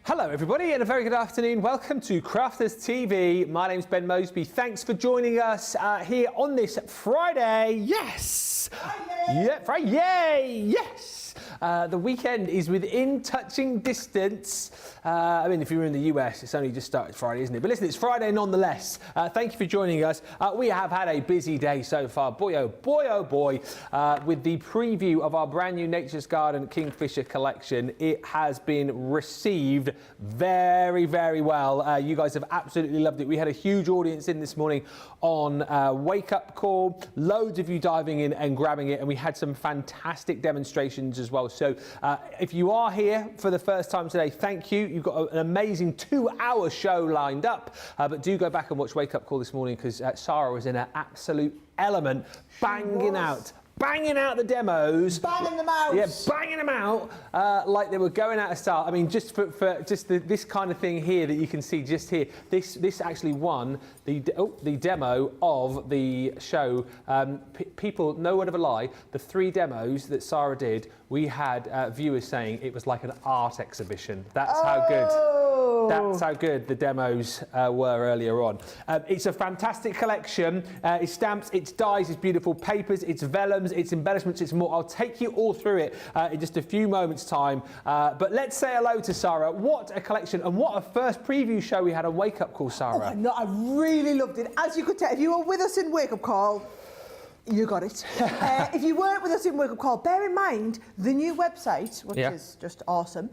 Hello everybody and a very good afternoon. Welcome to Crafters TV. My name's Ben Moseby. Thanks for joining us here on this Friday. Yes! Friday! Yeah, Friday! Yay! Yes! The weekend is within touching distance. I mean, if you're in the US, it's only just started Friday, isn't it? But listen, it's Friday nonetheless. Thank you for joining us. We have had a busy day so far. Boy, oh boy, oh boy. With the preview of our brand new Nature's Garden Kingfisher collection, it has been received very, very well. You guys have absolutely loved it. We had a huge audience in this morning on Wake Up Call. Loads of you diving in and grabbing it, and we had some fantastic demonstrations as well. So if you are here for the first time today, thank you. You've got an amazing 2-hour show lined up, but do go back and watch Wake Up Call this morning because Sarah was in her absolute element, banging out the demos. Banging them out. Yeah, banging them out like they were going out of style. I mean, just for this kind of thing here that you can see just here, this actually won the demo of the show. People, no word of a lie, the 3 demos that Sarah did, we had viewers saying it was like an art exhibition. That's how good. That's how good the demos were earlier on. It's a fantastic collection. It's stamps, it's dyes, it's beautiful papers, it's vellums, it's embellishments, it's more. I'll take you all through it in just a few moments' time. But let's say hello to Sarah. What a collection and what a first preview show we had on Wake Up Call, Sarah. Oh, no, I really loved it. As you could tell, if you were with us in Wake Up Call, you got it. If you weren't with us in Wake Up Call, bear in mind the new website, which is just awesome.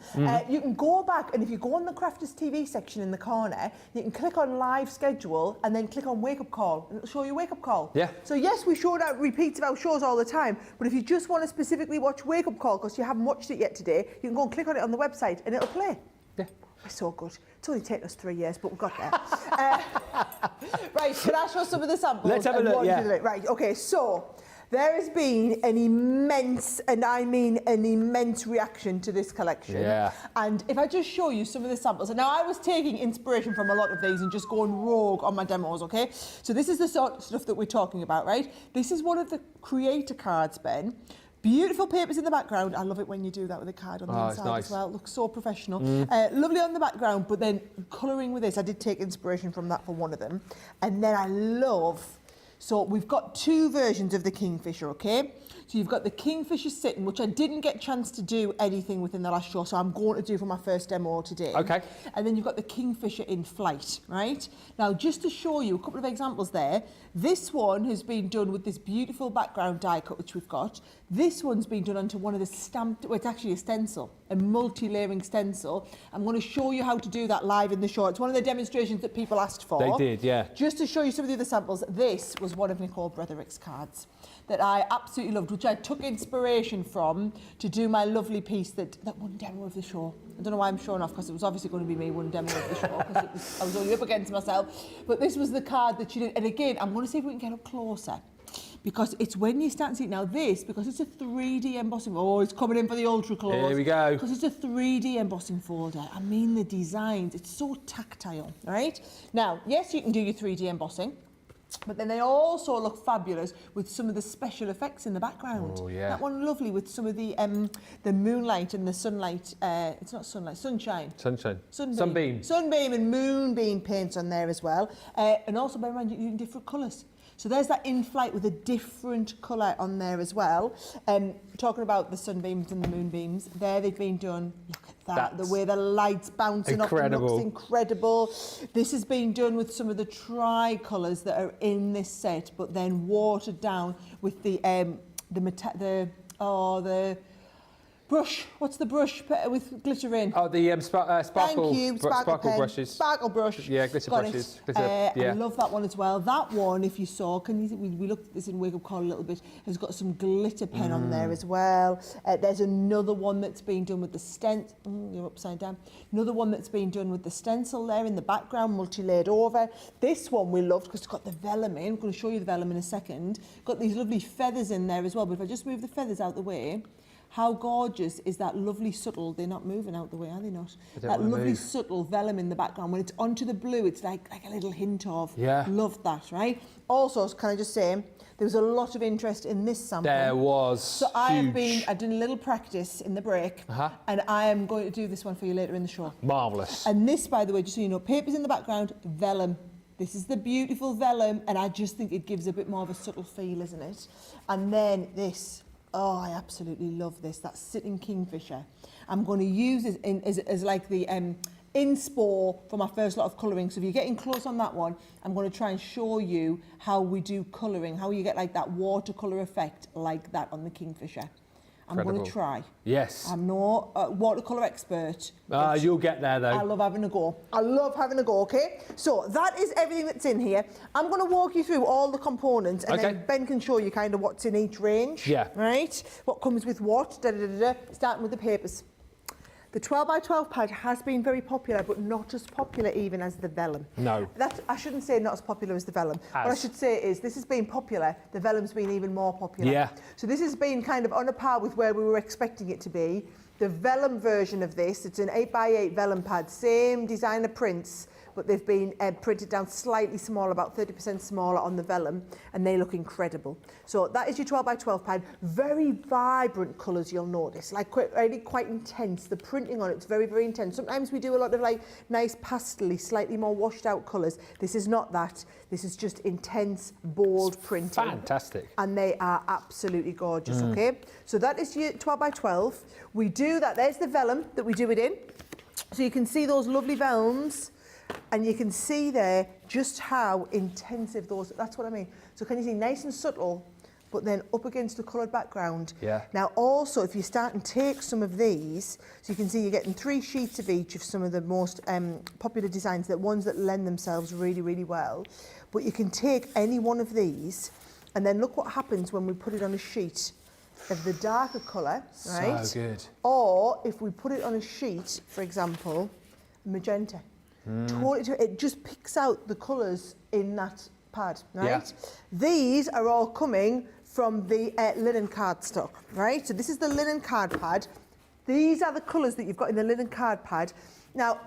You can go back, and if you go on the Crafters TV section in the corner, you can click on live schedule and then click on Wake Up Call, and it'll show you Wake Up Call. Yeah. So yes, we showed out repeats of our shows all the time, but if you just want to specifically watch Wake Up Call because you haven't watched it yet today, you can go and click on it on the website and it'll play. Yeah. We're so good. It's only taken us 3 years, but we've got there. Right, can I show some of the samples? Let's have a look, yeah. Right, okay, so there has been an immense, and I mean an immense reaction to this collection. Yeah. And if I just show you some of the samples, and now I was taking inspiration from a lot of these and just going rogue on my demos, okay? So this is the sort of stuff that we're talking about, right? This is one of the creator cards, Ben. Beautiful papers in the background. I love it when you do that with a card on the inside as well. It looks so professional. Lovely on the background, but then colouring with this, I did take inspiration from that for one of them. And then I love, so we've got 2 versions of the Kingfisher, okay? So you've got the Kingfisher sitting, which I didn't get a chance to do anything within the last show, so I'm going to do for my first demo today. Okay. And then you've got the Kingfisher in flight, right? Now, just to show you a couple of examples there, this one has been done with this beautiful background die cut, which we've got. This one's been done onto one of the stamped, well, it's actually a stencil, a multi-layering stencil. I'm going to show you how to do that live in the show. It's one of the demonstrations that people asked for. They did, yeah. Just to show you some of the other samples, this was one of Nicole Bretherick's cards that I absolutely loved, which I took inspiration from to do my lovely piece that one demo of the show. I don't know why I'm showing off, because it was obviously going to be me one demo of the show, because I was only up against myself. But this was the card that she did. And again, I'm going to see if we can get up closer, because it's when you start to see it. Now this, because it's a 3D embossing, oh, it's coming in for the ultra close. Here we go. Because it's a 3D embossing folder. I mean the designs, it's so tactile, right? Now, yes, you can do your 3D embossing, but then they also look fabulous with some of the special effects in the background. Oh, yeah. That one lovely with some of the moonlight and the sunlight. It's not sunlight, sunshine. Sunshine. Sunbeam. Sunbeam and moonbeam paints on there as well. And also, bear in mind, you're using different colours. So there's that in flight with a different colour on there as well. Talking about the sunbeams and the moonbeams, there they've been done. Look at that, the way the light's bouncing off them looks incredible. This has been done with some of the tri-colours that are in this set, but then watered down with the brush. What's the brush with glitter in? Oh, the sparkle. Thank you, sparkle brushes. Sparkle brush. Yeah, glitter brushes. Glitter, I love that one as well. That one, if you saw, we looked at this in Wake Up Call a little bit, has got some glitter pen on there as well. There's another one that's been done with the stencil. You're upside down. Another one that's been done with the stencil there in the background, multi-layered over. This one we loved because it's got the vellum in. I'm going to show you the vellum in a second. Got these lovely feathers in there as well, but if I just move the feathers out the way, how gorgeous is that lovely subtle, they're not moving out the way, are they not? They don't That wanna lovely move. subtle vellum in the background. When it's onto the blue, it's like a little hint of. Yeah. Love that, right? Also, can I just say, there was a lot of interest in this sample. There was. So I did a little practice in the break, and I am going to do this one for you later in the show. Marvellous. And this, by the way, just so you know, papers in the background, vellum. This is the beautiful vellum, and I just think it gives a bit more of a subtle feel, isn't it? And then this, oh, I absolutely love this. That's Sitting Kingfisher. I'm going to use it as like the inspo for my first lot of colouring. So if you're getting close on that one, I'm going to try and show you how we do colouring, how you get like that watercolour effect like that on the Kingfisher. I'm going to try. Yes. I'm no watercolour expert. You'll get there though. I love having a go. I love having a go, okay? So that is everything that's in here. I'm going to walk you through all the components, and then Ben can show you kind of what's in each range. Yeah. Right? What comes with what, starting with the papers. The 12 by 12 pad has been very popular, but not as popular even as the vellum. No. I shouldn't say not as popular as the vellum. What I should say is this has been popular, the vellum's been even more popular. Yeah. So this has been kind of on a par with where we were expecting it to be. The vellum version of this, it's an 8 by 8 vellum pad, same designer prints, but they've been printed down slightly smaller, about 30% smaller on the vellum, and they look incredible. So that is your 12 by 12 pad. Very vibrant colours, you'll notice, like really quite intense. The printing on it's very, very intense. Sometimes we do a lot of like nice pastel-y, slightly more washed out colours. This is not that. This is just intense, bold printing. Fantastic. And they are absolutely gorgeous, okay? So that is your 12 by 12. We do that, there's the vellum that we do it in. So you can see those lovely vellums. And you can see there just how intensive that's what I mean. So can you see nice and subtle, but then up against the coloured background. Yeah. Now also, if you start and take some of these, so you can see you're getting 3 sheets of each of some of the most popular designs, that ones that lend themselves really, really well. But you can take any one of these, and then look what happens when we put it on a sheet of the darker colour, right? So good. Or if we put it on a sheet, for example, magenta. Totally, it just picks out the colours in that pad, right? Yeah. These are all coming from the linen cardstock, right? So this is the linen card pad. These are the colours that you've got in the linen card pad. Now,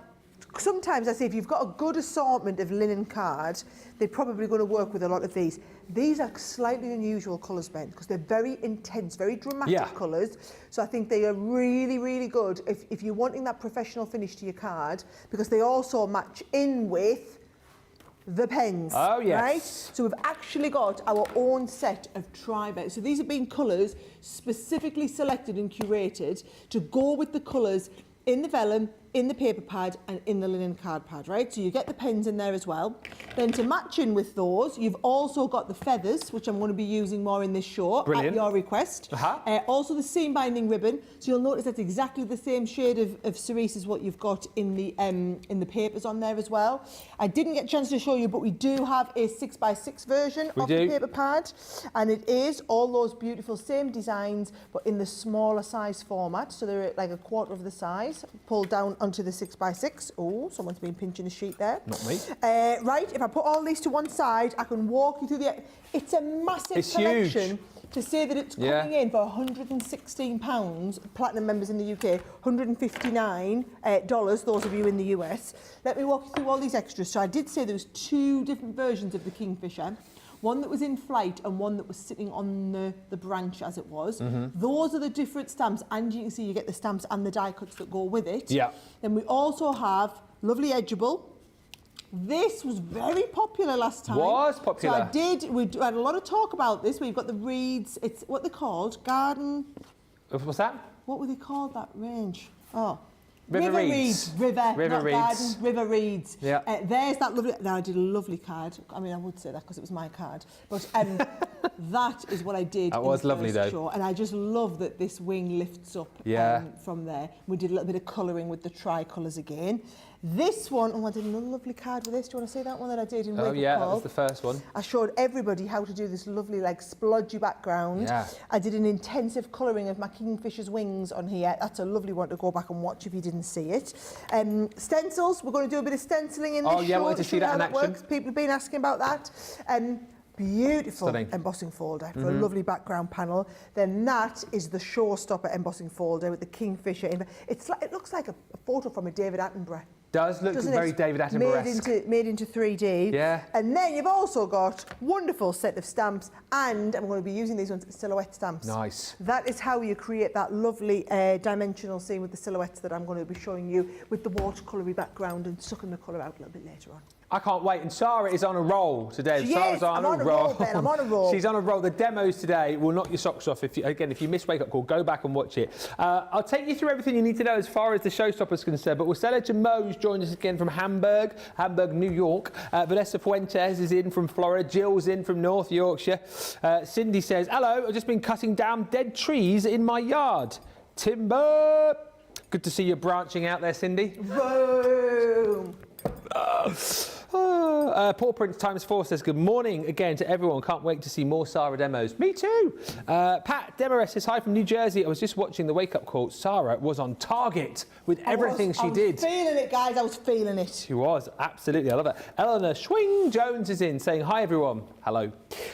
sometimes I say if you've got a good assortment of linen card, they're probably going to work with a lot of these. These are slightly unusual colours, Ben, because they're very intense, very dramatic colours. So I think they are really, really good if you're wanting that professional finish to your card, because they also match in with the pens. Oh, yes. Right? So we've actually got our own set of tri-beds. So these have been colours specifically selected and curated to go with the colours in the vellum, in the paper pad, and in the linen card pad, right? So you get the pens in there as well. Then to match in with those, you've also got the feathers, which I'm going to be using more in this show. Brilliant. At your request. Also the seam binding ribbon. So you'll notice that's exactly the same shade of cerise as what you've got in the papers on there as well. I didn't get a chance to show you, but we do have a 6 by 6 version of the paper pad, and it is all those beautiful same designs, but in the smaller size format. So they're like a quarter of the size, pulled down onto the 6 by 6. Oh, someone's been pinching a sheet there. Not me. Right, if I put all these to one side, I can walk you through it's a massive collection. Huge. To say that it's coming in for £116, platinum members in the UK, $159, those of you in the US. Let me walk you through all these extras. So I did say there was 2 different versions of the Kingfisher. One that was in flight and one that was sitting on the branch as it was. Those are the different stamps, and you can see you get the stamps and the die cuts that go with it. Yeah. Then we also have lovely edgeable. This was very popular last time. Was popular. So we had a lot of talk about this. We've got the reeds, it's what they're called, garden. What's that? What were they called, that range? Oh. River reeds. River not reeds. garden, river reeds. Yeah. There's that lovely, now I did a lovely card. I mean, I would say that because it was my card. But that is what I did. That was lovely though. Show. And I just love that this wing lifts up from there. We did a little bit of colouring with the tricolours again. This one, I did another lovely card with this. Do you want to see that one that I did in Wake Up that Call? was the first one. I showed everybody how to do this lovely, like, splodgy background. Yeah. I did an intensive colouring of my Kingfisher's wings on here. That's a lovely one to go back and watch if you didn't see it. Stencils, we're going to do a bit of stenciling in this show. I wanted to see that in action. Works. People have been asking about that. beautiful Stunning. embossing folder for a lovely background panel. Then that is the Showstopper embossing folder with the Kingfisher. It looks like a photo from a David Attenborough. Does look very David Attenborough-esque. Made into 3D. Yeah. And then you've also got wonderful set of stamps, and I'm going to be using these ones, silhouette stamps. Nice. That is how you create that lovely dimensional scene with the silhouettes that I'm going to be showing you with the watercolory background and sucking the colour out a little bit later on. I can't wait. And Sarah is on a roll today. Sarah's I'm on a roll, Ben. I'm on a roll. She's on a roll. The demos today will knock your socks off. If you miss Wake Up Call, go back and watch it. I'll take you through everything you need to know as far as the Showstopper is concerned. But we'll say hello to Mo's joined us again from Hamburg, New York. Vanessa Fuentes is in from Florida. Jill's in from North Yorkshire. Cindy says, hello, I've just been cutting down dead trees in my yard. Timber. Good to see you branching out there, Cindy. Boom. Paul Prince ×4 says, good morning again to everyone. Can't wait to see more Sara demos. Me too. Pat Demarest says, hi from New Jersey. I was just watching the Wake Up Call. Sara was on target with everything she did. I was feeling it, guys. I was feeling it. She was, absolutely. I love it. Eleanor Schwing Jones is in saying, hi everyone. Hello.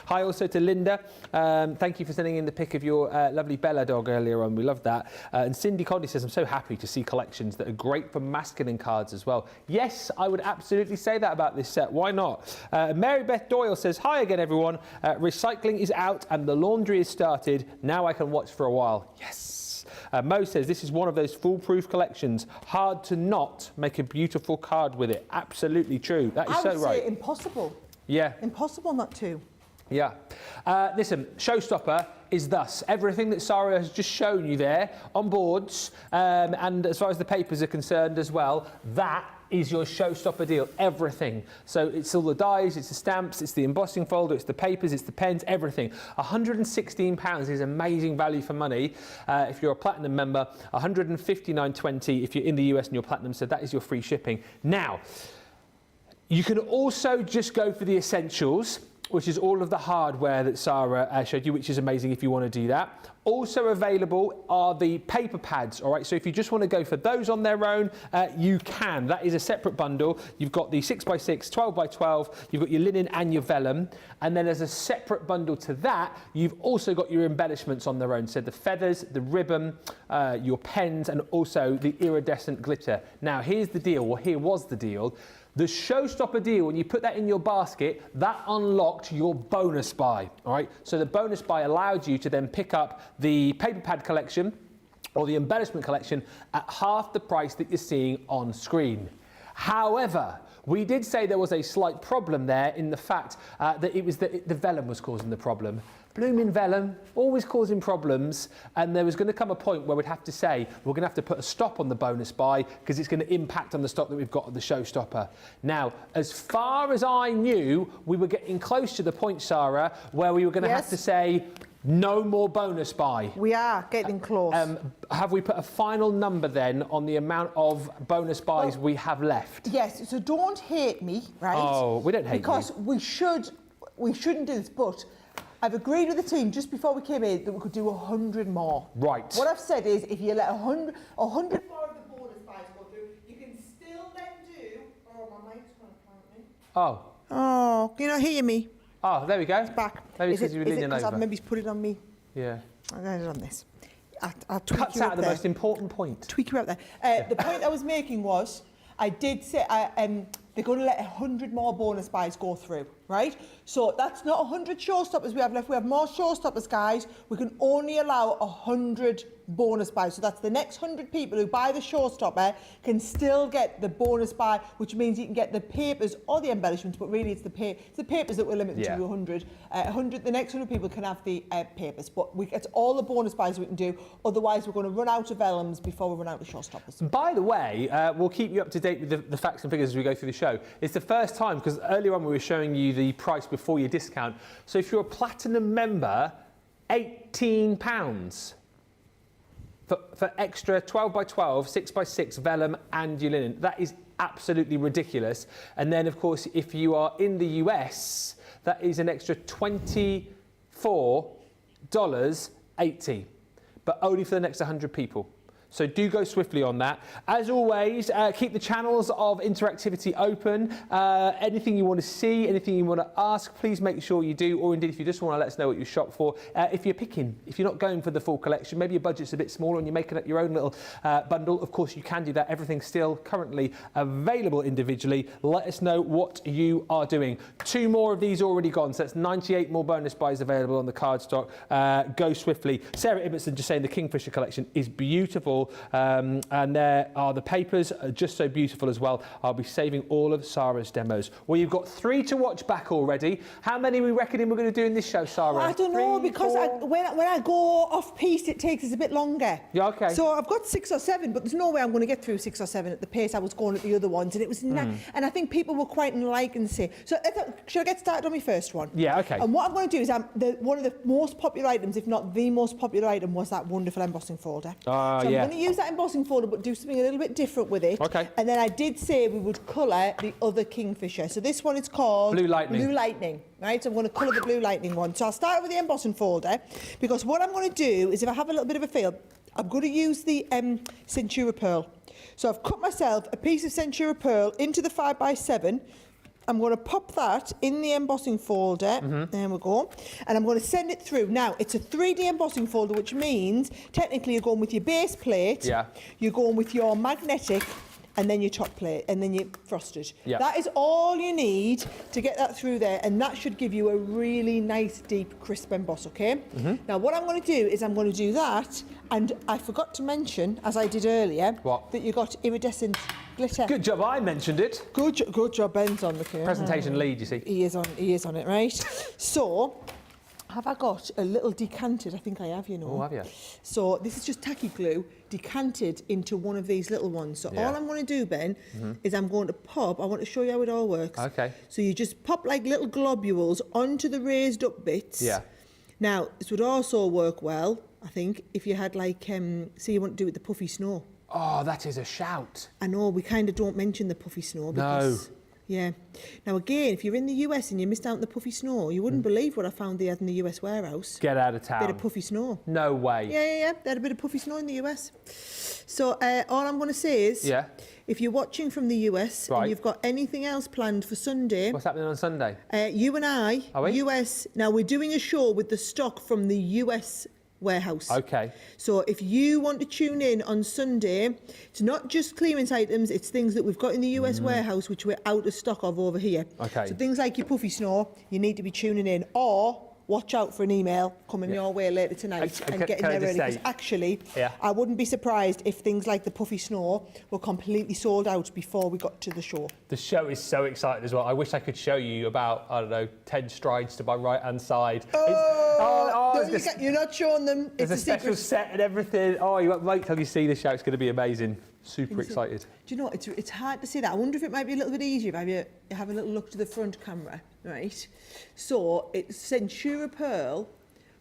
Hi also to Linda. Thank you for sending in the pic of your lovely Bella dog earlier on. We love that. And Cindy Condy says, I'm so happy to see collections that are great for masculine cards as well. Yes, I would absolutely say that about this set. Why not? Mary Beth Doyle says, hi again, everyone. Recycling is out and the laundry is started. Now I can watch for a while. Yes. Mo says, this is one of those foolproof collections. Hard to not make a beautiful card with it. Absolutely true. That is so right. I would say impossible. Yeah. Impossible not to. Yeah. Listen, Showstopper is thus everything that Sara has just shown you there on boards, and as far as the papers are concerned as well, that is your Showstopper deal, everything. So it's all the dies, it's the stamps, it's the embossing folder, it's the papers, it's the pens, everything. £116 is amazing value for money if you're a Platinum member, £159.20 if you're in the US and you're Platinum, so that is your free shipping. Now, you can also just go for the essentials, which is all of the hardware that Sara showed you, which is amazing if you want to do that. Also available are the paper pads, all right? So if you just want to go for those on their own, you can. That is a separate bundle. You've got the 6x6, 12x12, you've got your linen and your vellum, and then as a separate bundle to that, you've also got your embellishments on their own. So the feathers, the ribbon, your pens, and also the iridescent glitter. Now, here's the deal, or here was the deal. The Showstopper deal, when you put that in your basket, that unlocked your bonus buy, all right? So the bonus buy allowed you to then pick up the paper pad collection or the embellishment collection at half the price that you're seeing on screen. However, we did say there was a slight problem there in the fact that it was the vellum was causing the problem. Blooming vellum, always causing problems, and there was going to come a point where we'd have to say we're going to have to put a stop on the bonus buy because it's going to impact on the stock that we've got of the Showstopper. Now, as far as I knew, we were getting close to the point, Sara, where we were going to have to say no more bonus buy. We are getting close. Have we put a final number then on the amount of bonus buys we have left? Yes, so don't hate me, right? Oh, we don't hate because you. we shouldn't do this, but I've agreed with the team just before we came in that we could do 100 more. Right. What I've said is if you let 100 more of the bonus buys go through, you can still then do... Oh, my mic's going to plant me. Oh. Oh, can you not hear me? Oh, there we go. It's back. Maybe because you were leaning over. Because I've maybe put it on me? Yeah. I'm going to do it on this. I'll tweak Cuts you out up the there. most important point. Tweak you out there. The point I was making was, I did say they're going to let 100 more bonus buys go through, right? So that's not 100 showstoppers we have left. We have more showstoppers, guys. We can only allow 100 bonus buys. So that's the next 100 people who buy the showstopper can still get the bonus buy, which means you can get the papers or the embellishments, but really it's the papers that we're limited to 100. 100. The next 100 people can have the papers, but it's all the bonus buys we can do. Otherwise, we're going to run out of vellums before we run out of showstoppers. By the way, we'll keep you up to date with the facts and figures as we go through the show. It's the first time, because earlier on we were showing you the price before your discount. So if you're a Platinum member, £18 for extra 12x12, 6x6 vellum and your linen. That is absolutely ridiculous. And then, of course, if you are in the US, that is an extra $24.80, but only for the next 100 people. So do go swiftly on that. As always, keep the channels of interactivity open. Anything you want to see, anything you want to ask, please make sure you do. Or indeed, if you just want to let us know what you shop for. If you're not going for the full collection, maybe your budget's a bit smaller and you're making up your own little bundle, of course you can do that. Everything's still currently available individually. Let us know what you are doing. 2 more of these already gone, so that's 98 more bonus buys available on the cardstock. Go swiftly. Sarah Ibbotson just saying the Kingfisher collection is beautiful. And there are the papers, just so beautiful as well. I'll be saving all of Sarah's demos. Well, you've got 3 to watch back already. How many are we reckoning we're going to do in this show, Sarah? I don't know, 3, because 4? when I go off piece, it takes us a bit longer. Yeah, okay. So I've got 6 or 7, but there's no way I'm going to get through 6 or 7 at the pace I was going at the other ones. And it was, and I think people were quite enlightened to say. So should I get started on my first one? Yeah, okay. And what I'm going to do is one of the most popular items, if not the most popular item, was that wonderful embossing folder. So I'm going to use that embossing folder, but do something a little bit different with it. Okay. And then I did say we would colour the other Kingfisher. So this one is called Blue Lightning. Blue Lightning, right? So I'm going to colour the Blue Lightning one. So I'll start with the embossing folder, because what I'm going to do is, if I have a little bit of a feel, I'm going to use the Centura Pearl. So I've cut myself a piece of Centura Pearl into the 5x7. I'm going to pop that in the embossing folder. There we go. And I'm going to send it through. Now, it's a 3D embossing folder, which means technically you're going with your base plate, you're going with your magnetic, and then your top plate, and then your frosted. That is all you need to get that through there, and that should give you a really nice, deep, crisp emboss, okay? Now, what I'm going to do is I'm going to do that, and I forgot to mention, as I did earlier, that you got iridescent glitter. Good job, I mentioned it. Good job, Ben's on the camera. Presentation lead, you see. He is on it, right? So, have I got a little decanted? I think I have, you know. Oh, have you? So this is just tacky glue decanted into one of these little ones. So all I'm going to do, Ben, is I'm going to pop. I want to show you how it all works. Okay. So you just pop like little globules onto the raised up bits. Yeah. Now, this would also work well, I think, if you had like, say you want to do it with the puffy snow. Oh, that is a shout. I know, we kind of don't mention the puffy snow because... No. Yeah. Now, again, if you're in the US and you missed out on the puffy snow, you wouldn't believe what I found they had in the US warehouse. Get out of town. Bit of puffy snow. No way. Yeah. They had a bit of puffy snow in the US. So all I'm going to say is, if you're watching from the US and you've got anything else planned for Sunday... What's happening on Sunday? You and I, Are we? US... Now, we're doing a show with the stock from the US warehouse. Okay. So if you want to tune in on Sunday, it's not just clearance items, it's things that we've got in the US warehouse which we're out of stock of over here. Okay. So things like your puffy snow, you need to be tuning in, or watch out for an email coming your way later tonight and getting there early. Because actually, I wouldn't be surprised if things like the puffy snow were completely sold out before we got to the show. The show is so exciting as well. I wish I could show you about, I don't know, 10 strides to my right-hand side. You're not showing them. There's a special set and everything. Oh, you won't wait till you see the show. It's going to be amazing. Super excited. Do you know, it's hard to say that. I wonder if it might be a little bit easier if you have a little look to the front camera, right? So it's Centura Pearl,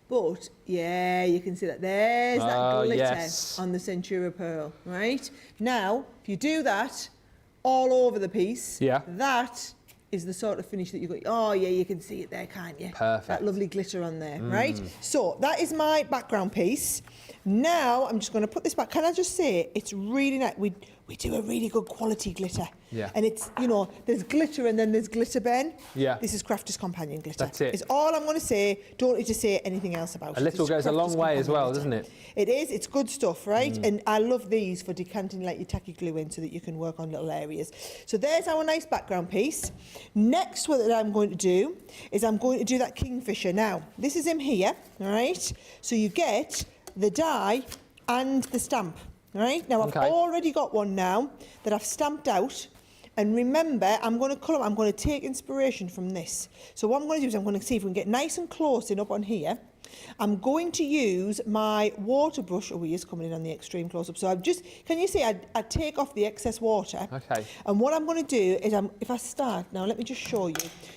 but yeah, you can see that. There's that glitter on the Centura Pearl, right? Now, if you do that all over the piece, that is the sort of finish that you got. Oh yeah, you can see it there, can't you? Perfect. That lovely glitter on there, right? So that is my background piece. Now I'm just going to put this back. Can I just say, it's really nice. We do a really good quality glitter. Yeah. And it's, you know, there's glitter and then there's glitter, Ben. Yeah. This is Crafter's Companion glitter. That's it. It's all I'm going to say. Don't need to say anything else about it. A little goes a long way as well, doesn't it? It is. It's good stuff, right? And I love these for decanting like your tacky glue in so that you can work on little areas. So there's our nice background piece. Next, what I'm going to do is I'm going to do that Kingfisher. Now, this is him here, all right? So you get the die and the stamp, right? Now, I've already got one now that I've stamped out. And remember, I'm going to colour, I'm going to take inspiration from this. So what I'm going to do is I'm going to see if we can get nice and close in up on here. I'm going to use my water brush. Oh, he is coming in on the extreme close-up. So I've just, can you see, I take off the excess water. Okay. And what I'm going to do is, if I start, now let me just show you.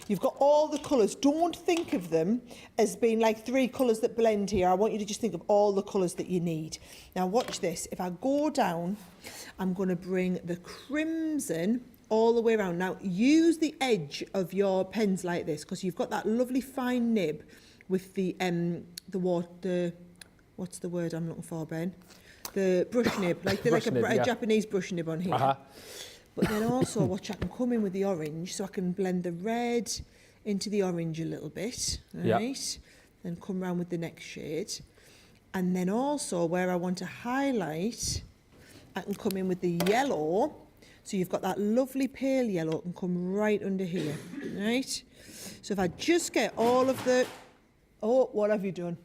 You've got all the colours. Don't think of them as being like 3 colours that blend here. I want you to just think of all the colours that you need. Now watch this. If I go down, I'm going to bring the crimson all the way around. Now use the edge of your pens like this because you've got that lovely fine nib with the what's the word I'm looking for, Ben? the brush nib, like a Japanese brush nib on here. Uh-huh. But then also watch, I can come in with the orange, so I can blend the red into the orange a little bit, right? Then come round with the next shade. And then also where I want to highlight, I can come in with the yellow. So you've got that lovely pale yellow and come right under here, right? So if I just get all of the... Oh, what have you done?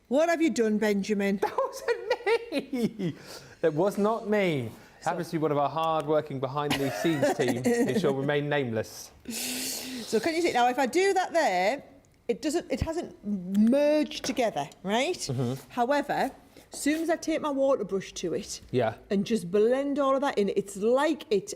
What have you done, Benjamin? That wasn't me. It was not me. Happens to be one of our hard-working behind-the-scenes team who shall remain nameless. So can you see, now if I do that there, it hasn't merged together, right? Mm-hmm. However, as soon as I take my water brush to it and just blend all of that in, it's like it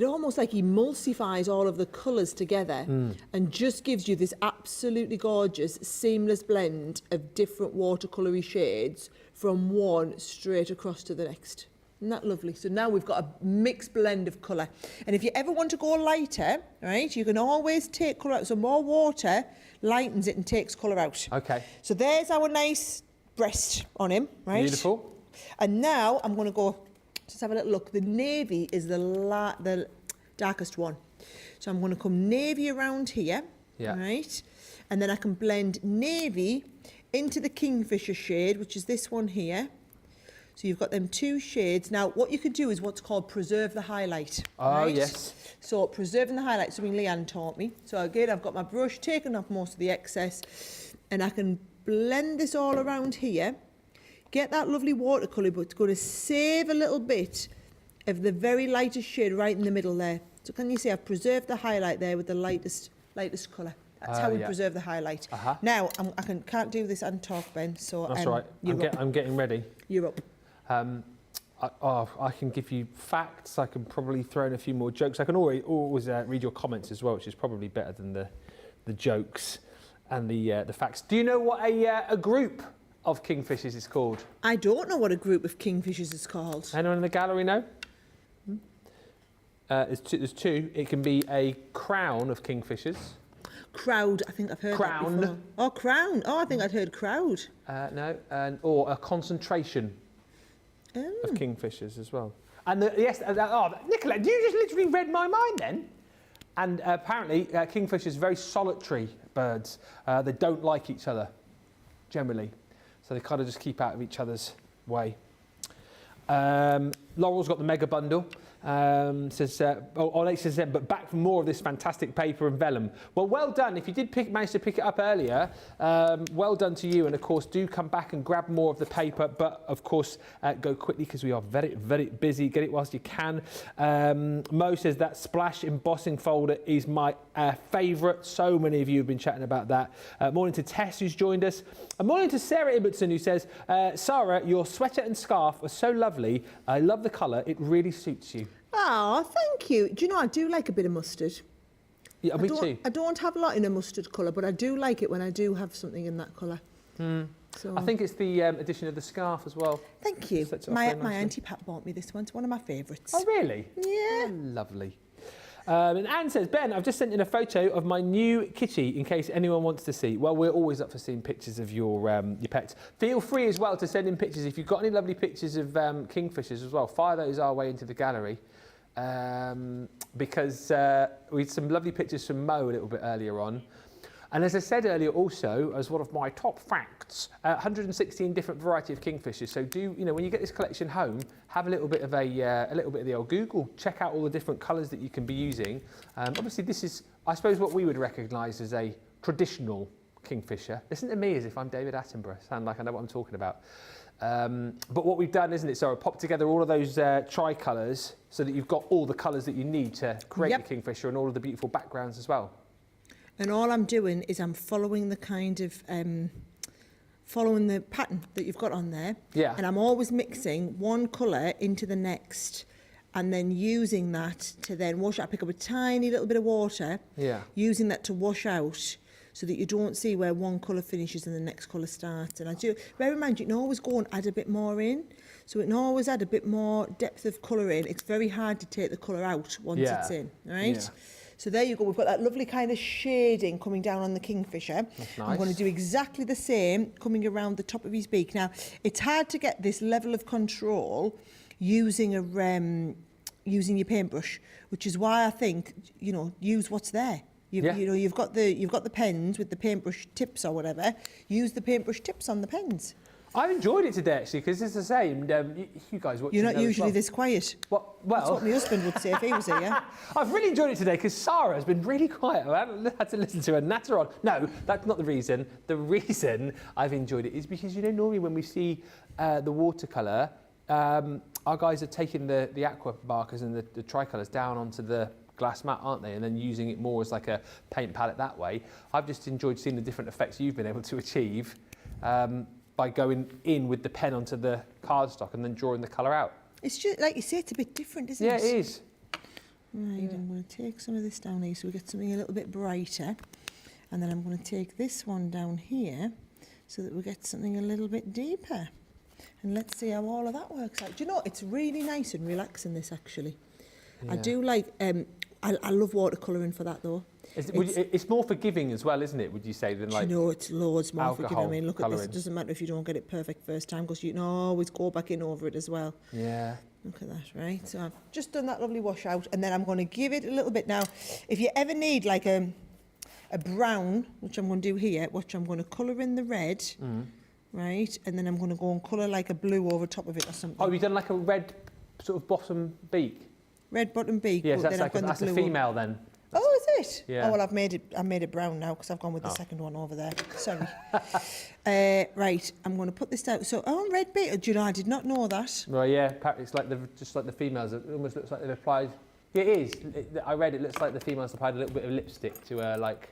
almost like emulsifies all of the colours together and just gives you this absolutely gorgeous, seamless blend of different watercolory shades from one straight across to the next. Isn't that lovely? So now we've got a mixed blend of colour. And if you ever want to go lighter, right, you can always take colour out. So more water lightens it and takes colour out. Okay. So there's our nice breast on him, right? Beautiful. And now I'm going to go, just have a little look. The navy is the darkest one. So I'm going to come navy around here, right? And then I can blend navy into the Kingfisher shade, which is this one here. So you've got them two shades. Now, what you could do is what's called preserve the highlight. Oh, right? Yes. So preserving the highlight, something Leanne taught me. So again, I've got my brush, taken off most of the excess, and I can blend this all around here. Get that lovely watercolour, but it's going to save a little bit of the very lightest shade right in the middle there. So can you see I've preserved the highlight there with the lightest colour. That's how we preserve the highlight. Now, I can't do this and talk, Ben, so... That's right. I'm getting ready. You're up. I can give you facts. I can probably throw in a few more jokes. I can always read your comments as well, which is probably better than the jokes and the facts. Do you know what a group of kingfishers is called? I don't know what a group of kingfishers is called. Anyone in the gallery know? There's two. It can be a crown of kingfishers. Crowd, I think I've heard that before. Oh, crown. Oh, I think I'd heard crowd. No, or a concentration of kingfishers as well. And Nicola, you just literally read my mind then. And apparently, kingfishers are very solitary birds. They don't like each other, generally. So they kind of just keep out of each other's way. Laurel's got the mega bundle. Says, but back for more of this fantastic paper and vellum. Well done. If you did manage to pick it up earlier, well done to you. And of course, do come back and grab more of the paper. But of course, go quickly because we are very, very busy. Get it whilst you can. Mo says that splash embossing folder is my favourite. So many of you have been chatting about that. Morning to Tess, who's joined us. And morning to Sarah Ibbotson, who says, Sarah, your sweater and scarf are so lovely. I love the colour. It really suits you. Oh, thank you. Do you know, I do like a bit of mustard. Yeah, me too. I don't have a lot in a mustard colour, but I do like it when I do have something in that colour. So I think it's the addition of the scarf as well. Thank you. My Auntie Pat bought me this one. It's one of my favourites. Oh, really? Yeah. Oh, lovely. And Anne says, Ben, I've just sent in a photo of my new kitty in case anyone wants to see. Well, we're always up for seeing pictures of your pets. Feel free as well to send in pictures. If you've got any lovely pictures of kingfishers as well, fire those our way into the gallery. Because we had some lovely pictures from Mo a little bit earlier on. And as I said earlier also, as one of my top facts, 116 different variety of kingfishers. So do, when you get this collection home, have a little bit of the old Google, check out all the different colours that you can be using. Obviously this is, I suppose, what we would recognise as a traditional kingfisher. Listen to me as if I'm David Attenborough, sound like I know what I'm talking about. But what we've done, isn't it, Sarah, popped together all of those tricolours so that you've got all the colours that you need to create the kingfisher and all of the beautiful backgrounds as well. And all I'm doing is I'm following the kind of, following the pattern that you've got on there. Yeah. And I'm always mixing one colour into the next and then using that to then wash out. I pick up a tiny little bit of water, using that to wash out so that you don't see where one colour finishes and the next colour starts. And I do, bear in mind, you can always go and add a bit more in. So it can always add a bit more depth of colour in. It's very hard to take the colour out once it's in, right? Yeah. So there you go. We've got that lovely kind of shading coming down on the Kingfisher. That's nice. I'm going to do exactly the same coming around the top of his beak. Now, it's hard to get this level of control using using your paintbrush, which is why I think, you know, use what's there. You know, you've got the pens with the paintbrush tips or whatever. Use the paintbrush tips on the pens. I've enjoyed it today, actually, because it's the same. You guys watch. You're not usually this quiet. Well, that's what my husband would say if he was here. Yeah? I've really enjoyed it today because Sarah has been really quiet. I haven't had to listen to her natter on. No, that's not the reason. The reason I've enjoyed it is because, you know, normally when we see the watercolour, our guys are taking the aqua markers and the tricolours down onto the glass mat, aren't they? And then using it more as like a paint palette that way. I've just enjoyed seeing the different effects you've been able to achieve. By going in with the pen onto the cardstock and then drawing the colour out. It's just, like you say, it's a bit different, isn't it? Yeah, it is. Right, I'm going to take some of this down here so we get something a little bit brighter. And then I'm going to take this one down here so that we get something a little bit deeper. And let's see how all of that works out. Do you know, it's really nice and relaxing, this, actually. Yeah. I do like, I love watercolouring for that, though. It's more forgiving as well, isn't it, would you say, than like... You know, it's loads more alcohol forgiving. I mean, look colouring. at this. It doesn't matter if you don't get it perfect first time because you can always go back in over it as well. Yeah. Look at that, right? So I've just done that lovely wash out and then I'm going to give it a little bit. Now, if you ever need like a brown, which I'm going to do here, which I'm going to colour in the red, right? And then I'm going to go and colour like a blue over top of it or something. Oh, you've done like a red sort of bottom beak? Red bottom beak. Yes, that's a female then. Oh, is it? Yeah. Oh, well, I made it brown now because I've gone with the second one over there. Sorry. Right, I'm going to put this down. So, red beetle. Do you know, I did not know that. Well, yeah, it's like just like the females. It almost looks like they've applied... Yeah, it is. I read it looks like the females applied a little bit of lipstick to like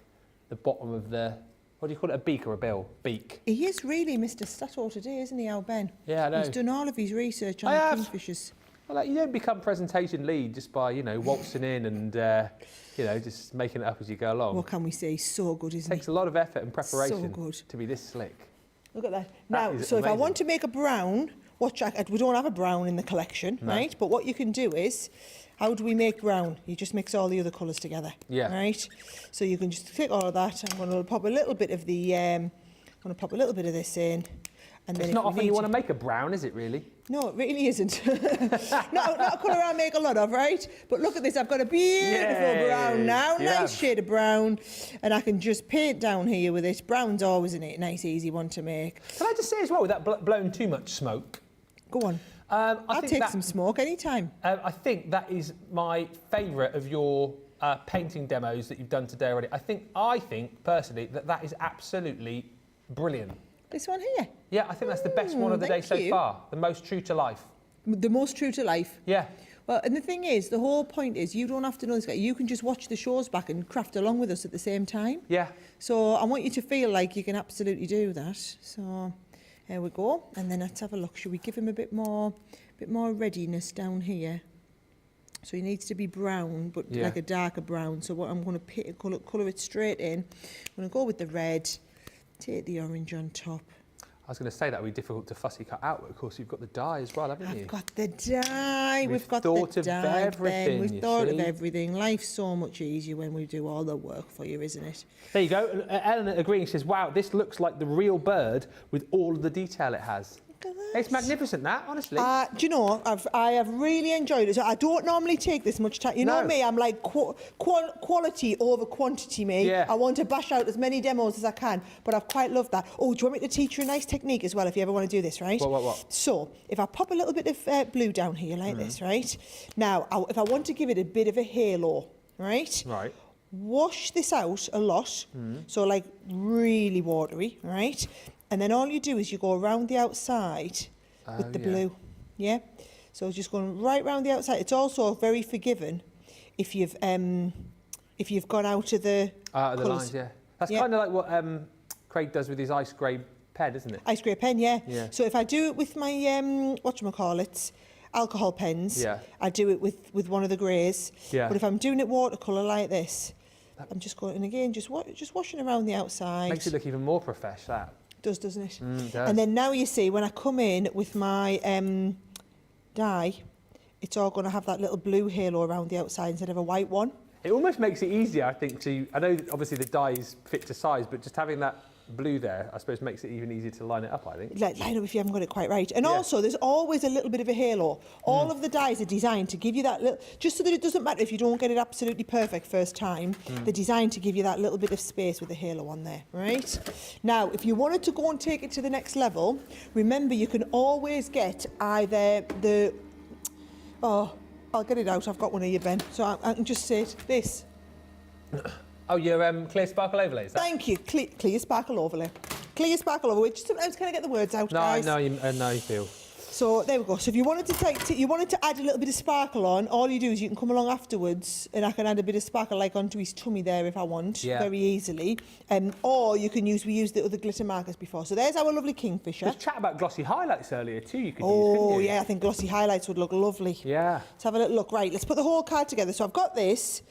the bottom of the... What do you call it, a beak or a bill? Beak. He is really Mr. Stato today, isn't he, Al Ben? Yeah, I know. He's done all of his research on the Kingfishers. Well, like, you don't become presentation lead just by, you know, waltzing in and, you know, just making it up as you go along. What can we say? So good, isn't it? Takes a lot of effort and preparation so good. to be this slick. Look at that. Now, so amazing. If I want to make a brown, we don't have a brown in the collection, right? But what you can do is, how do we make brown? You just mix all the other colours together, right? So you can just take all of that. I'm going to pop a little bit of this in. And then it's not often you want to make a brown, is it really? No, it really isn't. not a colour I make a lot of, right? But look at this, I've got a beautiful brown now, nice shade of brown, and I can just paint down here with it. Brown's always a nice, easy one to make. Can I just say as well, without blowing too much smoke? Go on. I'll take some smoke anytime. I think that is my favourite of your painting demos that you've done today already. I think personally that is absolutely brilliant. This one here? Yeah, I think that's the best one of the day so far. The most true to life. The most true to life? Yeah. Well, and the thing is, the whole point is you don't have to know this guy. You can just watch the shows back and craft along with us at the same time. Yeah. So I want you to feel like you can absolutely do that. So there we go. And then let's have a look. Should we give him a bit more readiness down here? So he needs to be brown, but like a darker brown. So what I'm going to colour it straight in. I'm going to go with the red. Take the orange on top. I was going to say that would be difficult to fussy cut out, but of course you've got the dye as well, haven't you? I've got the dye. We've got the dye. Everything, We've thought of everything. Life's so much easier when we do all the work for you, isn't it? There you go. Ellen agreeing, says, wow, this looks like the real bird with all of the detail it has. It's magnificent, that, honestly. Do you know, I have really enjoyed it. So I don't normally take this much time. You know me, I'm like quality over quantity, me. Yeah. I want to bash out as many demos as I can, but I've quite loved that. Oh, do you want me to teach you a nice technique as well if you ever want to do this, right? What? So, if I pop a little bit of blue down here like this, right? Now, if I want to give it a bit of a halo, right? Right. Wash this out a lot, so like really watery, right? And then all you do is you go around the outside with the blue, So just going right round the outside. It's also very forgiving if you've gone out of the lines, That's kind of like what Craig does with his ice grey pen, isn't it? Ice grey pen, yeah. So if I do it with my whatchamacallit, alcohol pens, I do it with one of the greys. But if I'm doing it watercolour like this, I'm just going, and again, just washing around the outside. Makes it look even more profesh, that. Does, doesn't it? It does. And then now you see, when I come in with my dye, it's all going to have that little blue halo around the outside instead of a white one. It almost makes it easier, I think, I know obviously the dies fit to size, but just having that blue there, I suppose, makes it even easier to line it up, I think. Line up if you haven't got it quite right. And also, there's always a little bit of a halo. All of the dies are designed to give you that little, just so that it doesn't matter if you don't get it absolutely perfect first time, they're designed to give you that little bit of space with the halo on there, right? Now, if you wanted to go and take it to the next level, remember you can always get either the, oh, I'll get it out, I've got one of you, Ben, so I can just say it, this. Oh, your clear sparkle overlay, is that? Thank you, clear sparkle overlay. Clear sparkle overlay, which sometimes can I get the words out, guys? No, you feel. So there we go. So if you wanted to add a little bit of sparkle on, all you do is you can come along afterwards, and I can add a bit of sparkle like onto his tummy there if I want, very easily. Or you can use, we used the other glitter markers before. So there's our lovely Kingfisher. There's chat about glossy highlights earlier too. You could use, oh couldn't you? yeah, I think glossy highlights would look lovely. Yeah. Let's have a little look. Right, let's put the whole card together. So I've got this.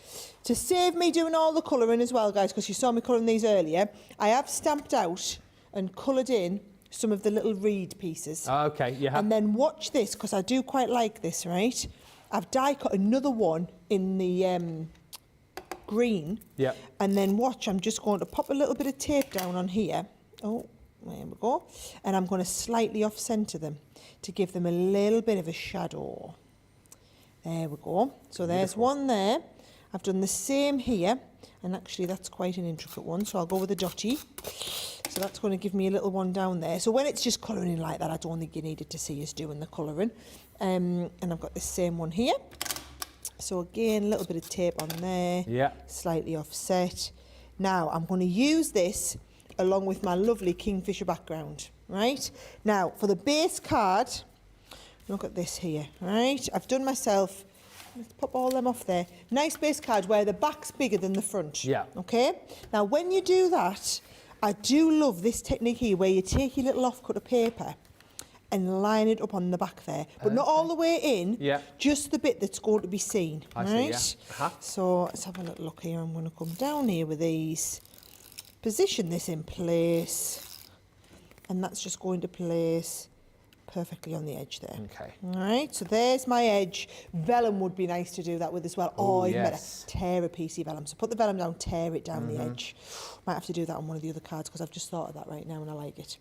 To save me doing all the colouring as well, guys, because you saw me colouring these earlier, I have stamped out and coloured in some of the little reed pieces. Oh, okay, yeah. And then watch this, because I do quite like this, right? I've die cut another one in the green. Yeah. And then watch, I'm just going to pop a little bit of tape down on here. Oh, there we go. And I'm going to slightly off-centre them to give them a little bit of a shadow. There we go. So there's one there. I've done the same here, and actually that's quite an intricate one, so I'll go with a dotty. So that's going to give me a little one down there. So when it's just colouring in like that, I don't think you needed to see us doing the colouring. And I've got the same one here. So again, a little bit of tape on there, slightly offset. Now I'm going to use this along with my lovely Kingfisher background, right? Now for the base card, look at this here, right? I've done myself, let's pop all them off there. Nice base card where the back's bigger than the front. Yeah. Okay? Now, when you do that, I do love this technique here where you take your little off-cut of paper and line it up on the back there. But not all the way in, just the bit that's going to be seen. I right? see, yeah. So, let's have a little look here. I'm going to come down here with these, position this in place, and that's just going to place perfectly on the edge there. Okay. All right, so there's my edge. Vellum would be nice to do that with as well. Oh, even better, yes. tear a piece of vellum. So put the vellum down, tear it down the edge. Might have to do that on one of the other cards because I've just thought of that right now and I like it.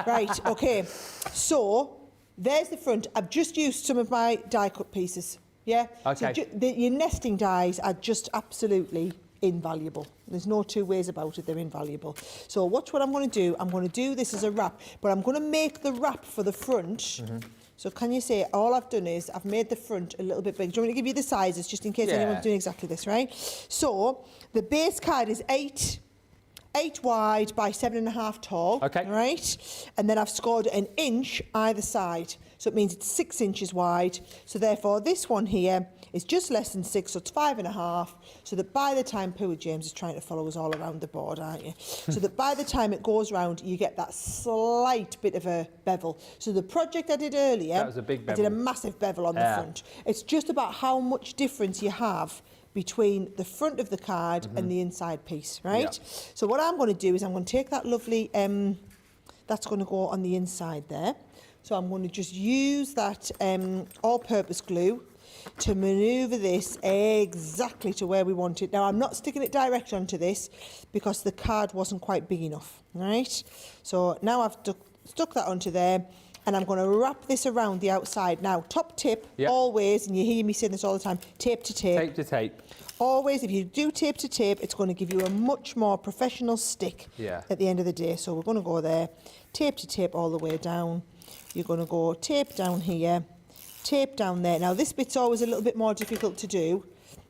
Right, okay. So there's the front. I've just used some of my die cut pieces. Yeah? Okay. So your nesting dies are just absolutely invaluable. There's no two ways about it, they're invaluable. So watch what I'm going to do. I'm going to do this as a wrap, but I'm going to make the wrap for the front. So can you say, all I've done is I've made the front a little bit big. Do you want me to give you the sizes just in case anyone's doing exactly this, right? So the base card is 8 wide by 7.5 tall. Okay. Right? And then I've scored an inch either side. So it means it's 6 inches wide. So therefore this one here is just less than 6, so it's 5.5. So that by the time, Pooh James is trying to follow us all around the board, aren't you? So that by the time it goes round, you get that slight bit of a bevel. So the project I did earlier, that was a big bevel. I did a massive bevel on the front. It's just about how much difference you have between the front of the card and the inside piece, right? Yeah. So what I'm going to do is I'm going to take that lovely, that's going to go on the inside there. So I'm going to just use that all-purpose glue to manoeuvre this exactly to where we want it. Now, I'm not sticking it direct onto this because the card wasn't quite big enough, right? So now I've stuck that onto there, and I'm going to wrap this around the outside. Now, top tip, always, and you hear me saying this all the time, tape to tape. Tape to tape. Always, if you do tape to tape, it's going to give you a much more professional stick at the end of the day. So we're going to go there, tape to tape all the way down. You're going to go tape down here, tape down there. Now, this bit's always a little bit more difficult to do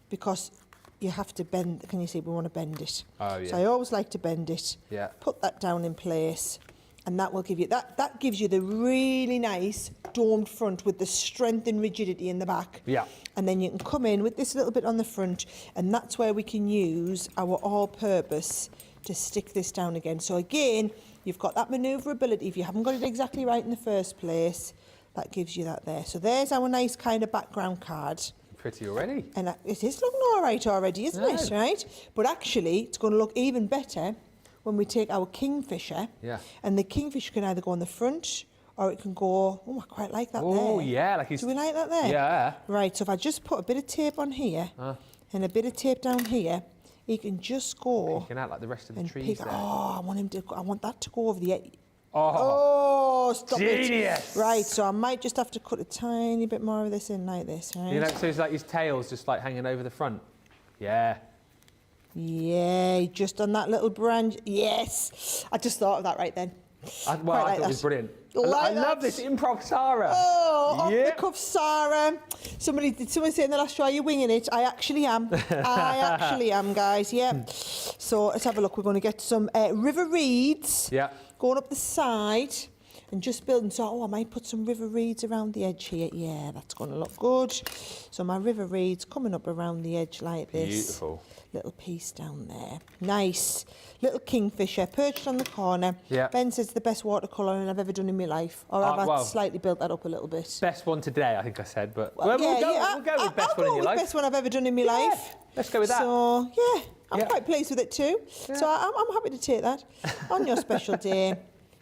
because you have to bend. Can you see? We want to bend it. Oh, yeah. So I always like to bend it. Yeah. Put that down in place, and that will give you that gives you the really nice domed front with the strength and rigidity in the back. Yeah. And then you can come in with this little bit on the front, and that's where we can use our all-purpose to stick this down again. So again, you've got that manoeuvrability. If you haven't got it exactly right in the first place, that gives you that there. So there's our nice kind of background card. Pretty already. And it is looking all right already, isn't it? Right? But actually, it's going to look even better when we take our Kingfisher. Yeah. And the Kingfisher can either go on the front or it can go, oh, I quite like that there. Oh, yeah. Like Do we like that there? Yeah. Right, so if I just put a bit of tape on here, and a bit of tape down here, he can just go. Peeking out like the rest of the and trees pick, there. oh, I want that to go over the edge. Oh, Stop genius. it. Right, so I might just have to cut a tiny bit more of this in like this, right? You know, so it's like his tail's just like hanging over the front. Yeah. Yeah, just on that little branch. Yes. I just thought of that right then. I thought it was brilliant. I love this improv, Sarah. Oh, off the cuff, Sarah. Somebody say in the last show, are you winging it? I actually am. I actually am, guys. Yeah. So let's have a look. We're going to get some river reeds. Yeah. Going up the side and just building. So, I might put some river reeds around the edge here. Yeah, that's going to look good. So my river reeds coming up around the edge like this. Beautiful. Little piece down there. Nice. Little kingfisher perched on the corner. Yeah. Ben says it's the best watercolouring I've ever done in my life. Or I've slightly built that up a little bit. Best one today, I think I said, but we'll go with best one in your life. Best one I've ever done in my life. Let's go with that. So, yeah, I'm quite pleased with it too. Yeah. So I'm happy to take that on your special day.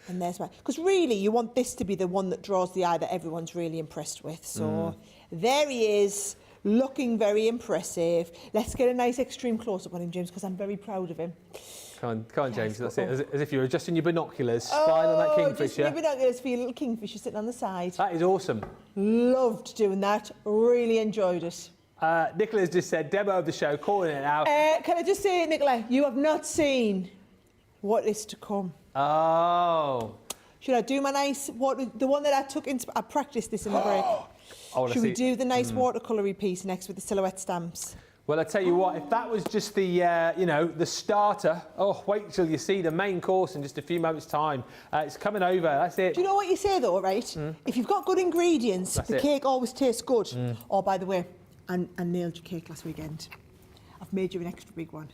And there's my... Because really, you want this to be the one that draws the eye that everyone's really impressed with. So there he is, looking very impressive. Let's get a nice extreme close-up on him, James, because I'm very proud of him. Come on, James, that's it. As if you were adjusting your binoculars, spying on that kingfisher. Just your binoculars for your little kingfisher sitting on the side. That is awesome. Loved doing that. Really enjoyed it. Nicola's just said, demo of the show, calling it out. Can I just say, Nicola, you have not seen what is to come. Oh. Should I do my nice, the one that I took into, I practiced this in the break. Should we do the nice watercoloury piece next with the silhouette stamps? Well, I tell you what, if that was just the, the starter, wait till you see the main course in just a few moments' time. It's coming over, that's it. Do you know what you say though, right? If you've got good ingredients, the cake always tastes good. Oh, by the way, I nailed your cake last weekend. I've made you an extra big one.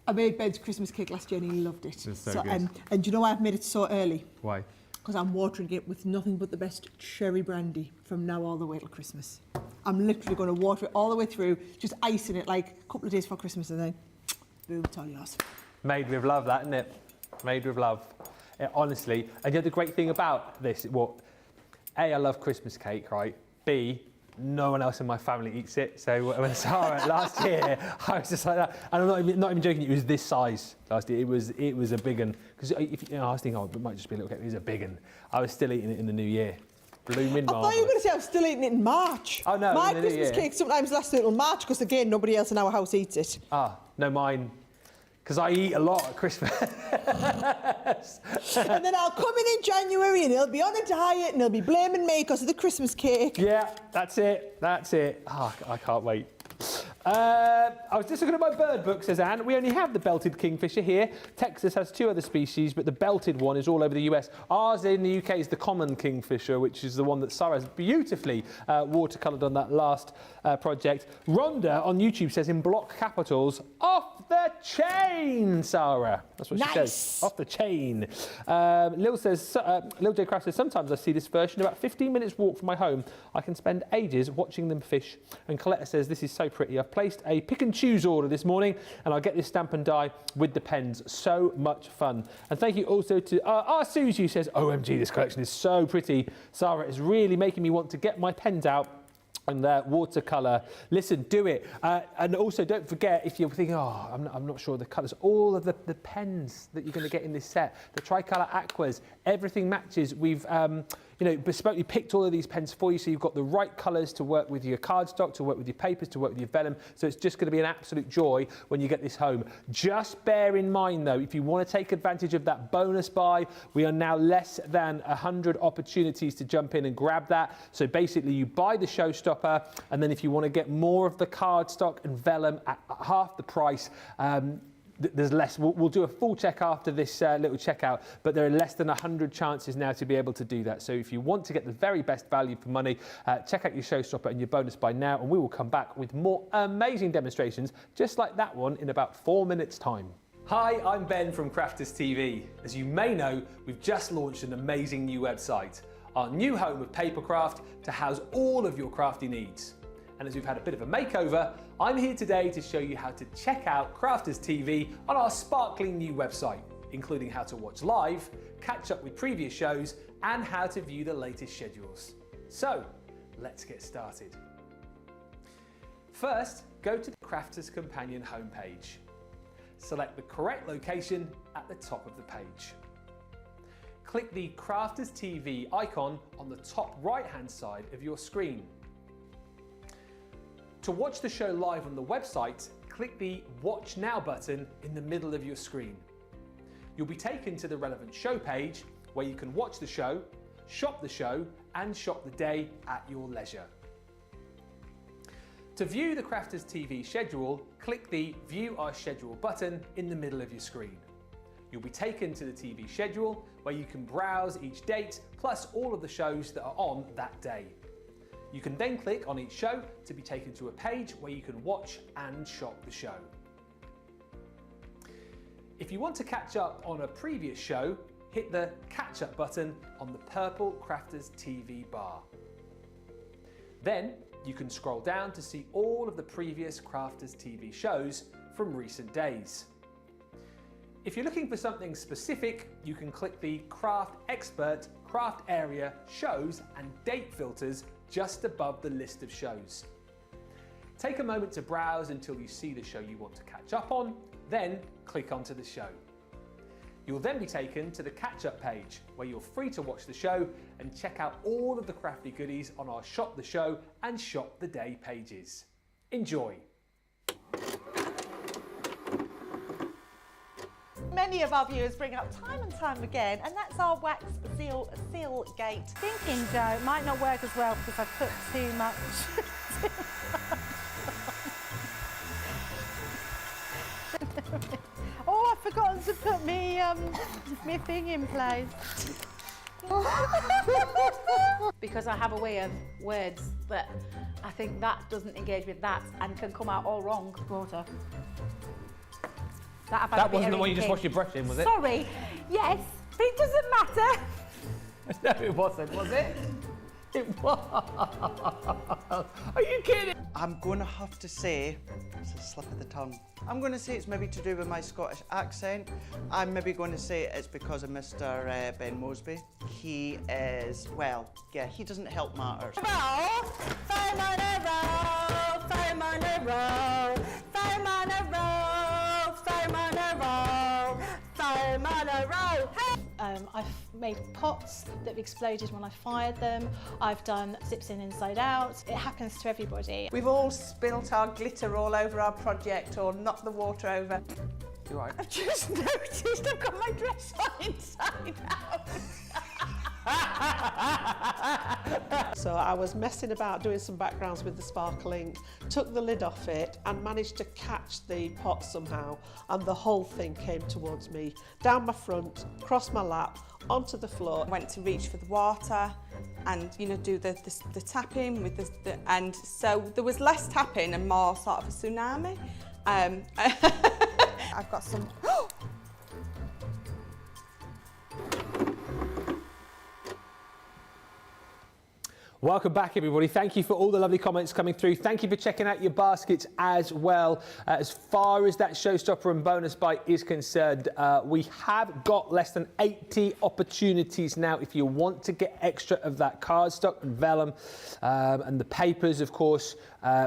I made Ben's Christmas cake last year and he loved it. It's so good. And do you know why I've made it so early? Why? Because I'm watering it with nothing but the best cherry brandy from now all the way till Christmas. I'm literally going to water it all the way through, just icing it like a couple of days before Christmas and then, boom, it's all yours. Made with love, that, isn't it? Made with love. Honestly, and you know the great thing about this, A, I love Christmas cake, right? B, no one else in my family eats it. So when Sarah last year, I was just like that, and I'm not even joking. It was this size last year. It was a big one because I was thinking, it might just be a little cake. It was a big one. I was still eating it in the new year. Blooming marvellous. I thought you were going to say I was still eating it in March. Oh no, my Christmas cake sometimes lasts until March because again nobody else in our house eats it. No, mine. Because I eat a lot at Christmas. And then I'll come in January and he'll be on a diet and he'll be blaming me because of the Christmas cake. Yeah, that's it. I can't wait. I was just looking at my bird book, says Anne. We only have the belted kingfisher here. Texas has 2 other species, but the belted one is all over the US. Ours in the UK is the common kingfisher, which is the one that Sarah has beautifully watercoloured on that last project. Rhonda on YouTube says in block capitals, off the chain, Sarah. That's what she says. Off the chain. Lil J. Craft says, sometimes I see this version about 15 minutes walk from my home. I can spend ages watching them fish. And Coletta says, this is so pretty. I've placed a pick and choose order this morning and I'll get this stamp and die with the pens. So much fun. And thank you also to Susie, who says, OMG, this collection is so pretty. Sarah is really making me want to get my pens out and watercolour. Listen, do it. And also don't forget, if you're thinking, I'm not sure of the colours, all of the pens that you're going to get in this set, the tricolour aquas, everything matches. We've bespokely picked all of these pens for you, so you've got the right colours to work with your cardstock, to work with your papers, to work with your vellum. So it's just going to be an absolute joy when you get this home. Just bear in mind though, if you want to take advantage of that bonus buy, we are now less than 100 opportunities to jump in and grab that. So basically you buy the showstopper, and then if you want to get more of the cardstock and vellum at half the price, there's less. We'll do a full check after this little checkout, but there are less than 100 chances now to be able to do that. So if you want to get the very best value for money, check out your showstopper and your bonus buy now, and we will come back with more amazing demonstrations just like that one in about 4 minutes' time. Hi, I'm Ben from Crafters TV. As you may know, we've just launched an amazing new website, our new home of papercraft to house all of your crafty needs. And as we've had a bit of a makeover, I'm here today to show you how to check out Crafters TV on our sparkling new website, including how to watch live, catch up with previous shows, and how to view the latest schedules. So, let's get started. First, go to the Crafter's Companion homepage. Select the correct location at the top of the page. Click the Crafters TV icon on the top right-hand side of your screen. To watch the show live on the website, click the Watch Now button in the middle of your screen. You'll be taken to the relevant show page where you can watch the show, shop the show, and shop the day at your leisure. To view the Crafters TV schedule, click the View Our Schedule button in the middle of your screen. You'll be taken to the TV schedule where you can browse each date plus all of the shows that are on that day. You can then click on each show to be taken to a page where you can watch and shop the show. If you want to catch up on a previous show, hit the Catch Up button on the purple Crafters TV bar. Then you can scroll down to see all of the previous Crafters TV shows from recent days. If you're looking for something specific, you can click the Craft Expert, Craft Area, Shows and Date filters just above the list of shows. Take a moment to browse until you see the show you want to catch up on, then click onto the show. You'll then be taken to the catch-up page where you're free to watch the show and check out all of the crafty goodies on our Shop the Show and Shop the Day pages. Enjoy! Many of our viewers bring up time and time again, and that's our wax seal gate. Thinking, Joe, it might not work as well because I've put too much. Oh, I've forgotten to put me thing in place. Because I have a way of words that I think that doesn't engage with that and can come out all wrong. Water. That wasn't the one you just washed your brush in, was it? Sorry. Yes, but it doesn't matter. No, it wasn't, was it? It was. Are you kidding? I'm going to have to say, it's a slip of the tongue. I'm going to say it's maybe to do with my Scottish accent. I'm maybe going to say it's because of Mr. Ben Moseby. He is, well, yeah, he doesn't help matters. I've made pots that have exploded when I fired them. I've done zips in inside out. It happens to everybody. We've all spilt our glitter all over our project or knocked the water over. You all right? I've just noticed I've got my dress on inside out. So I was messing about doing some backgrounds with the sparkling, took the lid off it and managed to catch the pot somehow, and the whole thing came towards me, down my front, across my lap, onto the floor. I went to reach for the water and, you know, do the tapping with the and so there was less tapping and more sort of a tsunami. I've got some. Welcome back, everybody. Thank you for all the lovely comments coming through. Thank you for checking out your baskets as well. As far as that showstopper and bonus buy is concerned, we have got less than 80 opportunities now if you want to get extra of that cardstock and vellum and the papers, of course.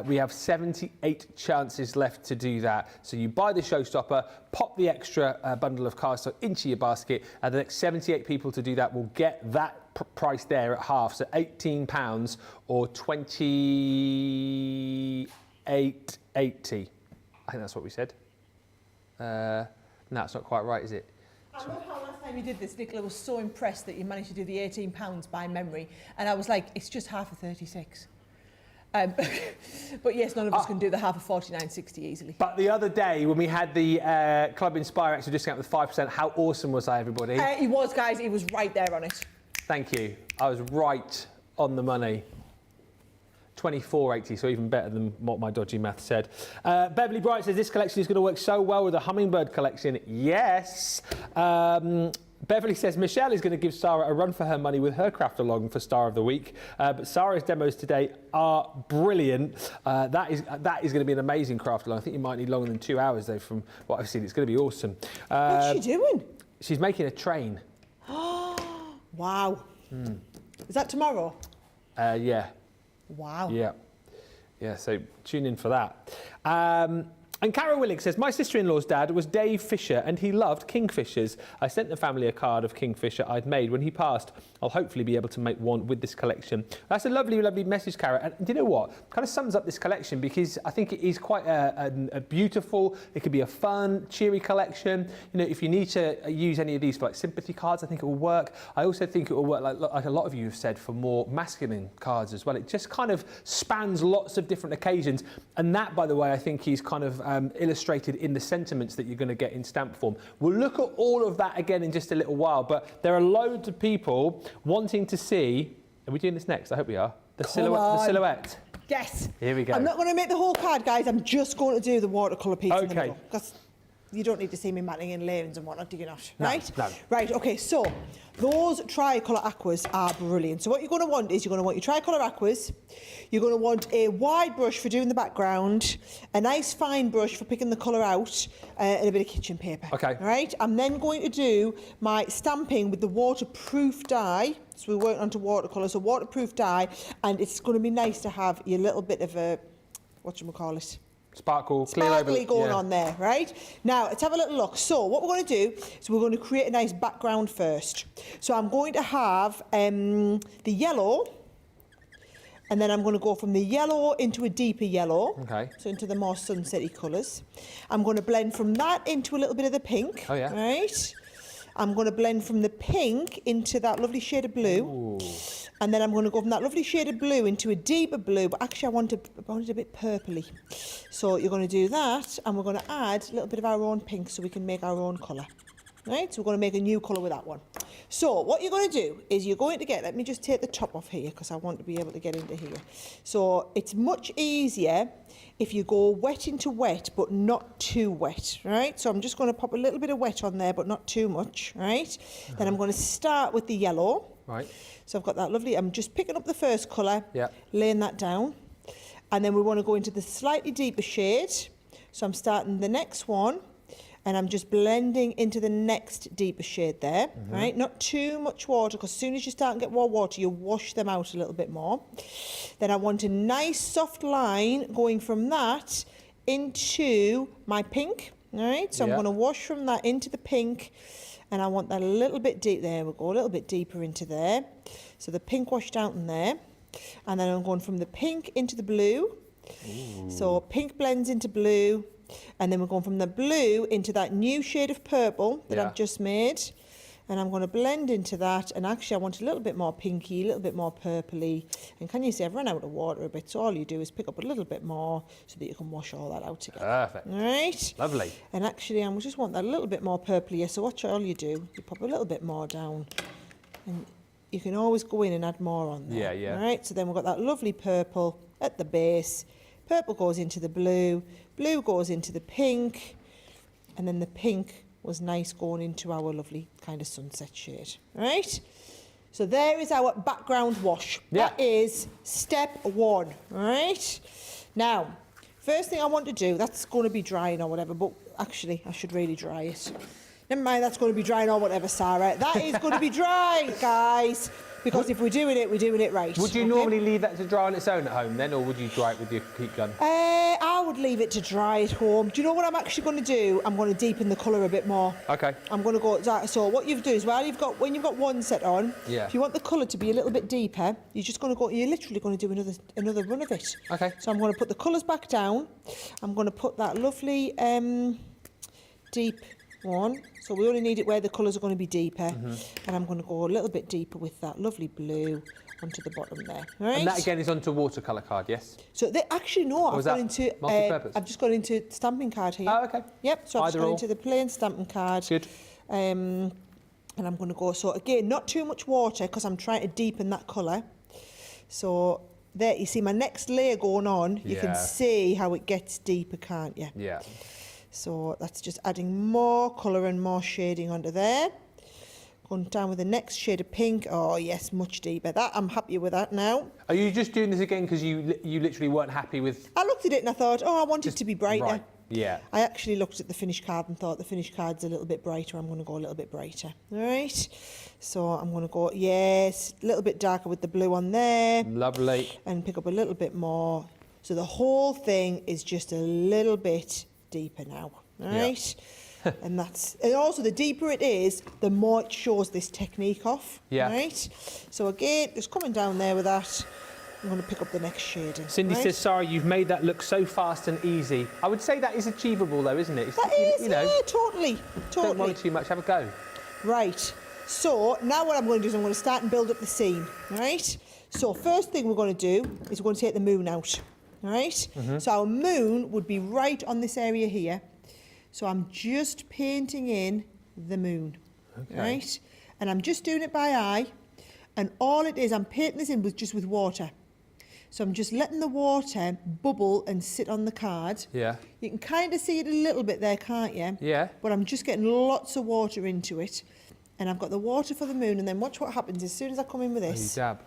We have 78 chances left to do that. So you buy the showstopper, pop the extra bundle of cardstock into your basket, and the next 78 people to do that will get that price there at half, so £18 or £28.80. I think that's what we said. No, it's not quite right, is it? I love how last time you did this, Nicola was so impressed that you managed to do the £18 by memory, and I was like, it's just half of 36. But yes, none of us can do the half of 49.60 easily. But the other day when we had the Club Inspire extra discount with 5%, how awesome was that, everybody? He was, guys. He was right there on it. Thank you. I was right on the money. 24.80, so even better than what my dodgy math said. Beverly Bright says this collection is going to work so well with the hummingbird collection. Yes. Beverly says Michelle is going to give Sarah a run for her money with her craft along for Star of the Week. But Sarah's demos today are brilliant. That is going to be an amazing craft along. I think you might need longer than 2 hours though from what I've seen. It's going to be awesome. What's she doing? She's making a train. Wow. Is that tomorrow? Yeah. Wow. Yeah. Yeah, so tune in for that. And Carol Willig says, my sister-in-law's dad was Dave Fisher and he loved Kingfishers. I sent the family a card of Kingfisher I'd made when he passed. I'll hopefully be able to make one with this collection. That's a lovely, lovely message, Carol. And do you know what? Kind of sums up this collection because I think it is quite a beautiful, it could be a fun, cheery collection. You know, if you need to use any of these for like sympathy cards, I think it will work. I also think it will work, like a lot of you have said, for more masculine cards as well. It just kind of spans lots of different occasions. And that, by the way, I think is kind of illustrated in the sentiments that you're going to get in stamp form. We'll look at all of that again in just a little while, but there are loads of people wanting to see, are we doing this next? I hope we are. The silhouette. Yes. Here we go. I'm not going to make the whole card, guys. I'm just going to do the watercolour piece in the Okay. middle. Because you don't need to see me matting in layers and whatnot, do you not? No, Right? no. Right, okay, so those tricolour aquas are brilliant. So what you're going to want is you're going to want your tricolour aquas, you're going to want a wide brush for doing the background, a nice fine brush for picking the colour out, and a bit of kitchen paper. Okay. All right, I'm then going to do my stamping with the waterproof dye. So we're working onto watercolour, so waterproof dye, and it's going to be nice to have your little bit of a, whatchamacallit? Sparkle, clear Sparkly over, going yeah. on there, right? Now, let's have a little look. So what we're going to do is we're going to create a nice background first. So I'm going to have the yellow, and then I'm going to go from the yellow into a deeper yellow. Okay. So into the more sunsetty colours. I'm going to blend from that into a little bit of the pink. Oh, yeah. Right? I'm going to blend from the pink into that lovely shade of blue. Ooh. And then I'm going to go from that lovely shade of blue into a deeper blue, but actually I want it a bit purpley. So you're going to do that, and we're going to add a little bit of our own pink so we can make our own colour. Right, so we're going to make a new colour with that one. So what you're going to do is you're going to get, let me just take the top off here because I want to be able to get into here. So it's much easier if you go wet into wet, but not too wet, right? So I'm just going to pop a little bit of wet on there, but not too much, right? Then I'm going to start with the yellow. Right. So I've got that lovely, I'm just picking up the first colour, Yeah. laying that down. And then we want to go into the slightly deeper shade. So I'm starting the next one, and I'm just blending into the next deeper shade there, right? Not too much water, because as soon as you start to get more water, you wash them out a little bit more. Then I want a nice soft line going from that into my pink, all right? So Yeah. I'm going to wash from that into the pink, and I want that a little bit deep there. We'll go a little bit deeper into there. So the pink washed out in there. And then I'm going from the pink into the blue. Ooh. So pink blends into blue. And then we're going from the blue into that new shade of purple that I've just made. And I'm going to blend into that. And actually I want a little bit more pinky, a little bit more purpley. And can you see I've run out of water a bit. So all you do is pick up a little bit more so that you can wash all that out together. Perfect. All right. Lovely. And actually I just want that a little bit more purpley. So watch all you do. You pop a little bit more down. And you can always go in and add more on there. Yeah, yeah. All right, so then we've got that lovely purple at the base. Purple goes into the blue. Blue goes into the pink. And then the pink was nice going into our lovely kind of sunset shade. All right? So there is our background wash. Yeah. That is step one. All right? Now, first thing I want to do, that's going to be drying or whatever, but actually I should really dry it. Never mind, that's going to be drying or whatever, Sarah. That is going to be dry, guys, because if we're doing it right. Would you normally leave that to dry on its own at home then, or would you dry it with your heat gun? I would leave it to dry at home. Do you know what I'm actually going to do? I'm going to deepen the colour a bit more. Okay. I'm going to go, so what you do is, when you've got one set on, Yeah. if you want the colour to be a little bit deeper, you're literally going to do another run of it. Okay. So I'm going to put the colours back down. I'm going to put that lovely deep one. So we only need it where the colours are going to be deeper. And I'm going to go a little bit deeper with that lovely blue onto the bottom there. All right? And that again is onto watercolour card, yes? So actually, no, Or I've is gone that into multi-purpose? I've just gone into stamping card here. Oh, okay. Yep, so I've just Either gone or. into the plain stamping card. Good. And I'm going to go, so again, not too much water because I'm trying to deepen that colour. So there, you see my next layer going on, you can Yeah. see how it gets deeper, can't you? Yeah. So that's just adding more colour and more shading onto there. Going down with the next shade of pink. Oh yes, much deeper. That I'm happy with that now. Are you just doing this again because you literally weren't happy with... I looked at it and I thought, oh, I want it to be brighter. Right, yeah. I actually looked at the finished card and thought the finished card's a little bit brighter. I'm going to go a little bit brighter. All right. So I'm going to go, yes, a little bit darker with the blue on there. Lovely. And pick up a little bit more So the whole thing is just a little bit deeper now, right? And also the deeper it is, the more it shows this technique off, right? So again, just coming down there with that, I'm going to pick up the next shading. Cindy says, Sarah, you've made that look so fast and easy. I would say that is achievable though, isn't it? That is, yeah, totally. Don't worry too much, have a go. Right, so now what I'm going to do is I'm going to start and build up the scene, right? So first thing we're going to do is we're going to take the moon out, right? So our moon would be right on this area here. So I'm just painting in the moon, right? And I'm just doing it by eye. And all it is, I'm painting this in just with water. So I'm just letting the water bubble and sit on the card. Yeah. You can kind of see it a little bit there, can't you? Yeah. But I'm just getting lots of water into it. And I've got the water for the moon. And then watch what happens as soon as I come in with this. You dab.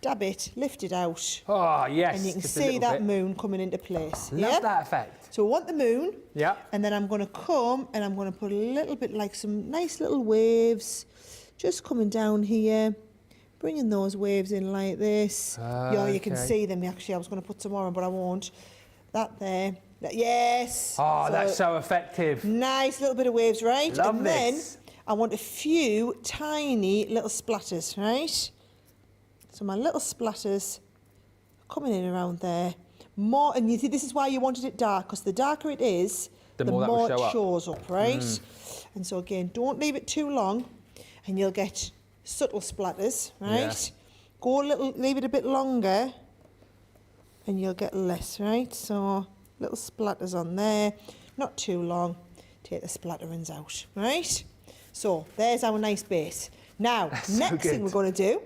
Dab it, lift it out. Oh, yes. And you can just a see little that bit. moon coming into place. Love that effect. So I want the moon. Yeah. And then I'm going to come and I'm going to put a little bit like some nice little waves just coming down here. Bringing those waves in like this. Yeah, you can see them. Actually, I was going to put some more on, but I won't. That there. Yes. Oh, that's so effective. Nice little bit of waves, right? Love and this. Then I want a few tiny little splatters, right? So my little splatters coming in around there. More, and you see, this is why you wanted it dark, because the darker it is, the more it shows up, right? And so again, don't leave it too long, and you'll get subtle splatters, right? Go a little, leave it a bit longer, and you'll get less, right? So little splatters on there, not too long. Take the splatterings out, right? So there's our nice base. Now, next thing we're going to do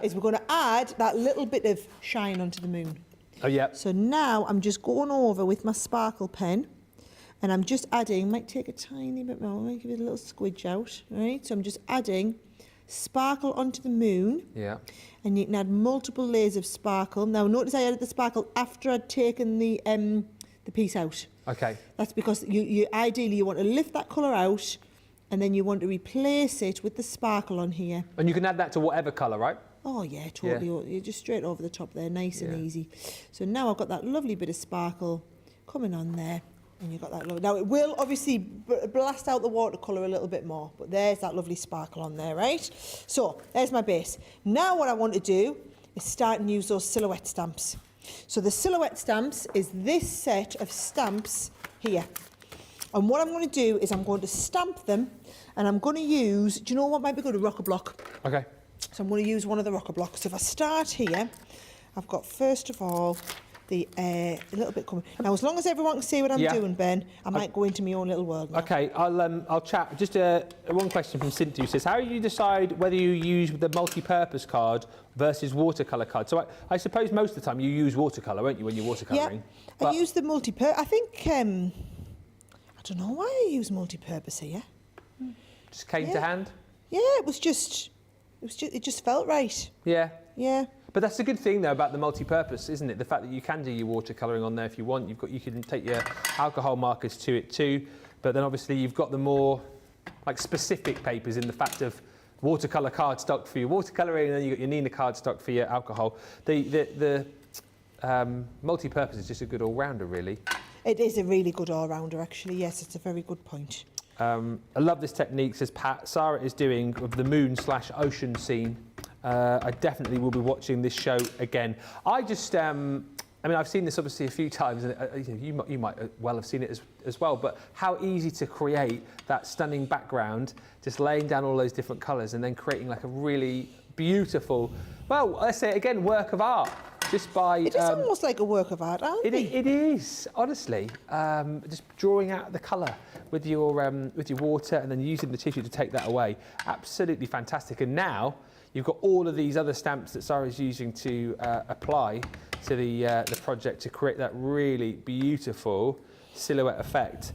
is we're going to add that little bit of shine onto the moon. Oh, yeah. So now I'm just going over with my sparkle pen, and I'm just adding, might take a tiny bit more, might give it a little squidge out, right? So I'm just adding sparkle onto the moon. Yeah. And you can add multiple layers of sparkle. Now, notice I added the sparkle after I'd taken the piece out. Okay. That's because you ideally you want to lift that colour out, and then you want to replace it with the sparkle on here. And you can add that to whatever colour, right? Oh yeah, totally. Yeah. You're just straight over the top there, nice and easy. So now I've got that lovely bit of sparkle coming on there, and you've got that lovely. Now it will obviously blast out the watercolour a little bit more, but there's that lovely sparkle on there, right? So there's my base. Now what I want to do is start and use those silhouette stamps. So the silhouette stamps is this set of stamps here. And what I'm going to do is I'm going to stamp them, and I'm going to use, do you know what might be good? A rocker block. Okay. So I'm going to use one of the rocker blocks. So if I start here, I've got first of all the a little bit coming. Now, as long as everyone can see what I'm doing, Ben, I might go into my own little world now. Okay, I'll chat. Just one question from Cynthia who says, how do you decide whether you use the multi-purpose card versus watercolour card? So I suppose most of the time you use watercolour, won't you, when you're watercolouring? Yeah, I use the multi-purpose. I think, I don't know why I use multi-purpose here. Just came to hand? Yeah, it just felt right. Yeah. Yeah. But that's the good thing though about the multi-purpose, isn't it? The fact that you can do your watercolouring on there if you want. You can take your alcohol markers to it too. But then obviously you've got the more like specific papers in the fact of watercolour cardstock for your watercolouring, and then you've got your Nina cardstock for your alcohol. The multi-purpose is just a good all-rounder, really. It is a really good all-rounder, actually. Yes, it's a very good point. I love this technique, says Pat. Sarah is doing of the moon/ocean scene. I definitely will be watching this show again. I just, I mean, I've seen this obviously a few times, and you might well have seen it as well, but how easy to create that stunning background, just laying down all those different colours and then creating like a really beautiful, well, let's say it again, work of art. Just by... It is almost like a work of art, aren't they? It is, honestly. Just drawing out the colour with your water and then using the tissue to take that away. Absolutely fantastic. And now you've got all of these other stamps that Sarah's using to apply to the project to create that really beautiful silhouette effect.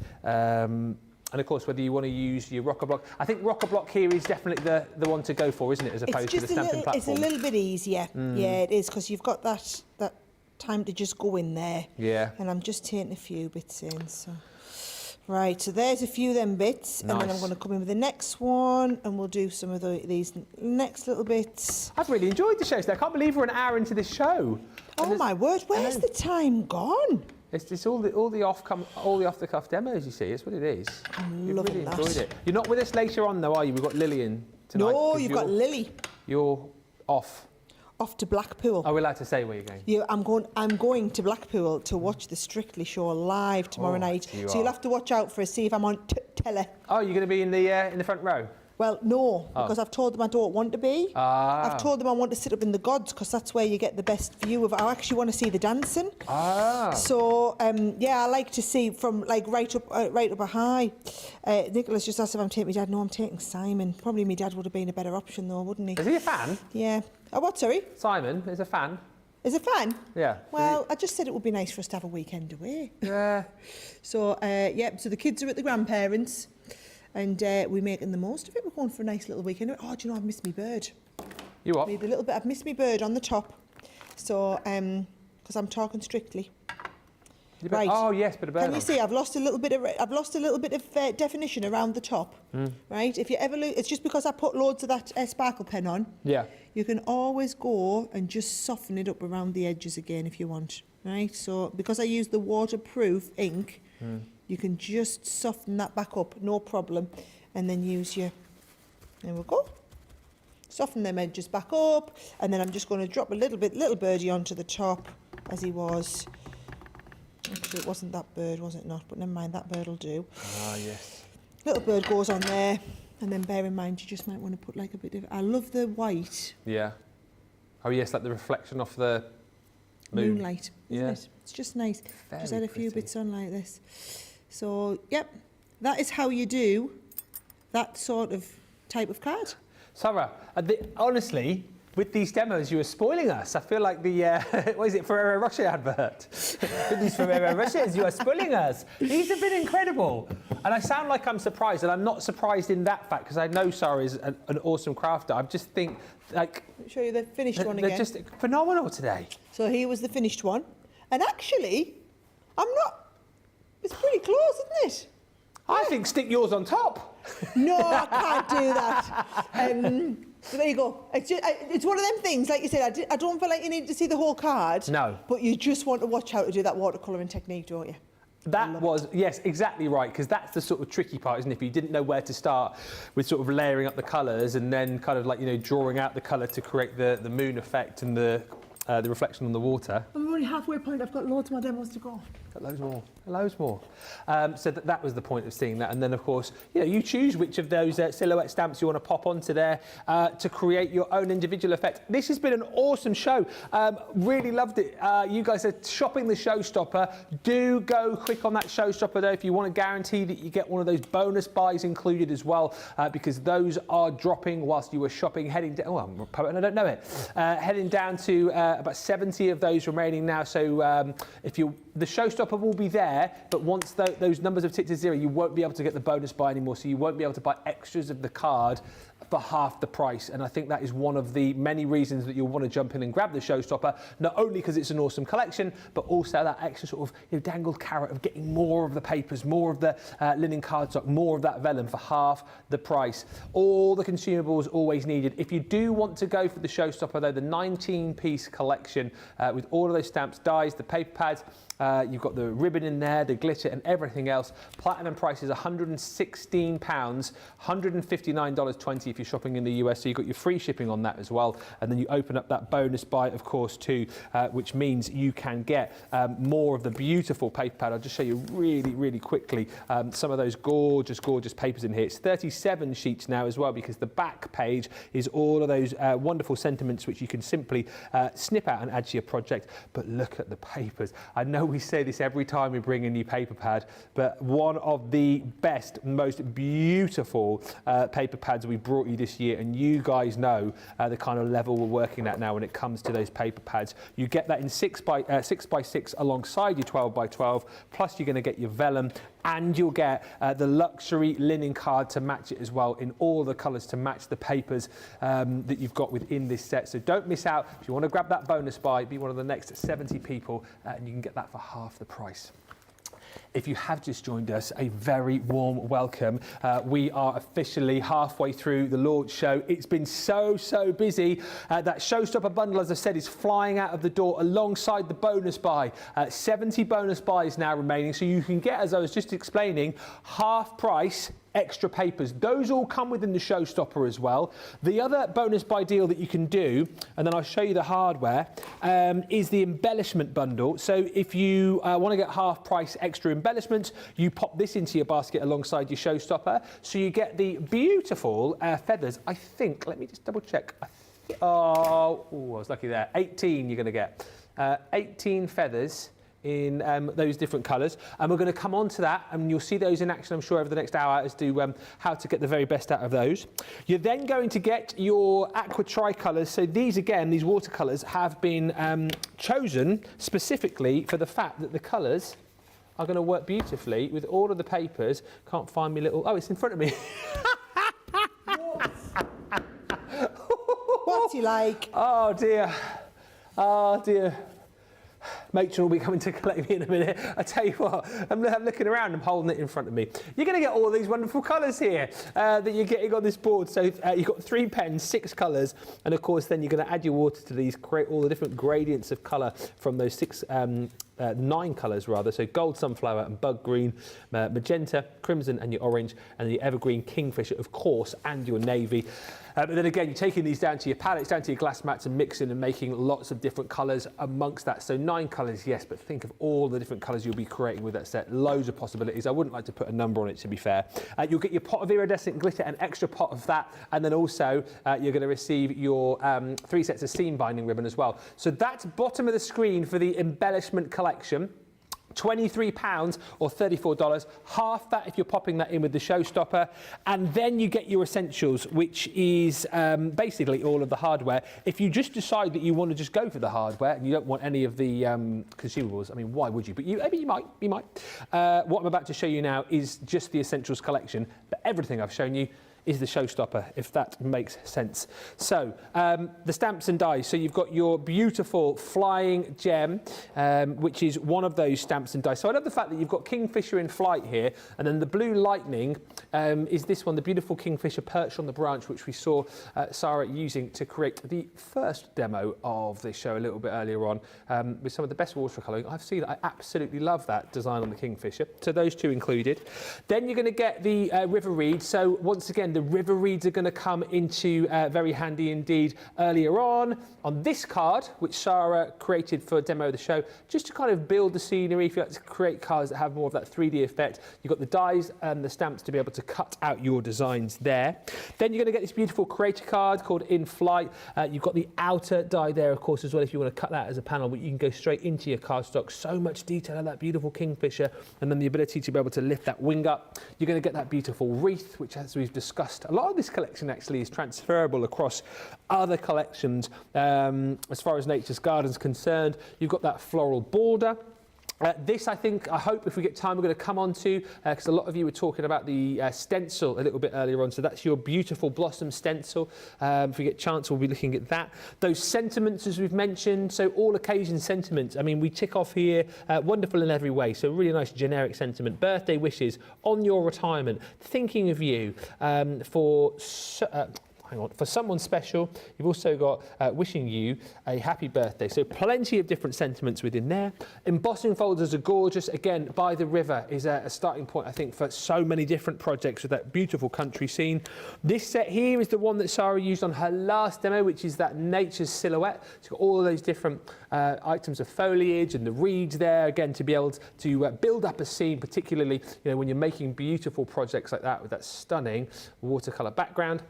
And of course, whether you want to use your rocker block, I think rocker block here is definitely the one to go for, isn't it, as opposed to the stamping platform? It's a little bit easier. Yeah, it is, because you've got that time to just go in there. Yeah. And I'm just taking a few bits in. So, right, so there's a few of them bits, Nice. and then I'm going to come in with the next one, and we'll do some of these next little bits. I've really enjoyed the show today. I can't believe we're an hour into this show. Oh my word, where's the time gone? It's all the off the cuff demos. You see, it's what it is. I'm You've loving really that. enjoyed it. You're not with us later on, though, are you? We've got Lillian tonight. No, 'cause you've got Lily. You're off. Off to Blackpool. Are we allowed to say where you're going? Yeah, I'm going to Blackpool to watch the Strictly show live tomorrow night. you So you'll are. have to watch out for us, see if I'm on telly. Oh, you're going to be in the front row. Well, no, because I've told them I don't want to be. I've told them I want to sit up in the gods because that's where you get the best view of. I actually want to see the dancing. So yeah, I like to see from like right up a high. Nicholas just asked if I'm taking my dad. No, I'm taking Simon. Probably my dad would have been a better option though, wouldn't he? Is he a fan? Yeah. Oh, what? Sorry. Simon is a fan. Is a fan? Yeah. Well, I just said it would be nice for us to have a weekend away. Yeah. So yeah, so the kids are at the grandparents. And we're making the most of it. We're going for a nice little weekend. Oh, do you know, I've missed my bird. You what? Maybe a little bit. I've missed my bird on the top. So, because I'm talking strictly. Right. Oh yes, bit of bird. Can you see? I've lost a little bit of definition around the top. Right. If you ever lose, it's just because I put loads of that sparkle pen on. Yeah. You can always go and just soften it up around the edges again if you want. Right. So because I use the waterproof ink. You can just soften that back up, no problem, and then use your, there we go, soften them edges back up, and then I'm just going to drop a little birdie onto the top, as he was. Actually, it wasn't that bird, was it not? But never mind, that bird will do. Ah, yes. Little bird goes on there, and then bear in mind, you just might want to put like a bit of, I love the white. Yeah. Oh yes, like the reflection off the Moonlight, isn't Yeah. it? It's just nice. Very Just add a few pretty. bits on like this. So, yep, that is how you do that sort of type of card. Sarah, honestly, with these demos, you were spoiling us. I feel like the, what is it, Ferrero Rocher advert? With these Ferrero Rochers, you are spoiling us. These have been incredible. And I sound like I'm surprised, and I'm not surprised in that fact, because I know Sarah is an awesome crafter. I just think, like... Let me show you the finished one they're again. just phenomenal today. So here was the finished one. And actually, it's pretty close, isn't it? I think stick yours on top. No, I can't do that. So there you go. It's one of them things, like you said, I don't feel like you need to see the whole card. No. But you just want to watch how to do that watercolouring technique, don't you? That was, yes, exactly right, because that's the sort of tricky part, isn't it? If you didn't know where to start with sort of layering up the colours and then kind of like, you know, drawing out the colour to create the moon effect and the reflection on the water. I'm only halfway point. I've got loads more demos to go. Got loads more, loads more. So that was the point of seeing that. And then, of course, you know, you choose which of those silhouette stamps you want to pop onto there to create your own individual effect. This has been an awesome show. Really loved it. You guys are shopping the showstopper. Do go quick on that showstopper, though, if you want to guarantee that you get one of those bonus buys included as well, because those are dropping whilst you were shopping, heading down. Oh, I'm a poet and I don't know it. Heading down to about 70 of those remaining now. So the showstopper will be there, but once those numbers have ticked to 0, you won't be able to get the bonus buy anymore, so you won't be able to buy extras of the card for half the price. And I think that is one of the many reasons that you'll want to jump in and grab the showstopper, not only because it's an awesome collection, but also that extra sort of, you know, dangled carrot of getting more of the papers, more of the linen cardstock, more of that vellum for half the price. All the consumables always needed. If you do want to go for the showstopper, though, the 19-piece collection with all of those stamps, dies, the paper pads, you've got the ribbon in there, the glitter and everything else. Platinum price is £116, $159.20 if you're shopping in the US, so you've got your free shipping on that as well. And then you open up that bonus buy, of course, too, which means you can get more of the beautiful paper pad. I'll just show you really, really quickly some of those gorgeous, gorgeous papers in here. It's 37 sheets now as well, because the back page is all of those wonderful sentiments which you can simply snip out and add to your project. But look at the papers. I know we say this every time we bring a new paper pad, but one of the best, most beautiful paper pads we brought you this year, and you guys know the kind of level we're working at now when it comes to those paper pads. You get that in 6x6 alongside your 12x12, plus you're going to get your vellum, and you'll get the luxury linen card to match it as well, in all the colours to match the papers that you've got within this set. So don't miss out. If you want to grab that bonus buy, be one of the next 70 people, and you can get that for half the price. If you have just joined us, a very warm welcome. We are officially halfway through the launch show. It's been so busy. That showstopper bundle, as I said, is flying out of the door alongside the bonus buy. 70 bonus buys now remaining, so you can get, as I was just explaining, half price extra papers. Those all come within the showstopper as well. The other bonus buy deal that you can do, and then I'll show you the hardware, is the embellishment bundle. So if you want to get half price extra embellishments, you pop this into your basket alongside your showstopper. So you get the beautiful feathers. I think, let me just double check. I was lucky there. 18 you're going to get. 18 feathers in those different colours, and we're going to come on to that, and you'll see those in action, I'm sure, over the next hour as to how to get the very best out of those. You're then going to get your aqua tricolours. So these, again, these watercolours have been chosen specifically for the fact that the colours are going to work beautifully with all of the papers. Can't find me little... Oh, it's in front of me. What's he like? Oh, dear. Oh, dear. Matron will be coming to collect me in a minute. I tell you what, I'm looking around, I'm holding it in front of me. You're going to get all these wonderful colours here that you're getting on this board. So you've got 3 pens, 6 colours, and of course then you're going to add your water to these, create all the different gradients of colour from those 9 colours rather. So gold sunflower and bug green, magenta, crimson and your orange, and the evergreen kingfisher, of course, and your navy. But then again, you're taking these down to your palettes, down to your glass mats, and mixing and making lots of different colours amongst that. So 9 colours, yes, but think of all the different colours you'll be creating with that set. Loads of possibilities. I wouldn't like to put a number on it, to be fair. You'll get your pot of iridescent glitter, an extra pot of that, and then also you're going to receive your 3 sets of seam binding ribbon as well. So that's bottom of the screen for the embellishment collection. £23 or $34, half that if you're popping that in with the showstopper, and then you get your essentials, which is basically all of the hardware. If you just decide that you want to just go for the hardware and you don't want any of the consumables, I mean, why would you? But maybe you might. What I'm about to show you now is just the essentials collection, but everything I've shown you is the showstopper, if that makes sense. So the stamps and dies. So you've got your beautiful flying gem, which is one of those stamps and dies. So I love the fact that you've got Kingfisher in flight here, and then the blue lightning is this one, the beautiful Kingfisher perched on the branch, which we saw Sarah using to create the first demo of this show a little bit earlier on, with some of the best watercolouring I've seen. I absolutely love that design on the Kingfisher. So those 2 included. Then you're going to get the river reed. So once again, the river reeds are going to come into very handy indeed earlier on this card, which Sarah created for a demo of the show, just to kind of build the scenery. If you like to create cards that have more of that 3D effect, you've got the dies and the stamps to be able to cut out your designs there. Then you're going to get this beautiful creator card called In Flight. You've got the outer die there, of course, as well, if you want to cut that as a panel, but you can go straight into your cardstock. So much detail on that beautiful Kingfisher, and then the ability to be able to lift that wing up. You're going to get that beautiful wreath, which, as we've discussed, a lot of this collection actually is transferable across other collections. As far as Nature's Garden's concerned, you've got that floral border. This, I hope, if we get time, we're going to come on to, because a lot of you were talking about the stencil a little bit earlier on. So that's your beautiful blossom stencil. If we get a chance, we'll be looking at that. Those sentiments, as we've mentioned, so all occasion sentiments. I mean, we tick off here, wonderful in every way. So really nice generic sentiment. Birthday wishes, on your retirement, thinking of you, for someone special. You've also got wishing you a happy birthday. So plenty of different sentiments within there. Embossing folders are gorgeous. Again, by the river is a starting point, I think, for so many different projects with that beautiful country scene. This set here is the one that Sarah used on her last demo, which is that nature's silhouette. It's got all of those different items of foliage and the reeds there, again, to be able to build up a scene, particularly when you're making beautiful projects like that with that stunning watercolour background.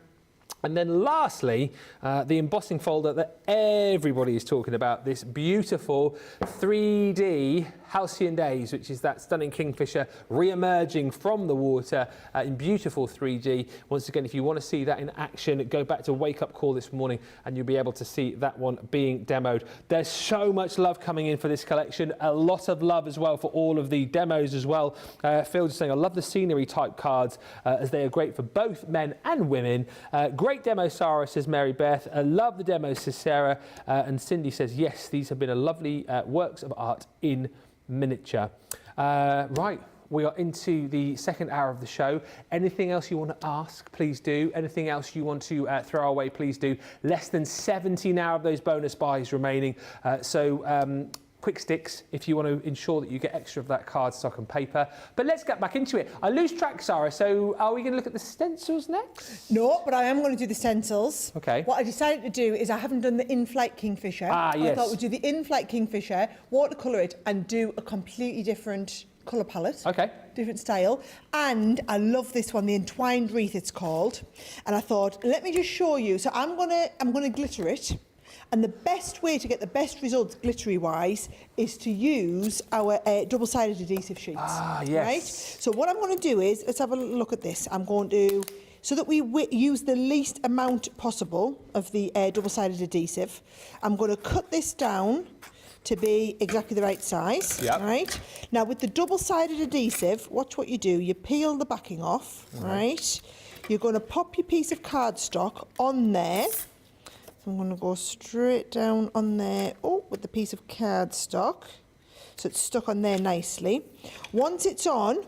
And then lastly, the embossing folder that everybody is talking about, this beautiful 3D Halcyon Days, which is that stunning Kingfisher re-emerging from the water in beautiful 3D. Once again, if you want to see that in action, go back to Wake Up Call this morning and you'll be able to see that one being demoed. There's so much love coming in for this collection, a lot of love as well for all of the demos as well. Phil just saying, I love the scenery type cards as they are great for both men and women. Great demo, Sarah, says Mary Beth. I love the demo, says Sarah. And Cindy says, yes, these have been a lovely works of art in miniature. Right, we are into the second hour of the show. Anything else you want to ask, please do. Anything else you want to throw our way, please do. Less than 70 now of those bonus buys remaining. Quick sticks if you want to ensure that you get extra of that cardstock and paper. But let's get back into it. I lose track, Sarah, so are we going to look at the stencils next? No, but I am going to do the stencils. Okay. What I decided to do is I haven't done the in-flight Kingfisher. Ah, yes. I thought we'd do the in-flight Kingfisher, watercolour it and do a completely different colour palette. Okay. Different style. And I love this one, the entwined wreath it's called. And I thought, let me just show you. So I'm gonna glitter it. And the best way to get the best results glittery-wise is to use our double-sided adhesive sheets. Ah, yes. Right? So what I'm going to do is, let's have a look at this. I'm going to, so that we use the least amount possible of the double-sided adhesive, I'm going to cut this down to be exactly the right size. Yep. Right? Now, with the double-sided adhesive, watch what you do. You peel the backing off, right? You're going to pop your piece of cardstock on there. So I'm going to go straight down on there, with the piece of cardstock. So it's stuck on there nicely. Once it's on,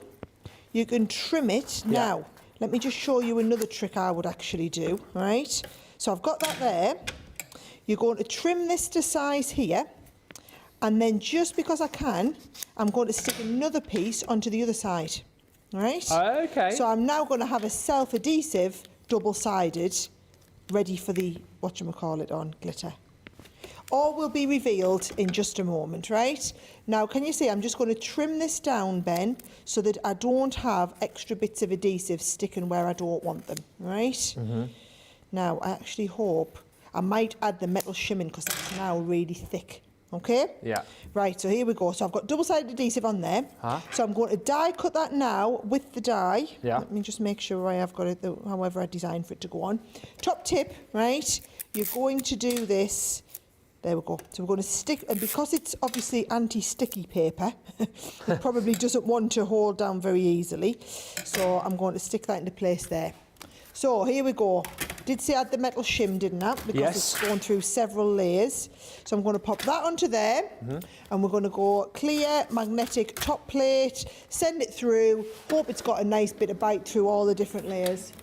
you can trim it. Yeah. Now, let me just show you another trick I would actually do, right? So I've got that there. You're going to trim this to size here. And then just because I can, I'm going to stick another piece onto the other side, right? Okay. So I'm now going to have a self-adhesive, double-sided, ready for the whatchamacallit on glitter. All will be revealed in just a moment, right? Now, can you see I'm just going to trim this down, Ben, so that I don't have extra bits of adhesive sticking where I don't want them, right? Mm-hmm. Now, I actually hope I might add the metal shimming because that's now really thick. Okay? Yeah. Right, so here we go. So I've got double-sided adhesive on there. Huh? So I'm going to die cut that now with the die. Yeah. Let me just make sure I have got it however I designed for it to go on. Top tip, right? You're going to do this. There we go. So we're going to stick, and because it's obviously anti-sticky paper, it probably doesn't want to hold down very easily. So I'm going to stick that into place there. So here we go. Did say I had the metal shim, didn't I? Because yes. It's going through several layers. So I'm going to pop that onto there, and we're going to go clear magnetic top plate, send it through, hope it's got a nice bit of bite through all the different layers.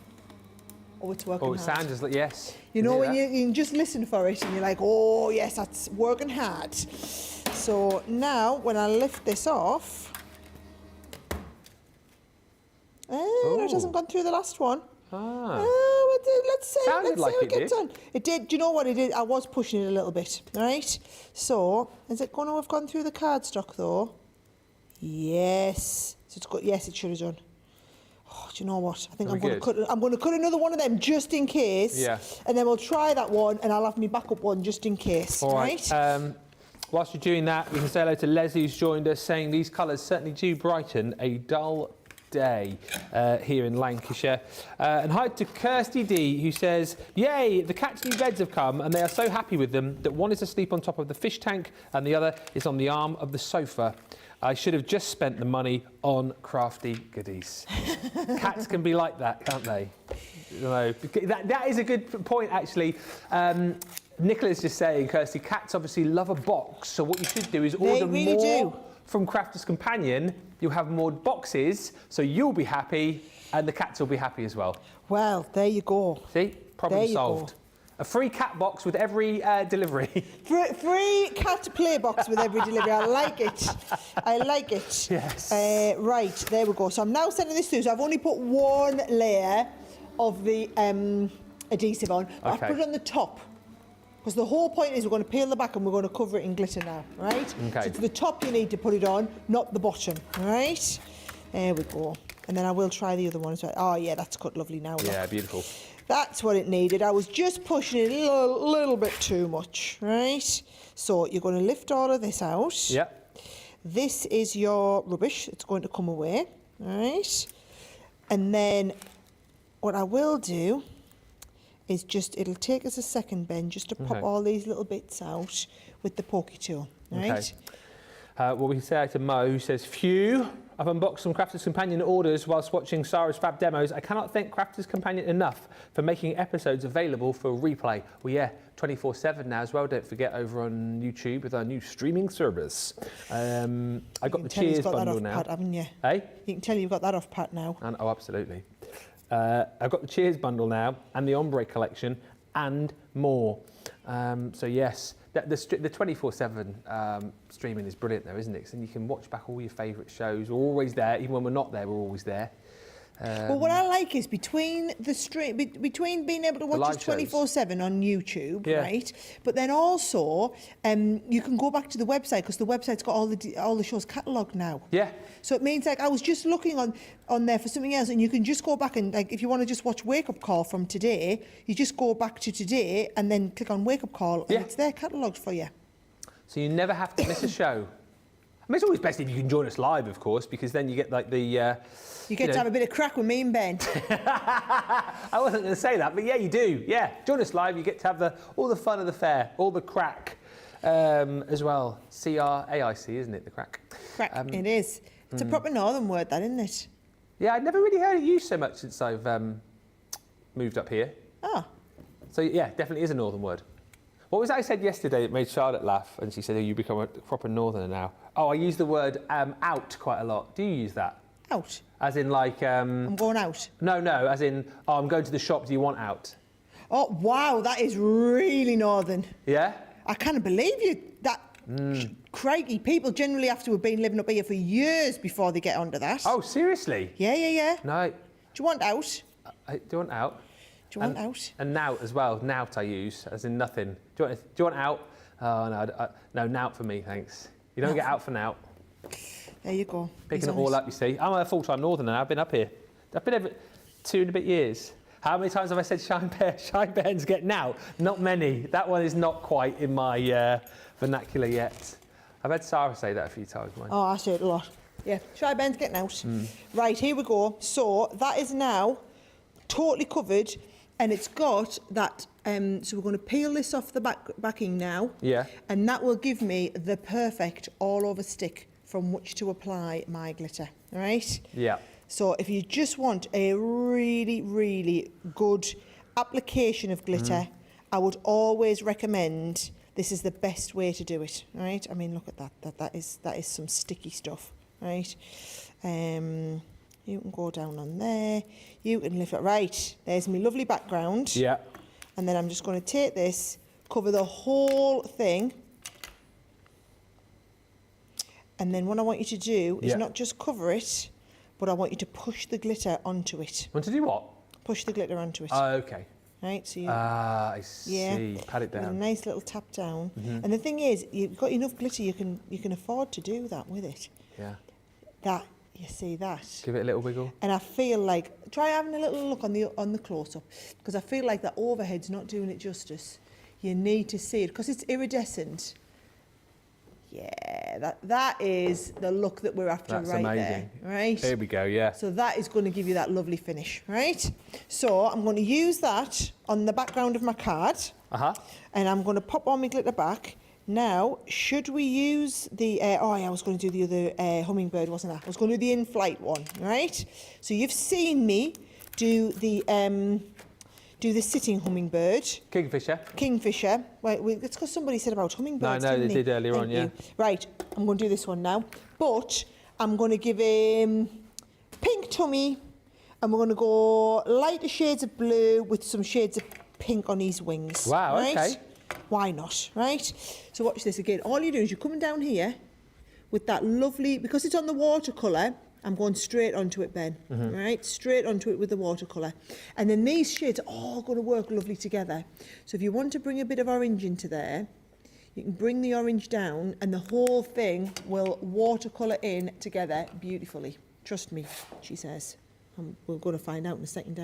Oh, it's working hard. Sounds just like, yes. You know, when you can just listen for it and you're like, oh, yes, that's working hard. So now, when I lift this off, it hasn't gone through the last one. Ah. Let's see Sounded how like it it gets did. on. It did. Do you know what it did? I was pushing it a little bit, right? So, is it going to have gone through the cardstock though? Yes. So it's got. Yes, it should have done. Oh, do you know what? I think Very I'm going to cut another one of them just in case. Yeah. And then we'll try that one, and I'll have my backup one just in case. All right. Whilst you're doing that, we can say hello to Leslie, who's joined us, saying these colours certainly do brighten a dull day here in Lancashire. And hi to Kirsty D, who says, yay, the cat's new beds have come and they are so happy with them that one is asleep on top of the fish tank and the other is on the arm of the sofa. I should have just spent the money on crafty goodies. Cats can be like that, can't they? You know, that is a good point, actually. Nicola's just saying, Kirsty, cats obviously love a box, so what you should do is order more from Crafter's Companion. You'll have more boxes, so you'll be happy and the cats will be happy as well. Well, there you go. See? Problem solved. A free cat box with every delivery. Free cat play box with every delivery. I like it. I like it. Yes. Right, there we go. So I'm now sending this through. So I've only put one layer of the adhesive on. But Okay. I've put it on the top. Because the whole point is we're going to peel the back and we're going to cover it in glitter now, right? Okay. So it's the top you need to put it on, not the bottom, right? There we go. And then I will try the other one as well. Oh, yeah, that's cut lovely now. Look. Yeah, beautiful. That's what it needed. I was just pushing it a little bit too much, right? So you're going to lift all of this out. Yep. This is your rubbish. It's going to come away, right? And then what I will do is just, it'll take us a second, Ben, just to pop all these little bits out with the pokey tool, right? Well, we can say to Mo, who says, phew, I've unboxed some Crafters Companion orders whilst watching Sara's fab demos. I cannot thank Crafters Companion enough for making episodes available for replay. Well, yeah, 24/7 now as well. Don't forget, over on YouTube with our new streaming service. I got the Cheers bundle now. Pat, haven't you? Hey? You can tell you've got that off Pat now. And, oh, absolutely. I've got the Cheers bundle now and the Ombre collection and more. So yes, the 24/7 streaming is brilliant though, isn't it? And you can watch back all your favourite shows. We're always there, even when we're not there, we're always there. Well, what I like is between being able to watch us 24/7 on YouTube, right? But then also, you can go back to the website because the website's got all the shows catalogued now. Yeah. So it means like I was just looking on there for something else, and you can just go back and like if you want to just watch Wake Up Call from today, you just go back to today and then click on Wake Up Call, and it's there catalogued for you. So you never have to miss a show. I mean, it's always best if you can join us live, of course, because then you get like the... you get to have a bit of crack with me and Ben. I wasn't going to say that, but yeah, you do. Yeah, join us live. You get to have all the fun of the fair, all the crack as well. C-R-A-I-C, isn't it, the crack? Crack, it is. It's a proper northern word, that, isn't it? Yeah, I'd never really heard it used so much since I've moved up here. Oh. So yeah, definitely is a northern word. What was that I said yesterday that made Charlotte laugh? And she said, oh, you become a proper northerner now. Oh, I use the word out quite a lot. Do you use that? Out? As in like... I'm going out? No, as in, oh, I'm going to the shop, do you want out? Oh, wow, that is really northern. Yeah? I can't believe you. Crikey, people generally have to have been living up here for years before they get onto that. Oh, seriously? Yeah. No. Do you want out? Do you want out? Do you want out? And nout as well. Nout I use, as in nothing. Do you want out? Oh, no, nout for me, thanks. You don't get out for nout. There you go. Picking it all up, you see. I'm a full-time northerner now. I've been up here. I've been over 2 and a bit years. How many times have I said Shine Bears get nout? Not many. That one is not quite in my vernacular yet. I've had Sara say that a few times. Oh, I say it a lot. Yeah, Shy Ben's getting out. Right, here we go. So that is now totally covered, and it's got that. So we're going to peel this off the backing now. Yeah. And that will give me the perfect all-over stick from which to apply my glitter. All right. Yeah. So if you just want a really, really good application of glitter, I would always recommend. This is the best way to do it, right? I mean, look at that. That is some sticky stuff, right? You can go down on there. You can lift it. Right, there's my lovely background. Yeah. And then I'm just going to take this, cover the whole thing. And then what I want you to do is not just cover it, but I want you to push the glitter onto it. Want to do what? Push the glitter onto it. Oh, okay. Right, so you... I see. Pat it down. With a nice little tap down. And the thing is, you've got enough glitter, you can afford to do that with it. Yeah. That, you see that? Give it a little wiggle. And I feel like, try having a little look on the close-up, because I feel like that overhead's not doing it justice. You need to see it, because it's iridescent. Yeah, that is the look that we're after. That's right amazing. There, right? Here we go, yeah. So that is going to give you that lovely finish, right? So I'm going to use that on the background of my card. And I'm going to pop on my glitter back. Now, should we use the... I was going to do the other hummingbird, wasn't I? I was going to do the in-flight one, right? So you've seen me do the sitting hummingbird. Kingfisher. Right, it's because somebody said about hummingbirds. No, they did earlier on, yeah. Right, I'm going to do this one now. But I'm going to give him pink tummy, and we're going to go lighter shades of blue with some shades of pink on his wings. Wow, right? okay. Why not, right? So watch this again. All you do is you're coming down here with that lovely, because it's on the watercolour, I'm going straight onto it, Ben, right? Straight onto it with the watercolour. And then these shades are all going to work lovely together. So if you want to bring a bit of orange into there, you can bring the orange down and the whole thing will watercolour in together beautifully. Trust me, she says. We're going to find out in a second.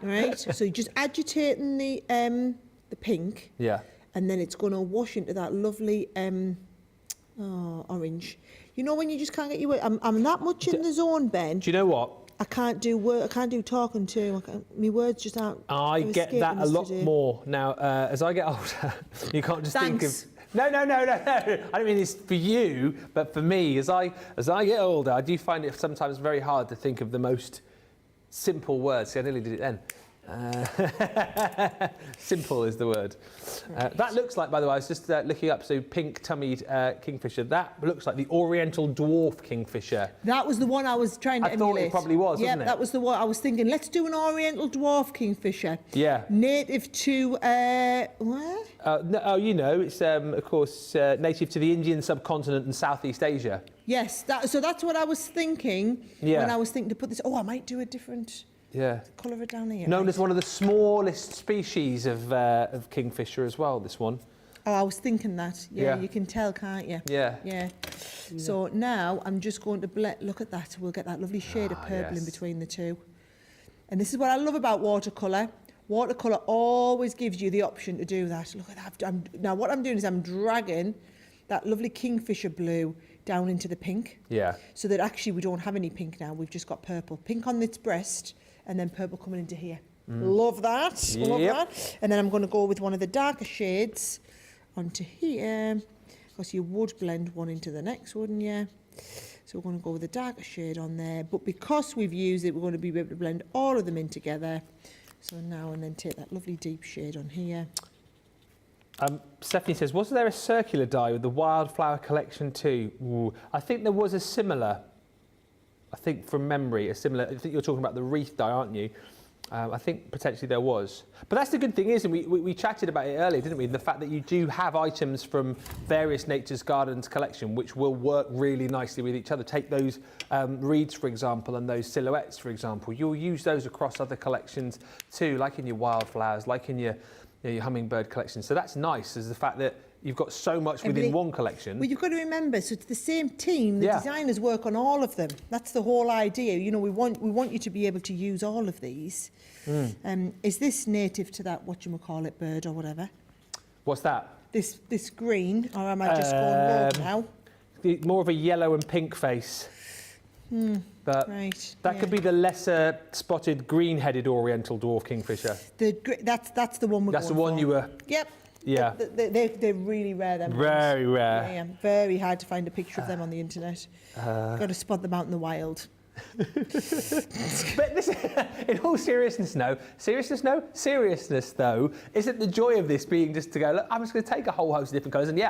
Right? So you're just agitating the pink. Yeah. And then it's going to wash into that lovely orange. You know when you just can't get your word. I'm that much in the zone, Ben. Do you know what? I can't do work. I can't do talking too. My words just aren't. I get that a lot more now. As I get older, you can't just think of No. I don't mean this for you, but for me, as I get older, I do find it sometimes very hard to think of the most simple words. See, I nearly did it then. Simple is the word. That looks like, by the way, I was just looking up, so pink-tummied kingfisher. That looks like the Oriental dwarf kingfisher. That was the one I was trying to emulate. I thought it probably was, wasn't it? Yeah, that was the one. I was thinking, let's do an Oriental dwarf kingfisher. Yeah. Native to, where? No, you know, it's, of course, native to the Indian subcontinent and Southeast Asia. Yes, so that's what I was thinking when I was thinking to put this. Oh, I might do a different... Yeah. Colour it down here. Known as one of the smallest species of kingfisher as well, this one. Oh, I was thinking that. Yeah, you can tell, can't you? Yeah. So now I'm just going to look at that. We'll get that lovely shade of purple in between the two. And this is what I love about watercolour. Watercolour always gives you the option to do that. Look at that. Now what I'm doing is I'm dragging that lovely kingfisher blue down into the pink. Yeah. So that actually we don't have any pink now. We've just got purple. Pink on its breast. And then purple coming into here. Love that. Love that. And then I'm going to go with one of the darker shades onto here. Because you would blend one into the next, wouldn't you? So we're going to go with a darker shade on there. But because we've used it, we're going to be able to blend all of them in together. So now and then take that lovely deep shade on here. Stephanie says, was there a circular die with the wildflower collection too? Ooh, I think there was a similar... I think from memory, I think you're talking about the wreath die, aren't you? I think potentially there was. But that's the good thing is, and we chatted about it earlier, didn't we? The fact that you do have items from various Nature's Gardens collection which will work really nicely with each other. Take those reeds, for example, and those silhouettes, for example. You'll use those across other collections too, like in your wildflowers, like in your hummingbird collection. So that's nice, is the fact that you've got so much within one collection. Well, you've got to remember, so it's the same team. The designers work on all of them. That's the whole idea. You know, we want you to be able to use all of these. Is this native to that whatchamacallit bird or whatever? What's that? This green, or am I just going rogue now? More of a yellow and pink face. But that could be the lesser spotted green-headed Oriental dwarf kingfisher. That's the one we're That's going the one for. you were... Yep. Yeah. They're really rare, them Very ones. rare. Yeah, very hard to find a picture of them on the internet. Got to spot them out in the wild. But this, in all seriousness though, isn't the joy of this being just to go, look, I'm just going to take a whole host of different colours and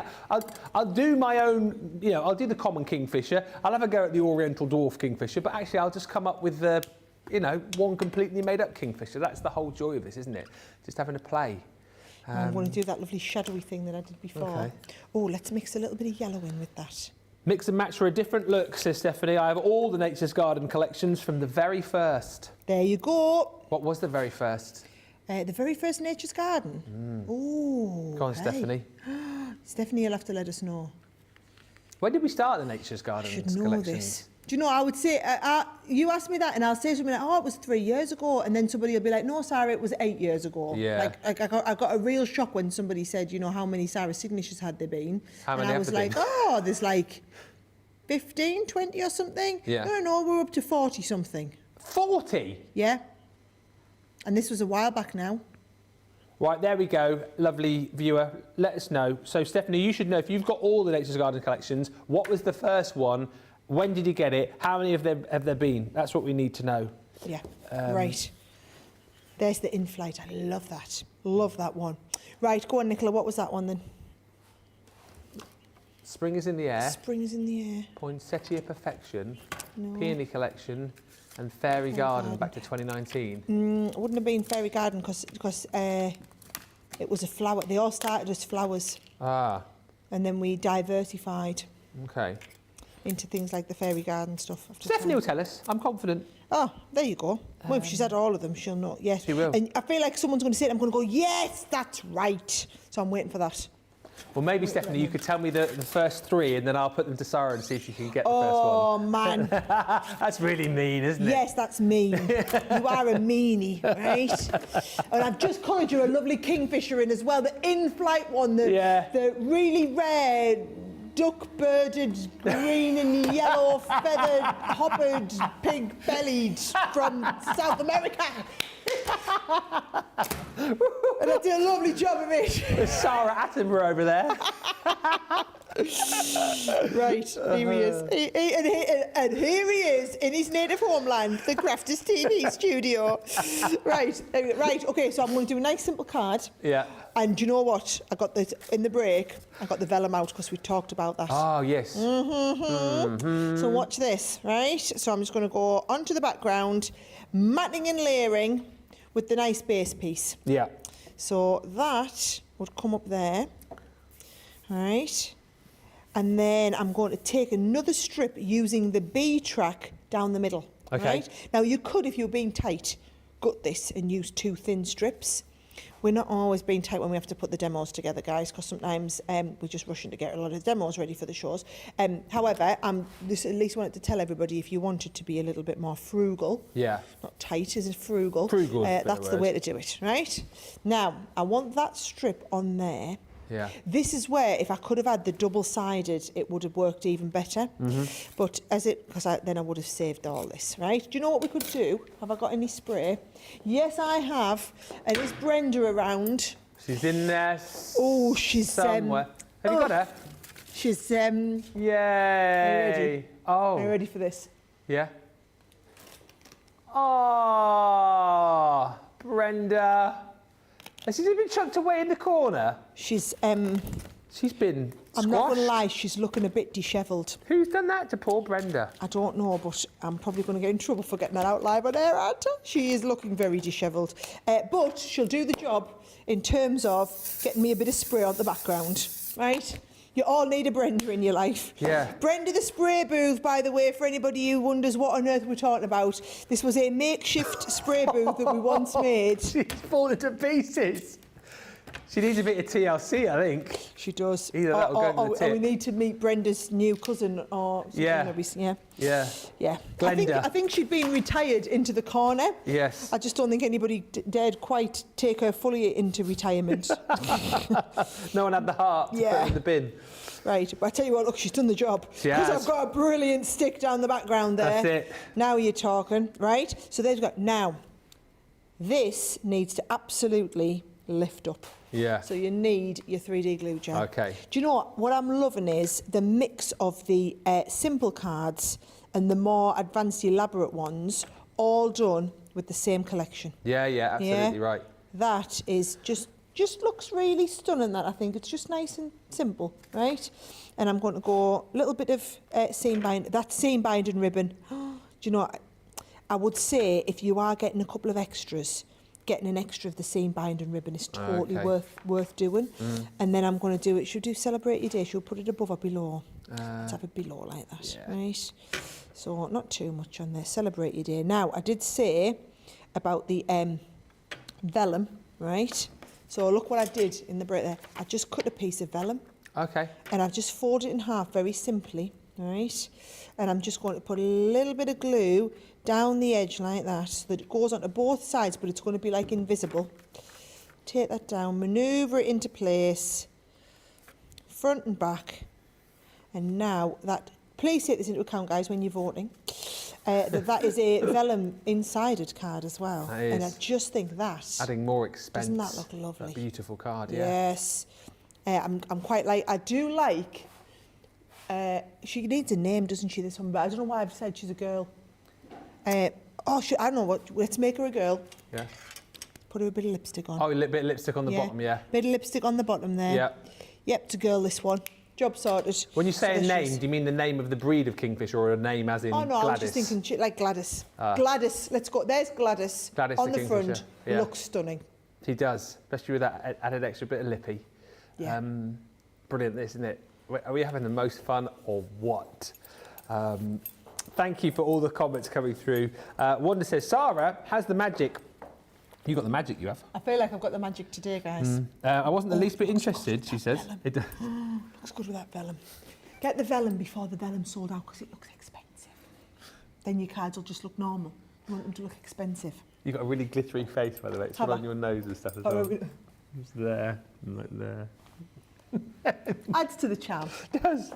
I'll do my own, I'll do the common kingfisher, I'll have a go at the Oriental dwarf kingfisher, but actually I'll just come up with the, one completely made up kingfisher. That's the whole joy of this, isn't it? Just having a play. I'm going to do that lovely shadowy thing that I did before. Okay. Oh, let's mix a little bit of yellow in with that. Mix and match for a different look, says Stephanie. I have all the Nature's Garden collections from the very first. There you go. What was the very first? The very first Nature's Garden. Oh. Go on, Stephanie. Stephanie, you'll have to let us know. When did we start the Nature's Gardens I should know collections? this. Do you know, I would say, you asked me that and I'll say something like, oh, it was 3 years ago. And then somebody will be like, no, Sarah, it was 8 years ago. Yeah. Like I got a real shock when somebody said, how many Sarah signatures had there been? How many and I was like, oh, there's like 15, 20 or something. Yeah. No, we're up to 40 something. 40? Yeah. And this was a while back now. Right, there we go. Lovely viewer. Let us know. So, Stephanie, you should know, if you've got all the Nature's Garden collections, what was the first one? When did you get it? How many have there been? That's what we need to know. Yeah, right. There's the in-flight. I love that. Love that one. Right, go on, Nicola. What was that one then? Spring is in the air. Spring is in the air. Poinsettia Perfection. No. Peony Collection. And Fairy Garden back to 2019. It wouldn't have been Fairy Garden because it was a flower. They all started as flowers. Ah. And then we diversified Okay. into things like the Fairy Garden stuff. Stephanie will tell us. I'm confident. Oh, there you go. Well, if she's had all of them, she'll know. Yes. She will. And I feel like someone's going to say it. I'm going to go, yes, that's right. So I'm waiting for that. Well, maybe, Stephanie, you could tell me the first three and then I'll put them to Sarah and see if she can get the Oh, first one. man. That's really mean, isn't it? Yes, that's mean. You are a meanie, right? And I've just coloured you a lovely kingfisher in as well, the in-flight one, the really rare duck-birded, green and yellow, feathered, hoppered, pig-bellied from South America. And I did a lovely job of it. There's Sarah Attenborough over there. Right, here he is. And here he is in his native homeland, the Crafters TV studio. Right, okay, so I'm going to do a nice simple card. Yeah. And do you know what? I got this in the break. I got the vellum out because we talked about that. Oh, yes. So watch this, right? So I'm just going to go onto the background, matting and layering with the nice base piece. Yeah. So that would come up there, right? And then I'm going to take another strip using the B track down the middle. Okay. Right? Now you could, if you're being tight, gut this and use 2 thin strips. We're not always being tight when we have to put the demos together, guys, because sometimes we're just rushing to get a lot of demos ready for the shows. However, this at least wanted to tell everybody if you wanted to be a little bit more frugal, Yeah. not tight, is it frugal? Frugal is a better that's the word. way to do it, right? Now, I want that strip on there. Yeah. This is where, if I could have had the double-sided, it would have worked even better. But then I would have saved all this, right? Do you know what we could do? Have I got any spray? Yes, I have. And is Brenda around? She's in there Oh, she's somewhere. Have you got her? She's Yay. ready? Oh. Are you ready for this? Yeah. Oh, Brenda. Has she been chucked away in the corner? She's She's been squashed. I'm not gonna lie, she's looking a bit dishevelled. Who's done that to poor Brenda? I don't know, but I'm probably going to get in trouble for getting that out live on air, aren't I? She is looking very dishevelled. But she'll do the job in terms of getting me a bit of spray on the background, right? You all need a Brenda in your life. Yeah. Brenda the spray booth, by the way, for anybody who wonders what on earth we're talking about. This was a makeshift spray booth that we once made. She's fallen to pieces. She needs a bit of TLC, I think. She does. Either that or go to the or we tip. need to meet Brenda's new cousin or something. Yeah. Maybe, yeah. Yeah. Yeah. Glenda. I think she'd been retired into the corner. Yes. I just don't think anybody dared quite take her fully into retirement. No one had the heart to put Yeah. her in the bin. Right, but I tell you what, look, she's done the job. She Because has. I've got a brilliant stick down the background there. That's it. Now you're talking, right? So there's got, now, this needs to absolutely lift up. Yeah. So you need your 3D glue gel. Okay. Do you know what I'm loving is the mix of the simple cards and the more advanced, elaborate ones, all done with the same collection. Yeah, absolutely right. That is just looks really stunning, that I think. It's just nice and simple, right? And I'm going to go a little bit of seam binding ribbon. Do you know, I would say if you are getting a couple of extras, getting an extra of the seam binding ribbon is totally Okay. worth doing. And then I'm going to do it. She'll do Celebrate Your Day. She'll put it above or below. Let's have it below like that, yeah. right? So not too much on there. Celebrate Your Day. Now, I did say about the vellum, right? So look what I did in the break there. I just cut a piece of vellum. Okay. And I've just folded it in half very simply, right? And I'm just going to put a little bit of glue down the edge like that so that it goes onto both sides, but it's going to be like invisible. Take that down, manoeuvre it into place, front and back. And now that, please take this into account, guys, when you're voting. That is a vellum insided card as well. That is. And I just think that, Adding more expense. doesn't that look lovely? That beautiful card, yeah. Yes. I'm quite like, I do like, she needs a name, doesn't she, this one? But I don't know why I've said she's a girl. I don't know what, let's make her a girl. Yeah. Put her a bit of lipstick on. Oh, a little bit of lipstick on the bottom, yeah. Bit of lipstick on the bottom there. Yeah. Yep, it's a girl, this one. Job sorted. When you say So a there she name, is. do you mean the name of the breed of Kingfisher or a name as in Oh, no, Gladys? I was just thinking like Gladys. Gladys, let's go. There's Gladys, Gladys on the the front. Kingfisher, yeah. Looks stunning. She does, especially with that added extra bit of lippy. Yeah. Brilliant, isn't it? Are we having the most fun or what? Thank you for all the comments coming through. Wanda says, Sarah has the magic. You got the magic, you have. I feel like I've got the magic today, guys. I wasn't the least bit interested, she says. Looks good with that vellum. Get the vellum before the vellum's sold out because it looks expensive. Then your cards will just look normal. You want them to look expensive. You've got a really glittery face, by the way. It's Have on I? your nose and stuff as Oh, well. really? It's there, and like there. Adds to the charm. It does.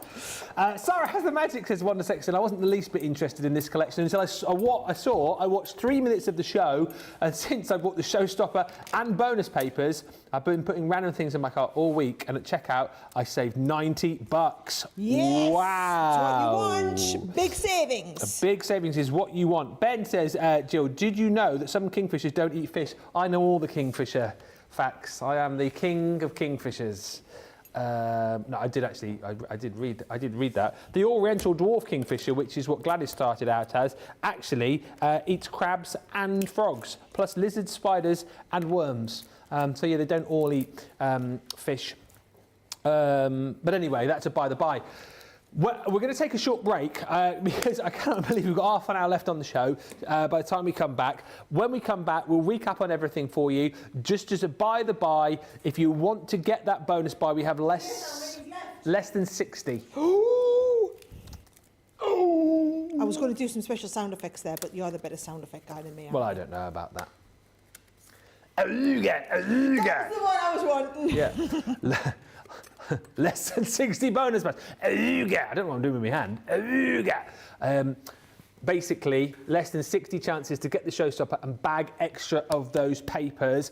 Sarah has the magic, says Wonder Sexton. I wasn't the least bit interested in this collection until I watched 3 minutes of the show, and since I bought the showstopper and bonus papers, I've been putting random things in my cart all week, and at checkout, I saved $90. Yes! Wow. That's what you want. Big savings. A big savings is what you want. Ben says, Jill, did you know that some kingfishers don't eat fish? I know all the kingfisher facts. I am the king of kingfishers. No, I did actually. I did read that. The Oriental dwarf kingfisher, which is what Gladys started out as, actually eats crabs and frogs, plus lizards, spiders, and worms. So yeah, they don't all eat fish. But anyway, that's a by the by. We're going to take a short break because I cannot believe we've got half an hour left on the show by the time we come back. When we come back, we'll recap on everything for you. Just as a by the by, if you want to get that bonus buy, we have less than 60. Ooh. I was going to do some special sound effects there, but you're the better sound effect guy than me. Well, I don't know about that. Ooga, ooga. That's the one I was wanting. Yeah. Less than 60 bonus bucks. Ooga. I don't know what I'm doing with my hand. Ooga. Basically, less than 60 chances to get the showstopper and bag extra of those papers,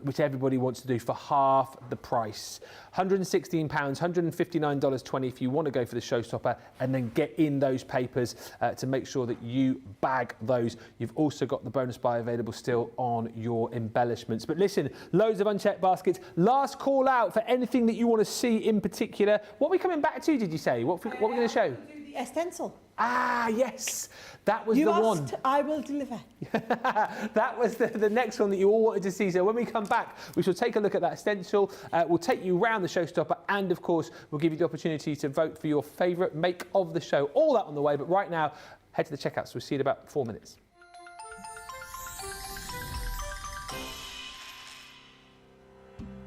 which everybody wants to do for half the price. £116, $159.20 if you want to go for the showstopper and then get in those papers to make sure that you bag those. You've also got the bonus buy available still on your embellishments. But listen, loads of unchecked baskets. Last call out for anything that you want to see in particular. What are we coming back to, did you say? What are we going to show? A stencil. Ah, yes, that was You the asked, one. I will deliver. That was the next one that you all wanted to see. So when we come back, we shall take a look at that stencil. We'll take you round the showstopper, and of course, we'll give you the opportunity to vote for your favourite make of the show. All that on the way, but right now, head to the checkout. So we'll see you in about 4 minutes.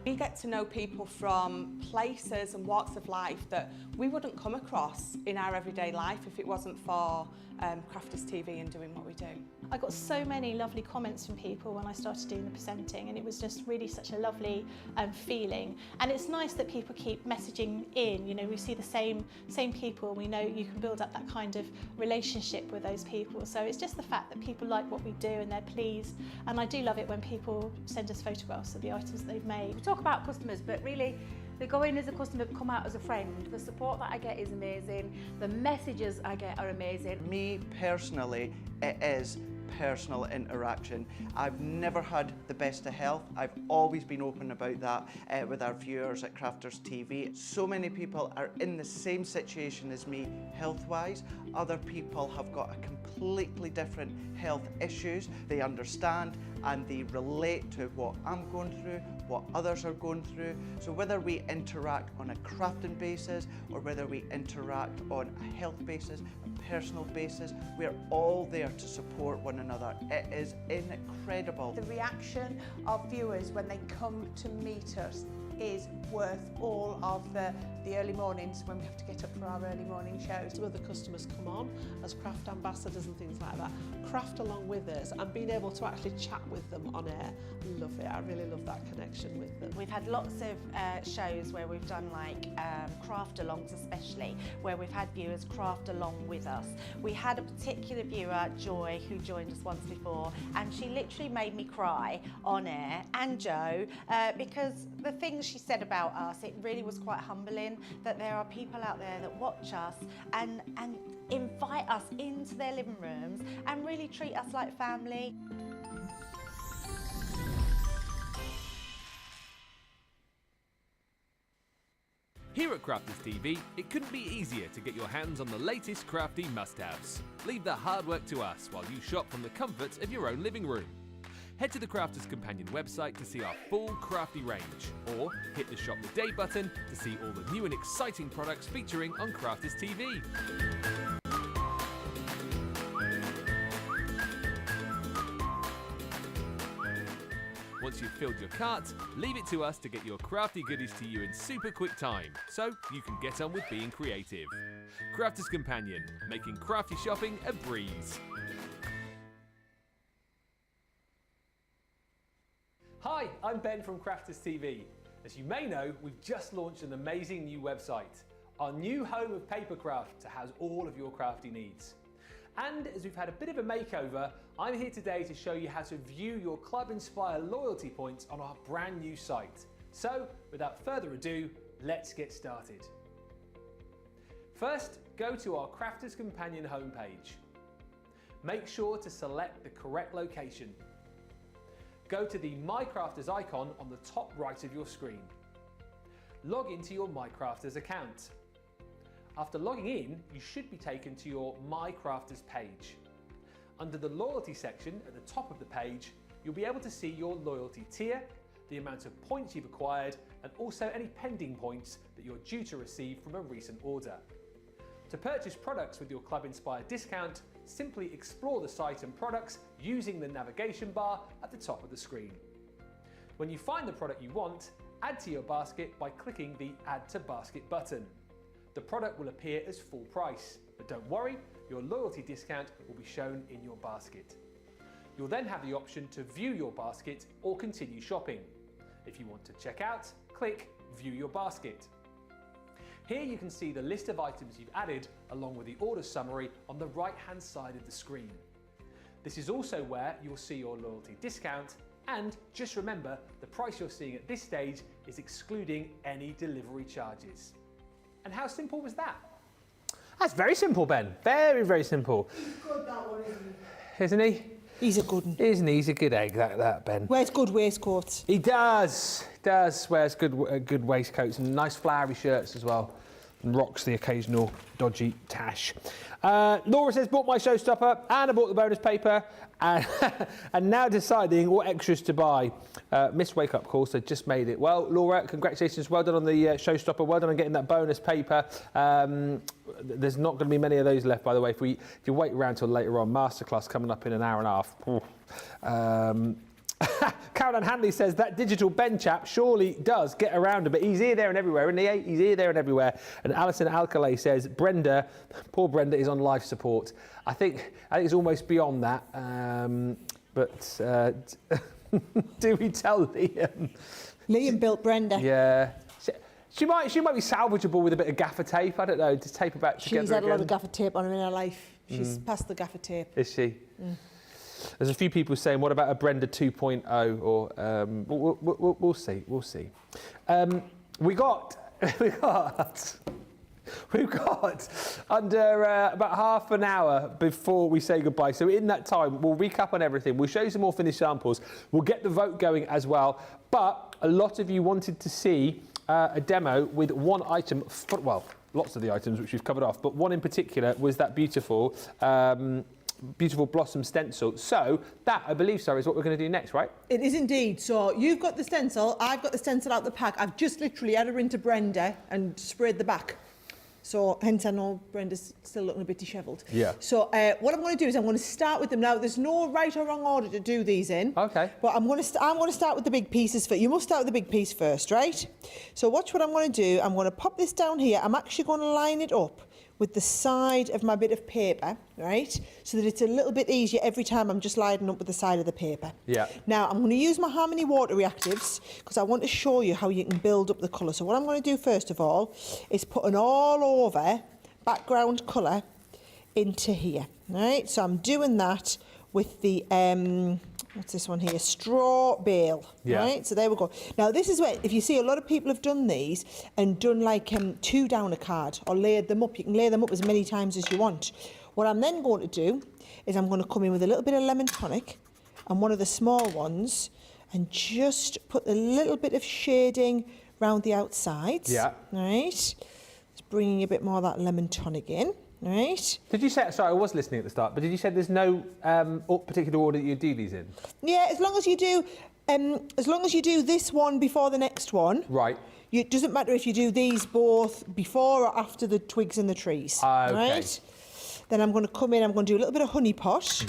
We get to know people from places and walks of life that we wouldn't come across in our everyday life if it wasn't for Crafters TV and doing what we do. I got so many lovely comments from people when I started doing the presenting, and it was just really such a lovely feeling. And it's nice that people keep messaging in. You know, we see the same people, and we know you can build up that kind of relationship with those people. So it's just the fact that people like what we do and they're pleased. And I do love it when people send us photographs of the items that they've made. We talk about customers, but really they go in as a customer, come out as a friend. The support that I get is amazing. The messages I get are amazing. Me personally, it is personal interaction. I've never had the best of health. I've always been open about that with our viewers at Crafters TV. So many people are in the same situation as me health-wise. Other people have got a completely different health issues. They understand and they relate to what I'm going through, what others are going through. So whether we interact on a crafting basis or whether we interact on a health basis, a personal basis, we're all there to support one another. It is incredible. The reaction of viewers when they come to meet us is worth all of the early mornings when we have to get up for our early morning shows. Some of the customers come on as craft ambassadors and things like that, craft along with us, and being able to actually chat with them on air. I love it. I really love that connection with them. We've had lots of shows where we've done like craft alongs, especially where we've had viewers craft along with us. We had a particular viewer, Joy, who joined us once before, and she literally made me cry on air, and Joe, because the things she said about us, it really was quite humbling that there are people out there that watch us and invite us into their living rooms and really treat us like family. Here at Crafters TV, it couldn't be easier to get your hands on the latest crafty must-haves. Leave the hard work to us while you shop from the comforts of your own living room. Head to the Crafters Companion website to see our full crafty range, or hit the Shop the Day button to see all the new and exciting products featuring on Crafters TV. Once you've filled your cart, leave it to us to get your crafty goodies to you in super quick time, so you can get on with being creative. Crafters Companion, making crafty shopping a breeze. Hi, I'm Ben from Crafters TV. As you may know, we've just launched an amazing new website, our new home of papercraft to house all of your crafty needs. And as we've had a bit of a makeover, I'm here today to show you how to view your Club Inspire loyalty points on our brand new site. So, without further ado, let's get started. First, go to our Crafter's Companion homepage. Make sure to select the correct location. Go to the My Crafters icon on the top right of your screen. Log into your My Crafters account. After logging in, you should be taken to your My Crafters page. Under the loyalty section at the top of the page, you'll be able to see your loyalty tier, the amount of points you've acquired, and also any pending points that you're due to receive from a recent order. To purchase products with your Club Inspire discount, simply explore the site and products using the navigation bar at the top of the screen. When you find the product you want, add to your basket by clicking the Add to Basket button. The product will appear as full price, but don't worry, your loyalty discount will be shown in your basket. You'll then have the option to view your basket or continue shopping. If you want to check out, click View Your Basket. Here you can see the list of items you've added along with the order summary on the right-hand side of the screen. This is also where you'll see your loyalty discount, and just remember, the price you're seeing at this stage is excluding any delivery charges. And how simple was that? That's very simple, Ben. Very, very simple. He's good, that one, isn't he? He's a good one. Isn't he? He's a good egg, that Ben. Wears good waistcoats. He does. Wears good waistcoats and nice flowery shirts as well. And rocks the occasional dodgy tash. Laura says, bought my showstopper and I bought the bonus paper and now deciding what extras to buy. Missed wake up call, so just made it. Well, Laura, congratulations. Well done on the showstopper. Well done on getting that bonus paper. There's not going to be many of those left, by the way. If you wait around till later on, masterclass coming up in an hour and a half. Caroline Hanley says that digital Ben chap surely does get around a bit. He's here, there and everywhere, isn't he? He's here, there and everywhere. And Alison Alcalay says Brenda, poor Brenda, is on life support. I think it's almost beyond that. But do we tell Liam? Liam built Brenda. Yeah. She might be salvageable with a bit of gaffer tape. I don't know, to tape her back together. She's had again. a lot of gaffer tape on her in her life. She's past the gaffer tape. Is she? There's a few people saying, what about a Brenda 2.0? Or we'll see. We'll see. We've got under about half an hour before we say goodbye. So in that time, we'll recap on everything. We'll show you some more finished samples. We'll get the vote going as well. But a lot of you wanted to see a demo with one item. Well, lots of the items which we've covered off, but one in particular was that beautiful Blossom stencil. So that, I believe, Sarah, is what we're going to do next, right? It is indeed. So you've got the stencil, I've got the stencil out the pack. I've just literally added her into Brenda and sprayed the back. So hence I know Brenda's still looking a bit dishevelled. Yeah. So what I'm going to do is I'm going to start with them. Now, there's no right or wrong order to do these in. Okay. But I'm going to start with the big pieces first. You must start with the big piece first, right? So watch what I'm going to do. I'm going to pop this down here. I'm actually going to line it up with the side of my bit of paper, right? So that it's a little bit easier every time I'm just lining up with the side of the paper. Yeah. Now, I'm going to use my Harmony Water Reactives because I want to show you how you can build up the colour. So what I'm going to do first of all is put an all over background colour into here, right? So I'm doing that with the, what's this one here? Straw bale, right? So there we go. Now this is where, if you see, a lot of people have done these and done like 2 down a card or layered them up. You can layer them up as many times as you want. What I'm then going to do is I'm going to come in with a little bit of lemon tonic and one of the small ones and just put a little bit of shading round the outsides, right? Just bringing a bit more of that lemon tonic in. Right. Did you say, sorry, I was listening at the start, but did you say there's no particular order that you do these in? Yeah, as long as you do this one before the next one. Right. It doesn't matter if you do these both before or after the twigs and the trees. Okay. Right. Then I'm going to come in, I'm going to do a little bit of honey pot.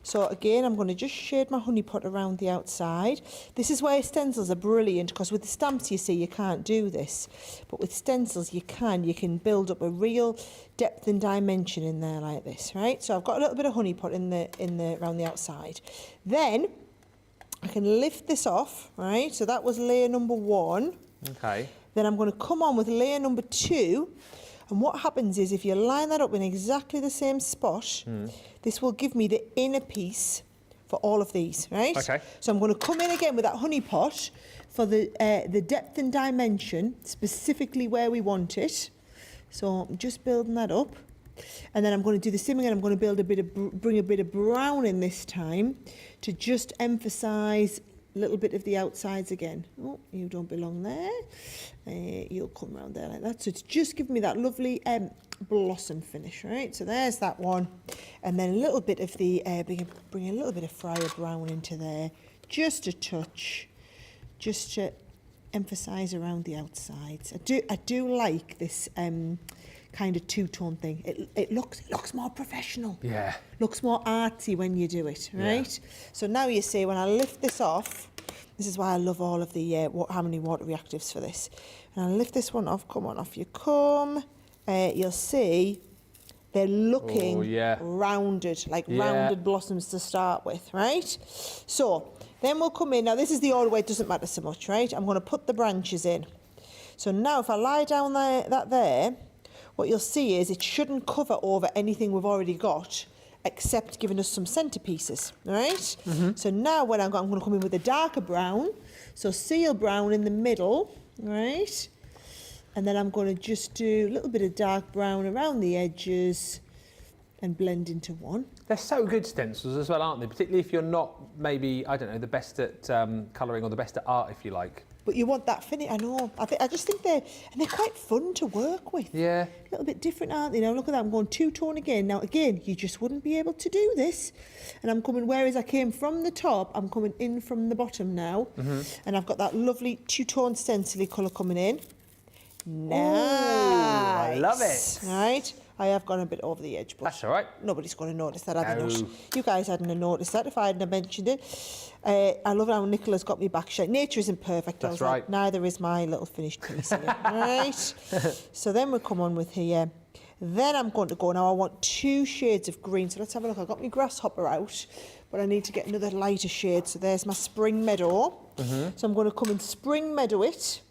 So again, I'm going to just shade my honey pot around the outside. This is where stencils are brilliant, because with the stamps, you see, you can't do this. But with stencils, you can build up a real depth and dimension in there like this, right? So I've got a little bit of honey pot in the around the outside. Then I can lift this off, right? So that was layer number 1. Okay. Then I'm going to come on with layer number 2. And what happens is if you line that up in exactly the same spot, this will give me the inner piece for all of these, right? Okay. So I'm going to come in again with that honey pot for the depth and dimension, specifically where we want it. So I'm just building that up. And then I'm going to do the same again. I'm going to build bring a bit of brown in this time to just emphasise a little bit of the outsides again. Oh, you don't belong there. You'll come around there like that. So it's just giving me that lovely blossom finish, right? So there's that one. And then a little bit of the, bring a little bit of Friar Brown into there. Just a touch. Just to emphasise around the outsides. I do like this kind of two-tone thing. It looks more professional. Yeah. Looks more artsy when you do it, right? Yeah. So now you see when I lift this off, this is why I love all of the how many water reactives for this. And I lift this one off, come on, off you come. You'll see they're looking rounded, like rounded blossoms to start with, right? So then we'll come in. Now this is the order way, it doesn't matter so much, right? I'm going to put the branches in. So now if I lie down there, what you'll see is it shouldn't cover over anything we've already got, except giving us some centerpieces, right? So now when I'm going to come in with a darker brown, so seal brown in the middle, right? And then I'm going to just do a little bit of dark brown around the edges and blend into one. They're so good, stencils, as well, aren't they? Particularly if you're not, maybe, I don't know, the best at colouring or the best at art, if you like. But you want that finish, I know. I just think they're quite fun to work with. Yeah. A little bit different, aren't they? Now look at that, I'm going two-tone again. Now again, you just wouldn't be able to do this. And I'm coming, whereas I came from the top, I'm coming in from the bottom now. And I've got that lovely two-tone stencil colour coming in. Nice. Ooh, I love it. Right. I have gone a bit over the edge, but that's all right. Nobody's going to notice that, have you not? You guys hadn't have noticed that if I hadn't have mentioned it. I love how Nicola's got me back shine. Nature isn't perfect. That's right. Like, neither is my little finished piece here. Right. So then we'll come on with here. Then I'm going to go, now I want 2 shades of green. So let's have a look. I've got my grasshopper out, but I need to get another lighter shade. So there's my spring meadow. So I'm going to come and spring meadow it.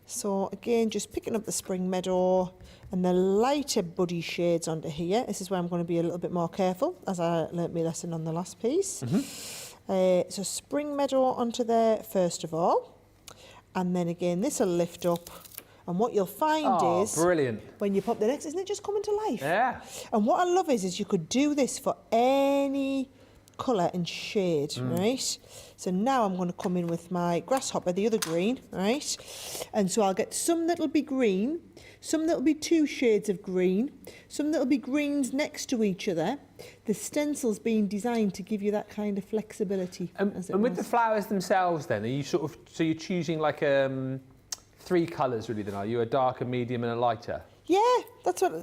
So again, just picking up the spring meadow and the lighter buddy shades onto here. This is where I'm going to be a little bit more careful, as I learnt my lesson on the last piece. So spring meadow onto there first of all, and then again this will lift up, and what you'll find is brilliant when you pop the next, isn't it just coming to life? Yeah. And what I love is you could do this for any colour and shade, right? So now I'm going to come in with my grasshopper, the other green, right? And so I'll get some that'll be green, some that'll be 2 shades of green, some that'll be greens next to each other. The stencil's been designed to give you that kind of flexibility. And with the flowers themselves then, are you sort of, so you're choosing like 3 colours really then, are you? A darker, medium and a lighter? Yeah, that's what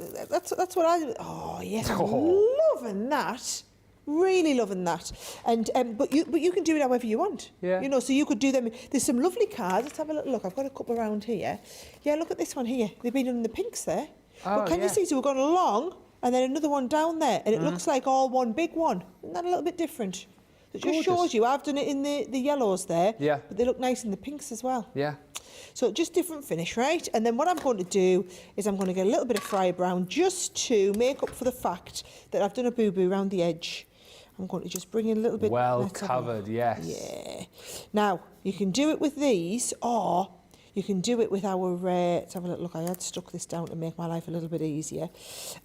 I do. Oh yes, I'm loving that. Really loving that. And but you can do it however you want. Yeah. You know, so you could do them. There's some lovely cards. Let's have a little look. I've got a couple around here. Yeah, look at this one here. They've been done in the pinks there. But can you see? So we're going along, and then another one down there, and it looks like all one big one. Isn't that a little bit different? It just shows you. I've done it in the yellows there. Yeah. But they look nice in the pinks as well. Yeah. So just different finish, right? And then what I'm going to do is I'm going to get a little bit of Friar Brown just to make up for the fact that I've done a boo-boo around the edge. I'm going to just bring in a little bit. Well covered, yes. Yeah. Now, you can do it with these, or you can do it with our, let's have a little look. I had stuck this down to make my life a little bit easier.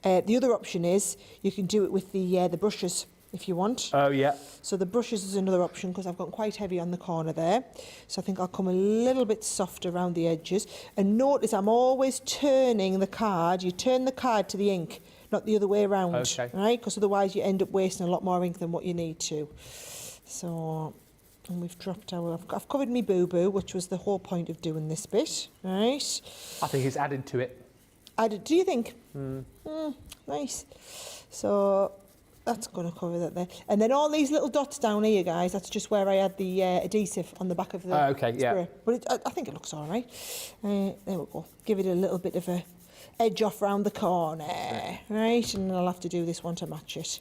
The other option is you can do it with the brushes, if you want. Oh, yeah. So the brushes is another option because I've got quite heavy on the corner there. So I think I'll come a little bit soft around the edges. And notice I'm always turning the card. You turn the card to the ink, not the other way around, right? Because otherwise you end up wasting a lot more ink than what you need to. So, and we've dropped our, I've covered me boo-boo, which was the whole point of doing this bit, right? I think it's added to it. Added, do you think? Nice. So that's going to cover that there. And then all these little dots down here, guys, that's just where I had the adhesive on the back of the spray. But I think it looks all right. There we go. Give it a little bit of a edge off round the corner, right? And I'll have to do this one to match it.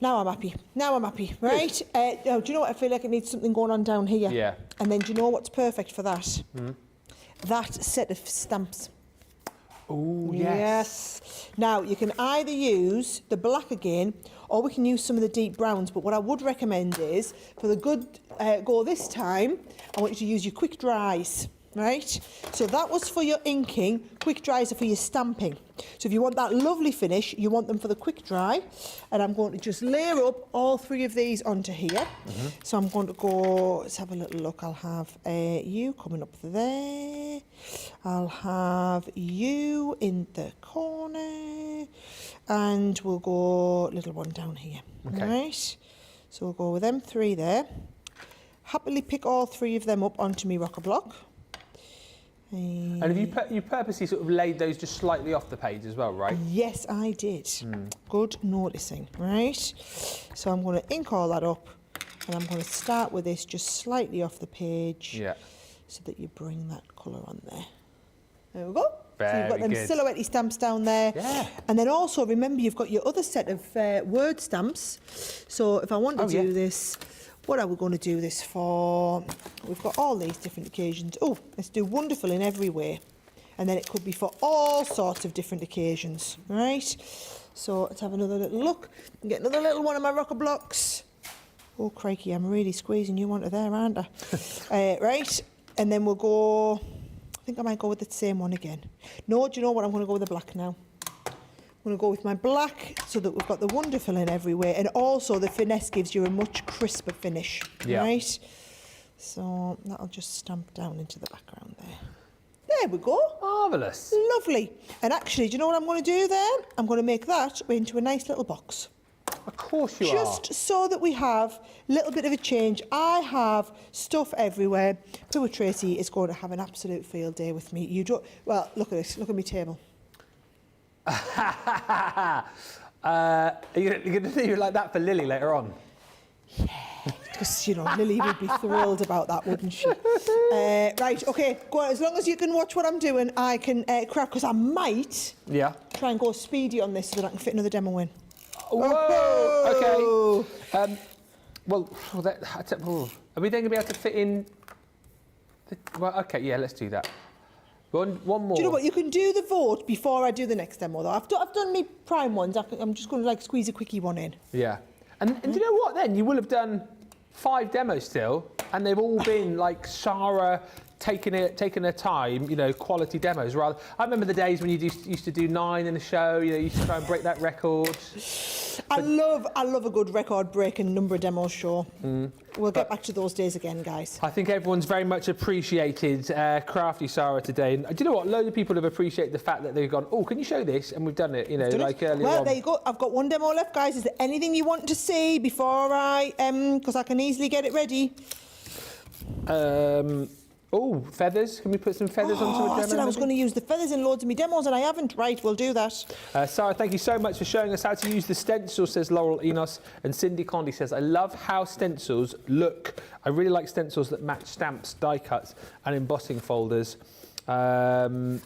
Now I'm happy. Now I'm happy, right? Now, do you know what? I feel like it needs something going on down here. Yeah. And then do you know what's perfect for that? That set of stamps. Oh, Yes. Now, you can either use the black again, or we can use some of the deep browns. But what I would recommend is, for the good go this time, I want you to use your quick dries. Right, so that was for your inking, quick dries are for your stamping. So if you want that lovely finish, you want them for the quick dry. And I'm going to just layer up all 3 of these onto here. So I'm going to go, let's have a little look. I'll have you coming up there. I'll have you in the corner. And we'll go little one down here. Okay. Right, so we'll go with them 3 there. Happily pick all 3 of them up onto my rocker block. And have you purposely sort of laid those just slightly off the page as well, right? Yes, I did. Good noticing, right? So I'm going to ink all that up, and I'm going to start with this just slightly off the page. Yeah. So that you bring that colour on there. There we go. So Very you've got them good. silhouette stamps down there. Yeah. And then also remember you've got your other set of word stamps. So if I want to do this, what are we going to do this for? We've got all these different occasions. Oh, let's do wonderful in every way. And then it could be for all sorts of different occasions, right? So let's have another little look. Get another little one of my rocker blocks. Oh, crikey, I'm really squeezing you onto there, aren't I? Right, and then we'll go, I think I might go with the same one again. No, do you know what? I'm going to go with the black now. I'm going to go with my black so that we've got the wonderful in every way, and also the finesse gives you a much crisper finish, right? So that'll just stamp down into the background there. There we go. Marvellous. Lovely. And actually, do you know what I'm going to do there? I'm going to make that into a nice little box. Of course you are. Just so that we have a little bit of a change. I have stuff everywhere. Poor Tracy is going to have an absolute field day with me. You don't. Well, look at this. Look at my table. Are you going to do like that for Lily later on? Yeah, because, you know, Lily would be thrilled about that, wouldn't she? Right, OK, go on. As long as you can watch what I'm doing, I can craft, because I might try and go speedy on this so that I can fit another demo in. Whoa! OK. Well, are we then going to be able to fit in... Well, OK, yeah, let's do that. One more. Do you know what? You can do the vote before I do the next demo, though. I've done my prime ones. I'm just going to, like, squeeze a quickie one in. Yeah. And do you know what, then? You will have done 5 demos still, and they've all been, like, Sara taking her time, you know, quality demos. Rather, I remember the days when you used to do 9 in a show, you know, you used to try and break that record. I love a good record-breaking number of demos show. We'll get back to those days again, guys. I think everyone's very much appreciated Crafty Sara today. And do you know what? Loads of people have appreciated the fact that they've gone, oh, can you show this? And we've done it, you know, like earlier on. Well, there you go. I've got one demo left, guys. Is there anything you want to see before I, because I can easily get it ready? Oh, feathers. Can we put some feathers onto a demo? I said I was going to use the feathers in loads of my demos and I haven't. Right, we'll do that. Sara, thank you so much for showing us how to use the stencil, says Laurel Enos. And Cindy Condy says, I love how stencils look. I really like stencils that match stamps, die cuts and embossing folders. And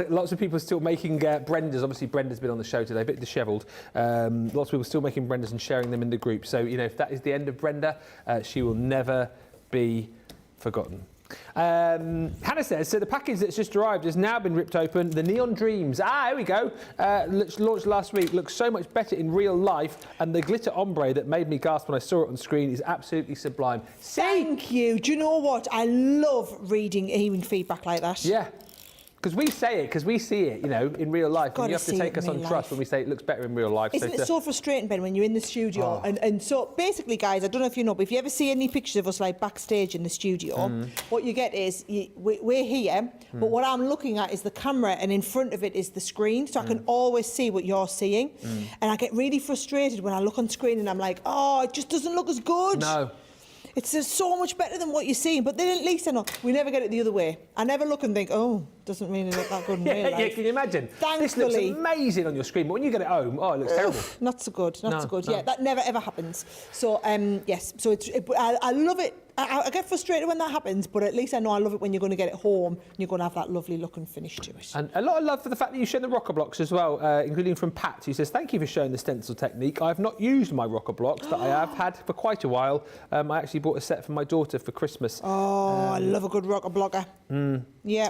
lots of people are still making Brendas. Obviously, Brenda's been on the show today, a bit dishevelled. Lots of people still making Brendas and sharing them in the group. So, you know, if that is the end of Brenda, she will never be forgotten. Hannah says, so the package that's just arrived has now been ripped open. The Neon Dreams, here we go, launched last week, looks so much better in real life, and the glitter ombre that made me gasp when I saw it on screen is absolutely sublime. Thank you. Do you know what? I love hearing feedback like that. Yeah. Because we say it, because we see it, you know, in real life. And you have to take us on trust when we say it looks better in real life. Isn't it so frustrating, Ben, when you're in the studio? And so, basically, guys, I don't know if you know, but if you ever see any pictures of us, like, backstage in the studio, what you get is, we're here, but what I'm looking at is the camera, and in front of it is the screen, so I can always see what you're seeing. And I get really frustrated when I look on screen and I'm like, oh, it just doesn't look as good. No. It's just so much better than what you're seeing, but then at least I know we never get it the other way. I never look and think, oh, doesn't really look that good in Yeah, real life. yeah, can you imagine? This Thankfully. looks amazing on your screen, but when you get it home, oh, it looks terrible. Not so good, not No, so good. no. Yeah, that never ever happens. So yes, so I love it. I get frustrated when that happens, but at least I know I love it when you're going to get it home and you're going to have that lovely look and finish to it. And a lot of love for the fact that you showed the rocker blocks as well, including from Pat, who says, thank you for showing the stencil technique. I've not used my rocker blocks that I have had for quite a while. I actually bought a set for my daughter for Christmas. Oh, I love a good rocker blocker. Yeah.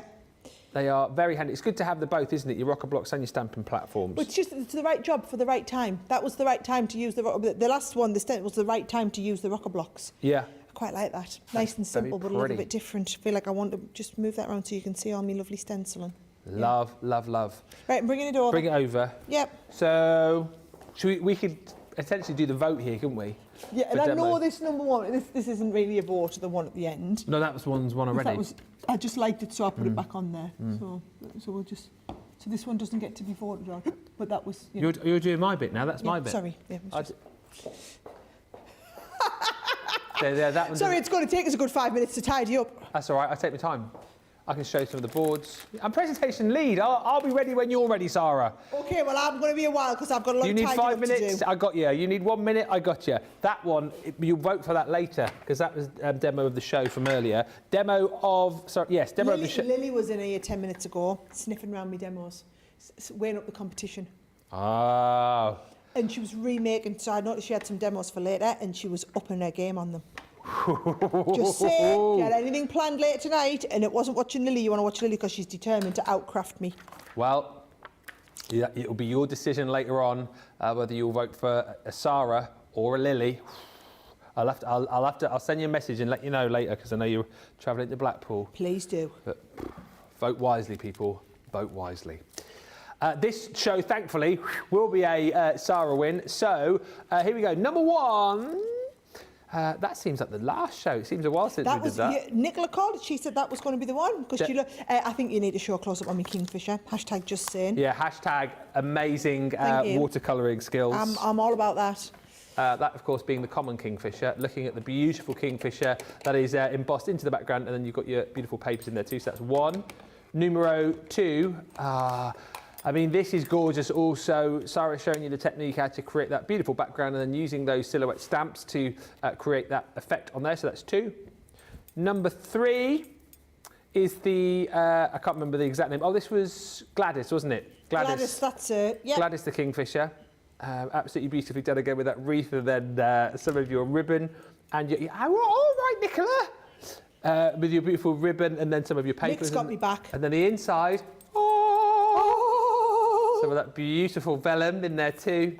They are very handy. It's good to have the both, isn't it? Your rocker blocks and your stamping platforms. But it's the right job for the right time. That was the right time to use the last one, the stencil was the right time to use the rocker blocks. Yeah. I quite like that. Nice and simple, but a little bit different. I feel like I want to just move that around so you can see all my lovely stenciling. Love, love, love. Right, I'm bringing it over. Bring it over. Yep. So, we could essentially do the vote here, couldn't we? Yeah, and For I demo. know this number one, this isn't really a vote, the one at the end. No, that was one already. I just liked it, so I put it back on there. So we'll just... So this one doesn't get to be voted on, but that was... You know. You're doing my bit now, that's my bit. Sorry. Yeah, that one sorry, it's going to take us a good 5 minutes to tidy up. That's all right, I'll take my time. I can show some of the boards. I'm presentation lead. I'll be ready when you're ready, Sarah. OK, well, I'm going to be a while because I've got a lot of tidying up to do. You need 5 minutes? I got you. You need 1 minute? I got you. That one, you'll vote for that later because that was a demo of the show from earlier. Demo of the show. Lily was in here 10 minutes ago, sniffing around my demos, weighing up the competition. Oh. And she was remaking, so I noticed she had some demos for later, and she was upping her game on them. Just say, if you had anything planned later tonight, and it wasn't watching Lily, you want to watch Lily because she's determined to outcraft me. Well, yeah, it'll be your decision later on whether you'll vote for a Sarah or a Lily. I'll send you a message and let you know later because I know you're travelling to Blackpool. Please do. But vote wisely, people. Vote wisely. This show, thankfully, will be a Sarah win. So here we go. Number one. That seems like the last show. It seems a while since we did that. Yeah, Nicola called. She said that was going to be the one because I think you need to show a close up on me Kingfisher. Hashtag just saying. Yeah. Hashtag amazing watercolouring skills. I'm all about that. That, of course, being the common Kingfisher. Looking at the beautiful Kingfisher that is embossed into the background, and then you've got your beautiful papers in there too. So that's one. Numero two. I mean, this is gorgeous also. Sarah's showing you the technique how to create that beautiful background and then using those silhouette stamps to create that effect on there. So that's two. Number three is the, I can't remember the exact name. Oh, this was Gladys, wasn't it? Gladys, that's it. Yeah. Gladys the Kingfisher. Absolutely beautifully done again with that wreath and then some of your ribbon. And all right, Nicola. With your beautiful ribbon and then some of your papers. Nick's got me back. And then the inside. Some of that beautiful vellum in there too.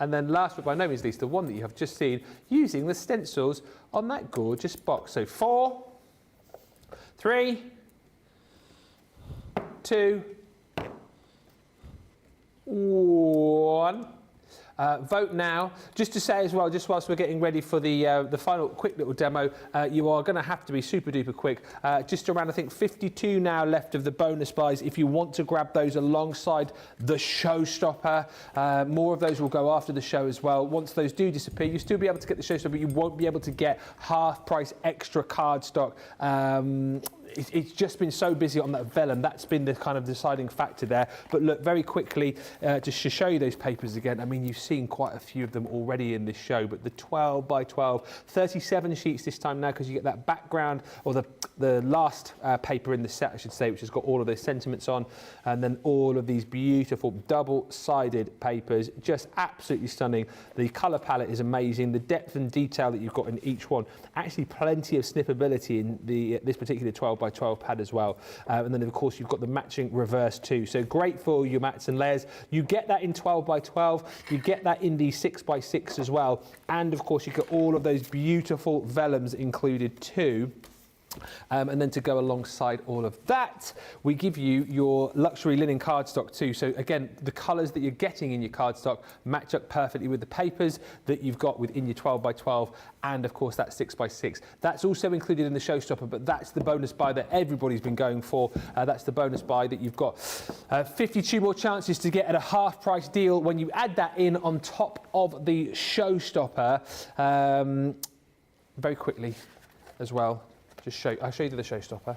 And then last but by no means least, the one that you have just seen, using the stencils on that gorgeous box. So 4, 3, 2, 1. Vote now. Just to say as well, just whilst we're getting ready for the final quick little demo, you are going to have to be super duper quick. Just around, I think, 52 now left of the bonus buys. If you want to grab those alongside the showstopper, more of those will go after the show as well. Once those do disappear, you'll still be able to get the showstopper, but you won't be able to get half price extra card stock. It's just been so busy on that vellum. That's been the kind of deciding factor there. But look, very quickly, just to show you those papers again. I mean, you've seen quite a few of them already in this show, but the 12 by 12, 37 sheets this time now because you get that background, or the last paper in the set, I should say, which has got all of those sentiments on, and then all of these beautiful double-sided papers, just absolutely stunning. The colour palette is amazing. The depth and detail that you've got in each one, actually plenty of snippability in this particular 12 by 12 pad as well. And then, of course, you've got the matching reverse too. So great for your mats and layers. You get that in 12 by 12. You get that in the 6 by 6 as well. And, of course, you get all of those beautiful vellums included too. And then to go alongside all of that, we give you your luxury linen cardstock too. So again, the colours that you're getting in your cardstock match up perfectly with the papers that you've got within your 12 by 12, and of course that 6 by 6. That's also included in the showstopper, but that's the bonus buy that everybody's been going for. That's the bonus buy that you've got 52 more chances to get at a half price deal when you add that in on top of the showstopper. Very quickly as well. I'll show you the showstopper.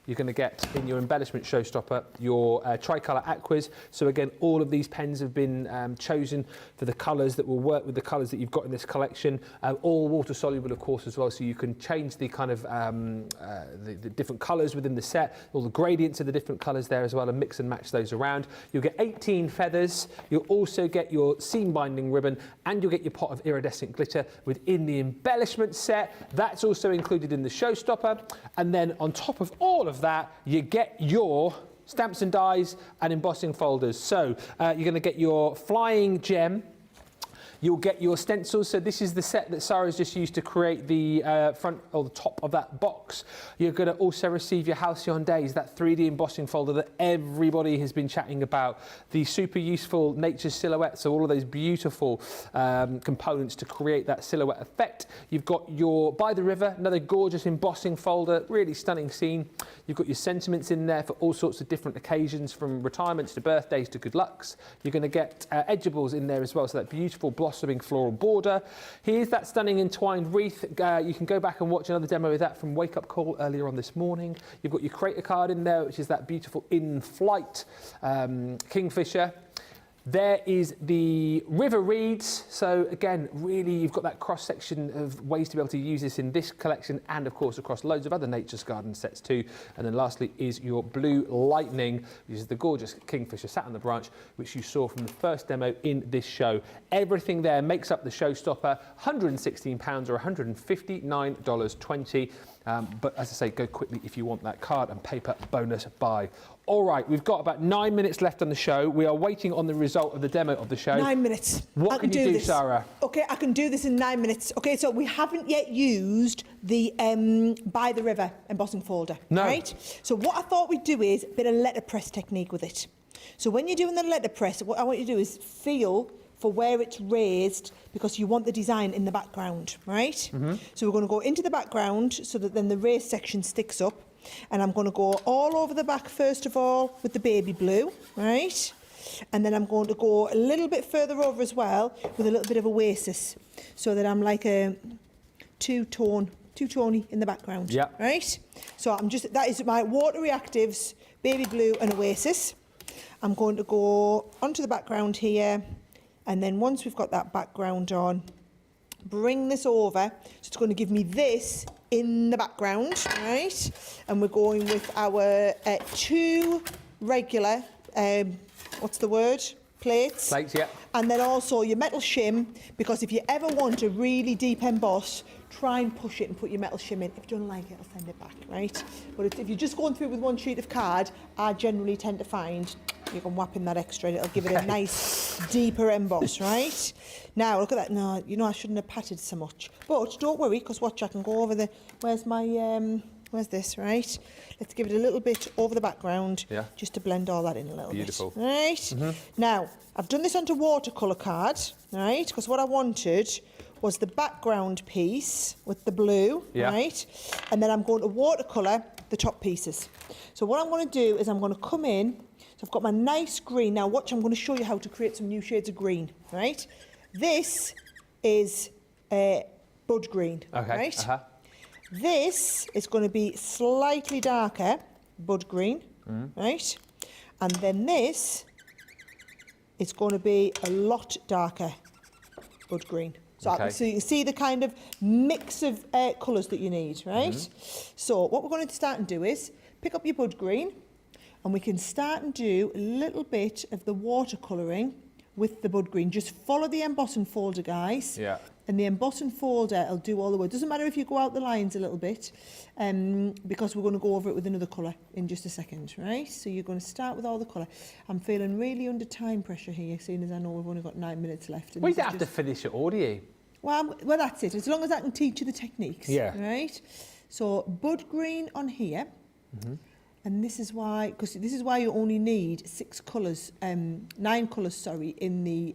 you're going to get in your embellishment showstopper your tricolour aquas. So again, all of these pens have been chosen for the colours that will work with the colours that you've got in this collection. All water soluble, of course, as well, so you can change the kind of the different colours within the set, all the gradients of the different colours there as well, and mix and match those around. You'll get 18 feathers. You'll also get your seam binding ribbon, and you'll get your pot of iridescent glitter within the embellishment set. That's also included in the showstopper. And then on top of all of that, you get your stamps and dies and embossing folders. So you're going to get your flying gem. You'll get your stencils. So this is the set that Sarah's just used to create the front or the top of that box. You're going to also receive your Halcyon Days, that 3D embossing folder that everybody has been chatting about. The super useful nature silhouettes, so all of those beautiful components to create that silhouette effect. You've got your By the River, another gorgeous embossing folder, really stunning scene. You've got your sentiments in there for all sorts of different occasions, from retirements to birthdays to good lucks. You're going to get edgeables in there as well, so that beautiful blossoming floral border. Here's that stunning entwined wreath. You can go back and watch another demo of that from Wake Up Call earlier on this morning. You've got your creator card in there, which is that beautiful in-flight Kingfisher. There is the river reeds. So again, really, you've got that cross section of ways to be able to use this in this collection, and of course across loads of other Nature's Garden sets too. And then lastly is your blue lightning, which is the gorgeous Kingfisher sat on the branch, which you saw from the first demo in this show. Everything there makes up the showstopper, £116 or $159.20. But as I say, go quickly if you want that card and paper bonus buy. All right, we've got about 9 minutes left on the show. We are waiting on the result of the demo of the show. 9 minutes. What can you do, Sarah? Okay, I can do this in 9 minutes. Okay, so we haven't yet used the By the River embossing folder. No. Right? So what I thought we'd do is a bit of letterpress technique with it. So when you're doing the letterpress, what I want you to do is feel for where it's raised, because you want the design in the background, right? So we're going to go into the background so that then the raised section sticks up. And I'm going to go all over the back first of all with the baby blue, right? And then I'm going to go a little bit further over as well with a little bit of oasis, so that I'm like a two-tony in the background, right? So that is my water reactives, baby blue and oasis. I'm going to go onto the background here. And then once we've got that background on, bring this over. So it's going to give me this in the background, right? And we're going with our 2 regular, what's the word? Plates. Plates, yeah. And then also your metal shim, because if you ever want to really deep emboss, try and push it and put your metal shim in. If you don't like it, I'll send it back, right? But if you're just going through with one sheet of card, I generally tend to find you can whap in that extra and it'll give it a nice, deeper emboss, right? Now, look at that. No, you know, I shouldn't have patted so much. But don't worry, because watch, I can go over the... Where's my... where's this, right? Let's give it a little bit over the background, just to blend all that in a little Beautiful. bit. Right? Now, I've done this onto watercolour card, right? Because what I wanted was the background piece with the blue, right? And then I'm going to watercolour the top pieces. So what I'm going to do is I'm going to come in. So I've got my nice green. Now watch, I'm going to show you how to create some new shades of green, right? This is bud green, right? This is going to be slightly darker bud green, right? And then this is going to be a lot darker bud green. So, so you can see the kind of mix of colours that you need, right? So what we're going to start and do is pick up your bud green, and we can start and do a little bit of the watercolouring with the bud green. Just follow the embossing folder, guys. Yeah. And the embossing folder will do all the work. Doesn't matter if you go out the lines a little bit, because we're going to go over it with another colour in just a second, right? So you're going to start with all the colour. I'm feeling really under time pressure here, seeing as I know we've only got 9 minutes left. We don't have to finish it, or do you? Well, that's it. As long as I can teach you the techniques, right? So bud green on here. And this is why, because this is why you only need 6 colours, 9 colours, sorry, in the,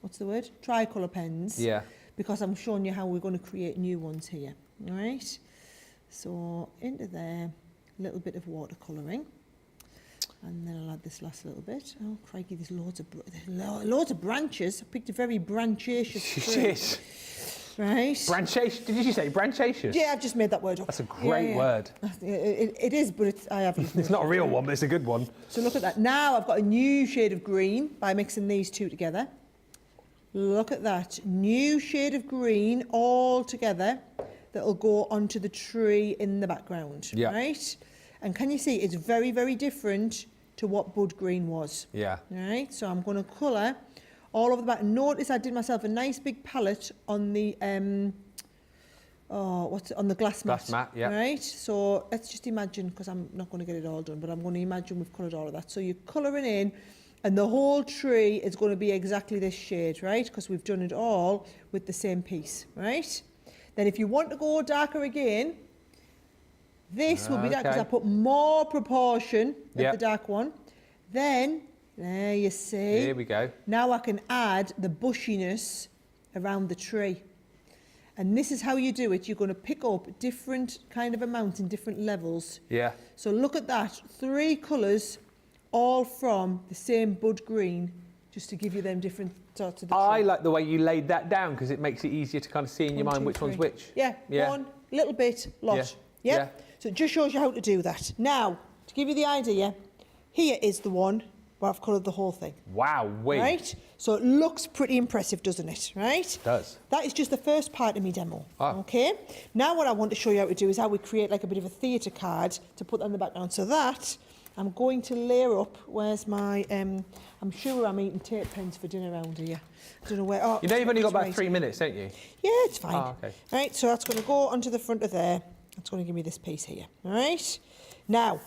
what's the word? Tricolour pens. Yeah. Because I'm showing you how we're going to create new ones here, all right? So into there, a little bit of watercolouring. And then I'll add this last little bit. Oh, crikey, there's loads of branches. I picked a very branchaceous tree. Right. Branchation. Did you say branchaceous? Yeah, I've just made that word up. That's a great word. It is, but I haven't. It's not a real one, but it's a good one. So look at that. Now I've got a new shade of green by mixing these two together. Look at that. New shade of green all together that'll go onto the tree in the background. Yeah. Right? And can you see it's very, very different to what bud green was. Yeah. Right? So I'm going to colour all over the back. Notice I did myself a nice big palette on the on the glass mat. Glass mat, yeah. Right? So let's just imagine, because I'm not going to get it all done, but I'm going to imagine we've coloured all of that. So you're colouring in, and the whole tree is going to be exactly this shade, right? Because we've done it all with the same piece, right? Then if you want to go darker again, this will be dark, because I put more proportion of the dark one. Then, there you see. Here we go. Now I can add the bushiness around the tree. And this is how you do it. You're going to pick up different kind of amounts in different levels. Yeah. So look at that. 3 colours, all from the same bud green, just to give you them different sorts of the tree. I like the way you laid that down, because it makes it easier to kind of see in your mind which one's which. Yeah, one little bit, lot. Yeah. So it just shows you how to do that. Now, to give you the idea, here is the one where I've coloured the whole thing. Wow, Right? So it looks pretty impressive, doesn't it? Right? It does. That is just the first part of my demo. Oh. Okay? Now what I want to show you how to do is how we create like a bit of a theatre card to put on the background. So that, I'm going to layer up. Where's my... I'm sure I'm eating tape pens for dinner around here. I don't know where... Oh, You know you've only got about 3 minutes, don't you? Yeah, it's fine. Oh, okay. Right, so that's going to go onto the front of there. That's going to give me this piece here. All right? Now,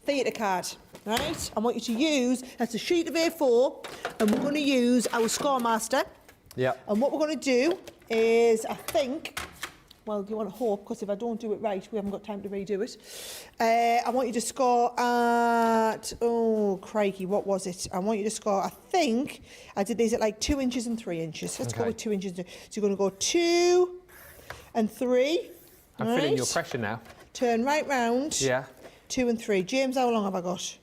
theatre card. Right? I want you to use... That's a sheet of A4, and we're going to use our Scoremaster. Yeah. And what we're going to do is, I think... Well, you want to hope, because if I don't do it right, we haven't got time to redo it. I want you to score at... Oh, crikey, what was it? I want you to score, I think, I did these at like 2 inches and 3 inches. Let's go with 2 inches. So you're going to go 2 and 3. I'm feeling your pressure now. Turn right round. Yeah. 2 and 3. James, how long have I got?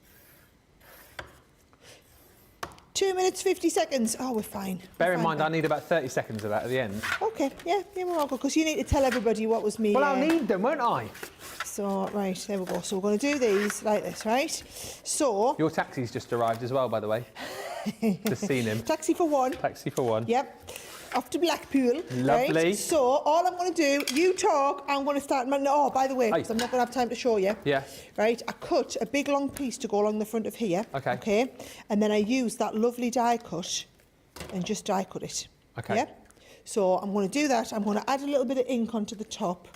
2 minutes, 50 seconds. Oh, we're fine. Bear in mind, I need about 30 seconds of that at the end. Okay, yeah, we're all good, because you need to tell everybody what was me. Well, I'll need them, won't I? So, right, there we go. So we're going to do these like this, right? So... Your taxi's just arrived as well, by the way. Just seen him. Taxi for one. Taxi for one. Yep. Off to Blackpool. Lovely. Right? So, all I'm going to do, you talk, I'm going to start... Oh, by the way, because I'm not going to have time to show you. Yeah. Right, I cut a big long piece to go along the front of here. Okay. Okay. And then I use that lovely die cut and just die cut it. Okay. Yeah. So I'm going to do that. I'm going to add a little bit of ink onto the top.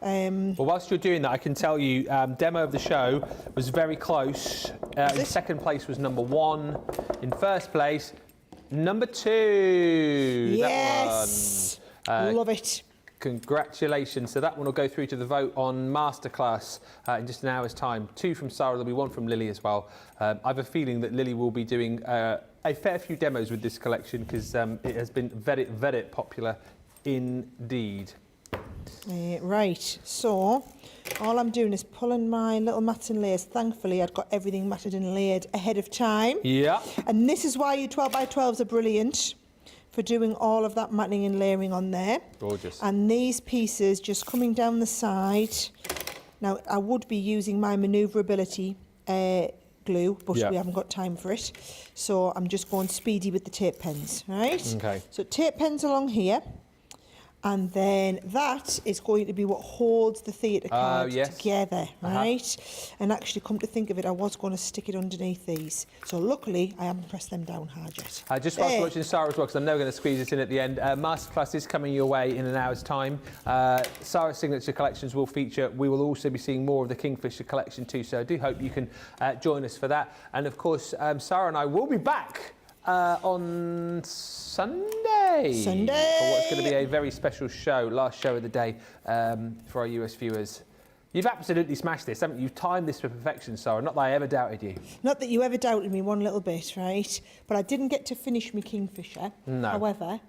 Well, whilst you're doing that, I can tell you, demo of the show was very close. In second place was number 1. In first place, number 2. Yes. That one. Love it. Congratulations. So that one will go through to the vote on Masterclass in just an hour's time. 2 from Sarah, there'll be 1 from Lily as well. I have a feeling that Lily will be doing a fair few demos with this collection, because it has been very, very popular indeed. Right, so all I'm doing is pulling my little mats and layers. Thankfully, I'd got everything matted and layered ahead of time. Yeah. And this is why your 12x12s are brilliant, for doing all of that matting and layering on there. Gorgeous. And these pieces just coming down the side. Now, I would be using my manoeuvrability glue, but we haven't got time for it. So I'm just going speedy with the tape pens, right? Okay. So tape pens along here. And then that is going to be what holds the theatre card together, right? And actually, come to think of it, I was going to stick it underneath these. So luckily, I haven't pressed them down hard yet. Just whilst watching Sarah as well, because I'm never going to squeeze this in at the end, Masterclass is coming your way in an hour's time. Sarah's signature collections will feature. We will also be seeing more of the Kingfisher collection too, so I do hope you can join us for that. And of course, Sarah and I will be back on Sunday for what's going to be a very special show, last show of the day for our US viewers. You've absolutely smashed this, haven't you? You've timed this to perfection, Sarah. Not that I ever doubted you. Not that you ever doubted me one little bit, right? But I didn't get to finish my Kingfisher. No. However,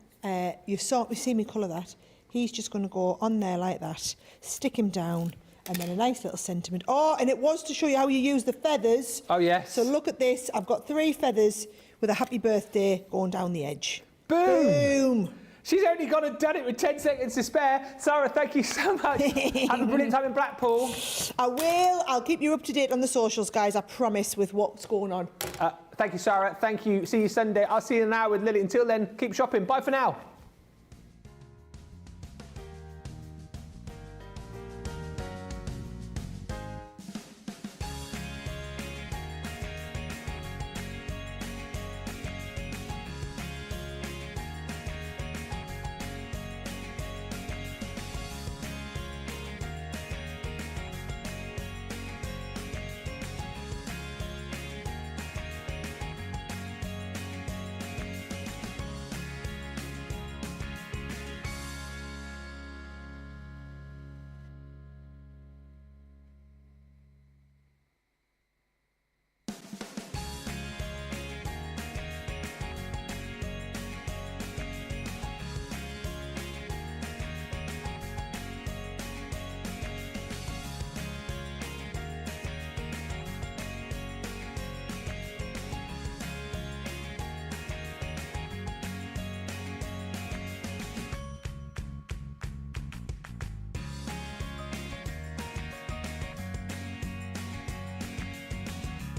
you see me colour that. He's just going to go on there like that, stick him down, and then a nice little sentiment. Oh, and it was to show you how you use the feathers. Oh, yes. So look at this. I've got 3 feathers with a happy birthday going down the edge. Boom! Boom! She's only gone and done it with 10 seconds to spare. Sarah, thank you so much. Have a brilliant time in Blackpool. I will. I'll keep you up to date on the socials, guys, I promise, with what's going on. Thank you, Sarah. Thank you. See you Sunday. I'll see you now with Lily. Until then, keep shopping. Bye for now.